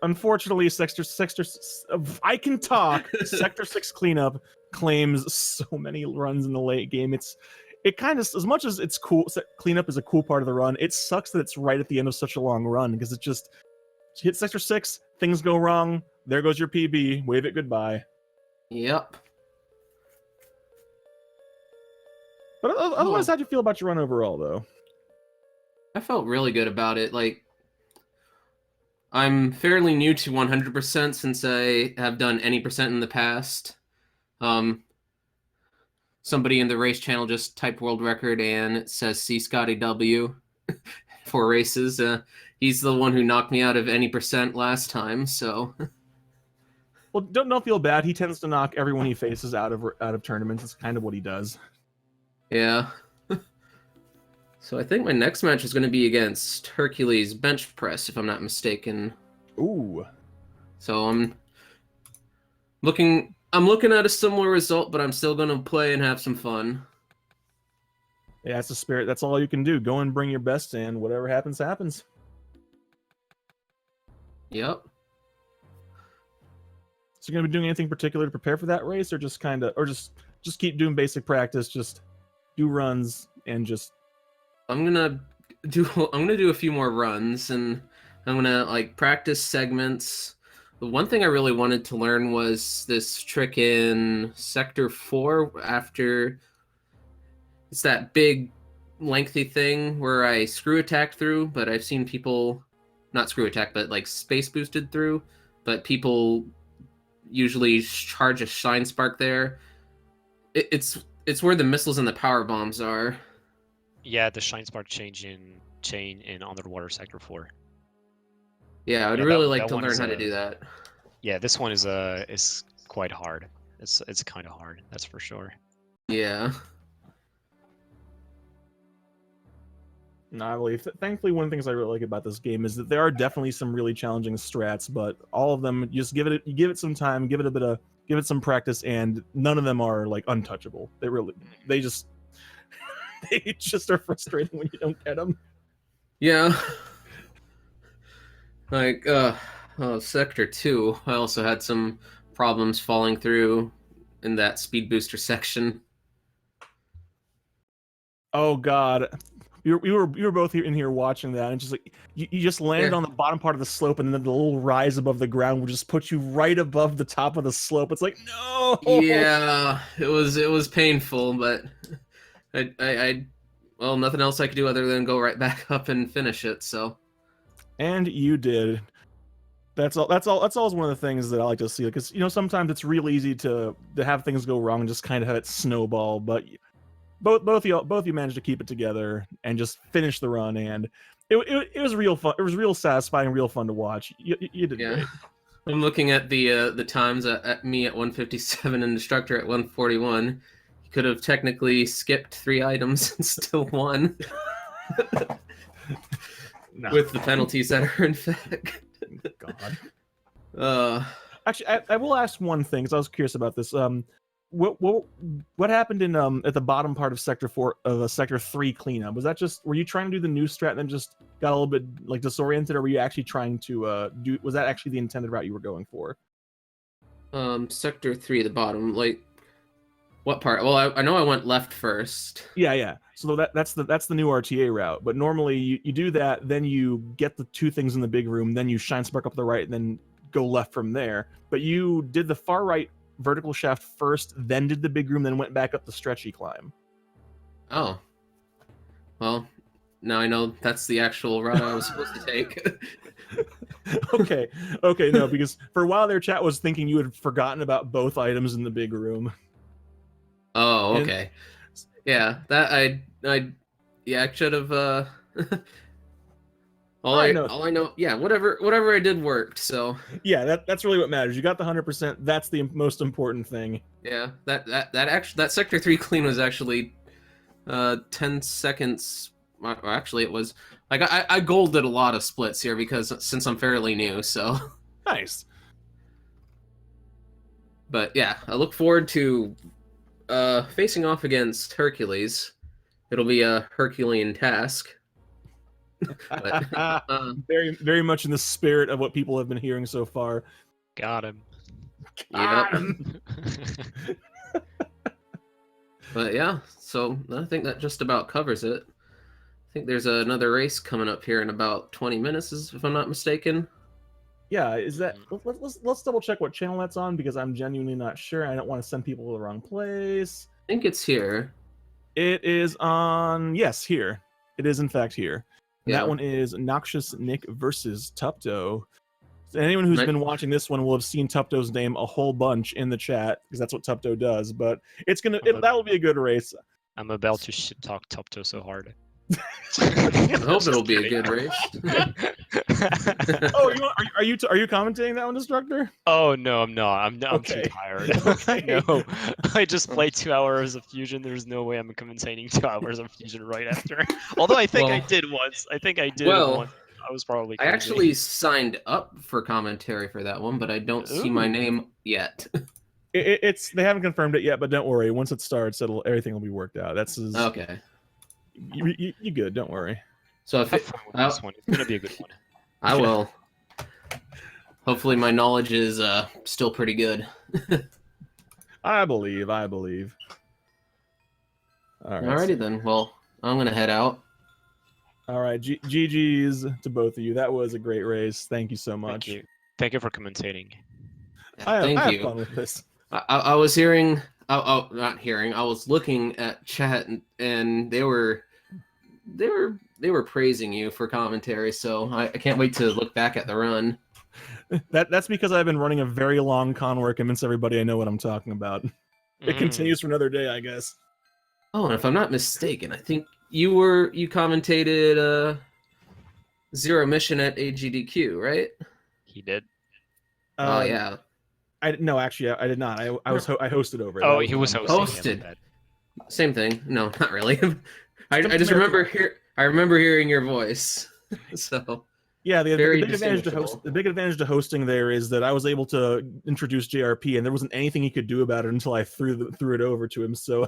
Unfortunately, Sector I can talk. Sector 6 cleanup claims so many runs in the late game. It kind of, as much as it's cool, cleanup is a cool part of the run, it sucks that it's right at the end of such a long run, because it just hit sector 6, things go wrong, there goes your PB, wave it goodbye. Yep. But otherwise, how'd you feel about your run overall, though? I felt really good about it. Like, I'm fairly new to 100% since I have done any percent in the past. Somebody in the race channel just typed world record and it says "See Scotty W" for races. He's the one who knocked me out of any percent last time, so. Well, don't feel bad. He tends to knock everyone he faces out of tournaments. It's kind of what he does. Yeah. So I think my next match is going to be against Hercules bench press, if I'm not mistaken. Ooh. So I'm looking at a similar result, but I'm still going to play and have some fun. Yeah, that's the spirit. That's all you can do. Go and bring your best, and whatever happens, happens. Yep. So you're gonna be doing anything particular to prepare for that race, or just keep doing basic practice, just do runs, and just. I'm gonna do a few more runs, and I'm gonna like practice segments. The one thing I really wanted to learn was this trick in Sector 4 after it's that big lengthy thing where I screw attack through, but I've seen people not screw attack, but like space boosted through, but people usually charge a shine spark there. It's where the missiles and the power bombs are. Yeah, the shine spark chain in Underwater Sector 4. Yeah, I'd Yeah, really that like to one learn is how to do that. Yeah, this one is quite hard. It's kind of hard, that's for sure. Yeah. No, I believe. Thankfully, one of the things I really like about this game is that there are definitely some really challenging strats, but all of them, you just give it some time, give it some practice, and none of them are like untouchable. They just are frustrating when you don't get them. Yeah. Like, Sector 2, I also had some problems falling through in that speed booster section. Oh God, we were both in here watching that, and just like you just landed on the bottom part of the slope, and then the little rise above the ground will just put you right above the top of the slope. It's like, no. Yeah, it was painful, but I well, nothing else I could do other than go right back up and finish it. So. And you did. That's always one of the things that I like to see, because sometimes it's real easy to have things go wrong and just kind of have it snowball, but both of you managed to keep it together and just finish the run, and it was real fun. It was real satisfying, real fun to watch. You did great. I'm looking at the times at me at 157 and Destructor at 141. He could have technically skipped 3 items and still won. No. With the penalties that are in fact. God. Actually, I will ask one thing, because I was curious about this. What happened in at the bottom part of Sector 4 of Sector 3 cleanup? Was that just, were you trying to do the new strat and then just got a little bit like disoriented, or were you actually trying to was that actually the intended route you were going for? Sector 3, the bottom, like what part? Well, I know I went left first. Yeah. So that's the new RTA route. But normally you do that, then you get the 2 things in the big room, then you shine spark up the right, and then go left from there. But you did the far right vertical shaft first, then did the big room, then went back up the stretchy climb. Oh. Well, now I know that's the actual route I was supposed to take. Okay, no, because for a while there, chat was thinking you had forgotten about both items in the big room. Oh, okay. Yeah, that I should have all I know, yeah, whatever I did worked, so. Yeah, that's really what matters. You got the 100%. That's the most important thing. Yeah, that Sector 3 clean was actually 10 seconds. Well, actually, it was like I golded a lot of splits here because since I'm fairly new, so. Nice. But yeah, I look forward to facing off against Hercules. It'll be a Herculean task. But, very, very much in the spirit of what people have been hearing so far. Got him. Yep. But yeah, so I think that just about covers it. I think there's another race coming up here in about 20 minutes, if I'm not mistaken. Yeah, is that? Let's double check what channel that's on because I'm genuinely not sure. I don't want to send people to the wrong place. I think it's here. It is on. Yes, here. It is in fact here. And Yeah. that one is Noxious Nick versus Tupto. So anyone who's been watching this one will have seen Tupto's name a whole bunch in the chat because that's what Tupto does. But it's that will be a good race. I'm about to shit talk Topto so hard. I hope it'll be a good race. Oh, are you commentating that one, Destructor? Oh no, I'm not. I'm Okay. too tired. Okay. No, I just played 2 hours of Fusion. There's no way I'm commentating 2 hours of Fusion right after. Although I think I did once. I think I did it once. I was probably. I actually signed up for commentary for that one, but I don't see my name yet. It's they haven't confirmed it yet, but don't worry. Once it starts, everything will be worked out. Okay. You good? Don't worry. So if Have fun with this one. It's gonna be a good one. I will. Hopefully, my knowledge is still pretty good. I believe. All right. Alrighty then. Well, I'm gonna head out. All right. GG's to both of you. That was a great race. Thank you so much. Thank you. Thank you for commentating. I have you. fun with this. I was hearing. Not hearing. I was looking at chat, and they were praising you for commentary. So I can't wait to look back at the run. That's because I've been running a very long con where I convince everybody I know what I'm talking about. It continues for another day, I guess. Oh, and if I'm not mistaken, I think you commentated Zero Mission at AGDQ, right? He did. Oh yeah. No, actually, I did not. I hosted over it. Oh, he was hosting. Hosted. Same thing. No, not really. I just remember hearing your voice. So yeah, the big advantage to hosting there is that I was able to introduce JRP, and there wasn't anything he could do about it until I threw it over to him. So.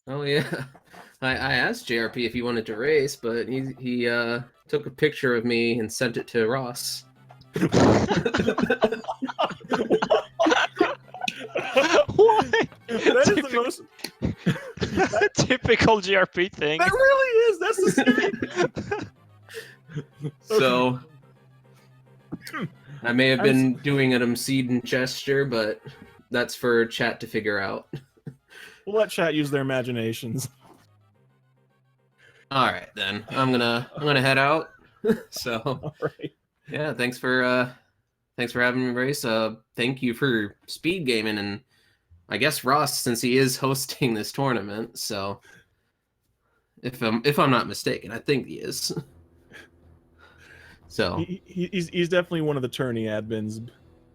Oh yeah, I asked JRP if he wanted to race, but he took a picture of me and sent it to Ross. What? That is the most typical GRP thing. That really is. That's the scary. So I may have been doing an obscene gesture, but that's for chat to figure out. We'll let chat use their imaginations. All right, then I'm gonna head out. So All right. yeah, thanks for having me, Race. Thank you for SpeedGaming, and I guess Ross, since he is hosting this tournament. So if I'm not mistaken, I think he is. So he's definitely one of the tourney admins,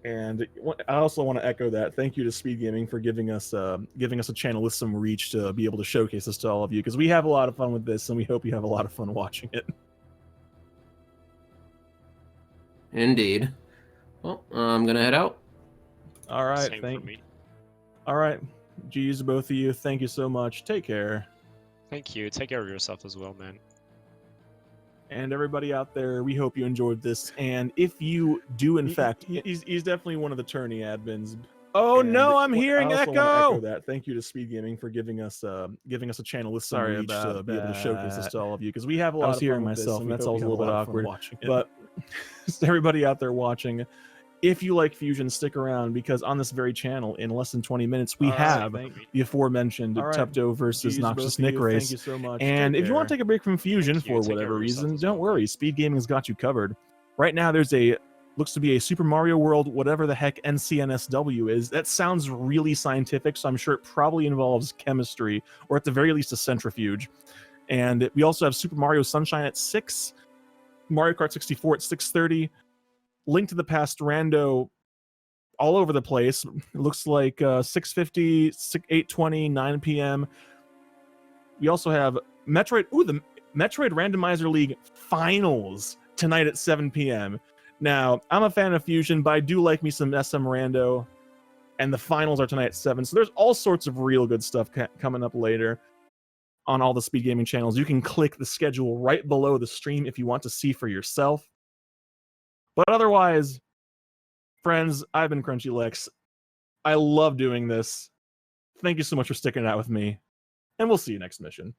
and I also want to echo that. Thank you to SpeedGaming for giving us a channel with some reach to be able to showcase this to all of you, because we have a lot of fun with this, and we hope you have a lot of fun watching it. Indeed. Well, I'm gonna head out. All right, Same for me. All right, geez, both of you, thank you so much. Take care. Thank you. Take care of yourself as well, man. And everybody out there, we hope you enjoyed this. And if you do, in fact, he's definitely one of the tourney admins. Oh no, I'm hearing echo. Echo that. Thank you to SpeedGaming for giving us a channel with some reach to be able to showcase this to all of you, because we have a lot of fun with this, and that's always a little bit awkward. But everybody out there watching, if you like Fusion, stick around, because on this very channel, in less than 20 minutes, we have the aforementioned Tupto versus Noxious Nick race. Thank you so much. And if you want to take a break from Fusion for whatever reason, don't worry. SpeedGaming's got you covered. Right now, there's looks to be a Super Mario World, whatever the heck NCNSW is. That sounds really scientific, so I'm sure it probably involves chemistry, or at the very least a centrifuge. And we also have Super Mario Sunshine at 6, Mario Kart 64 at 6:30, Link to the Past Rando all over the place. It looks like 6:50, 8:20, 9 p.m. We also have Metroid. Ooh, the Metroid Randomizer League Finals tonight at 7 p.m. Now, I'm a fan of Fusion, but I do like me some SM Rando, and the finals are tonight at 7. So there's all sorts of real good stuff coming up later on all the SpeedGaming channels. You can click the schedule right below the stream if you want to see for yourself. But otherwise, friends, I've been Crunchy Lex. I love doing this. Thank you so much for sticking it out with me, and we'll see you next mission.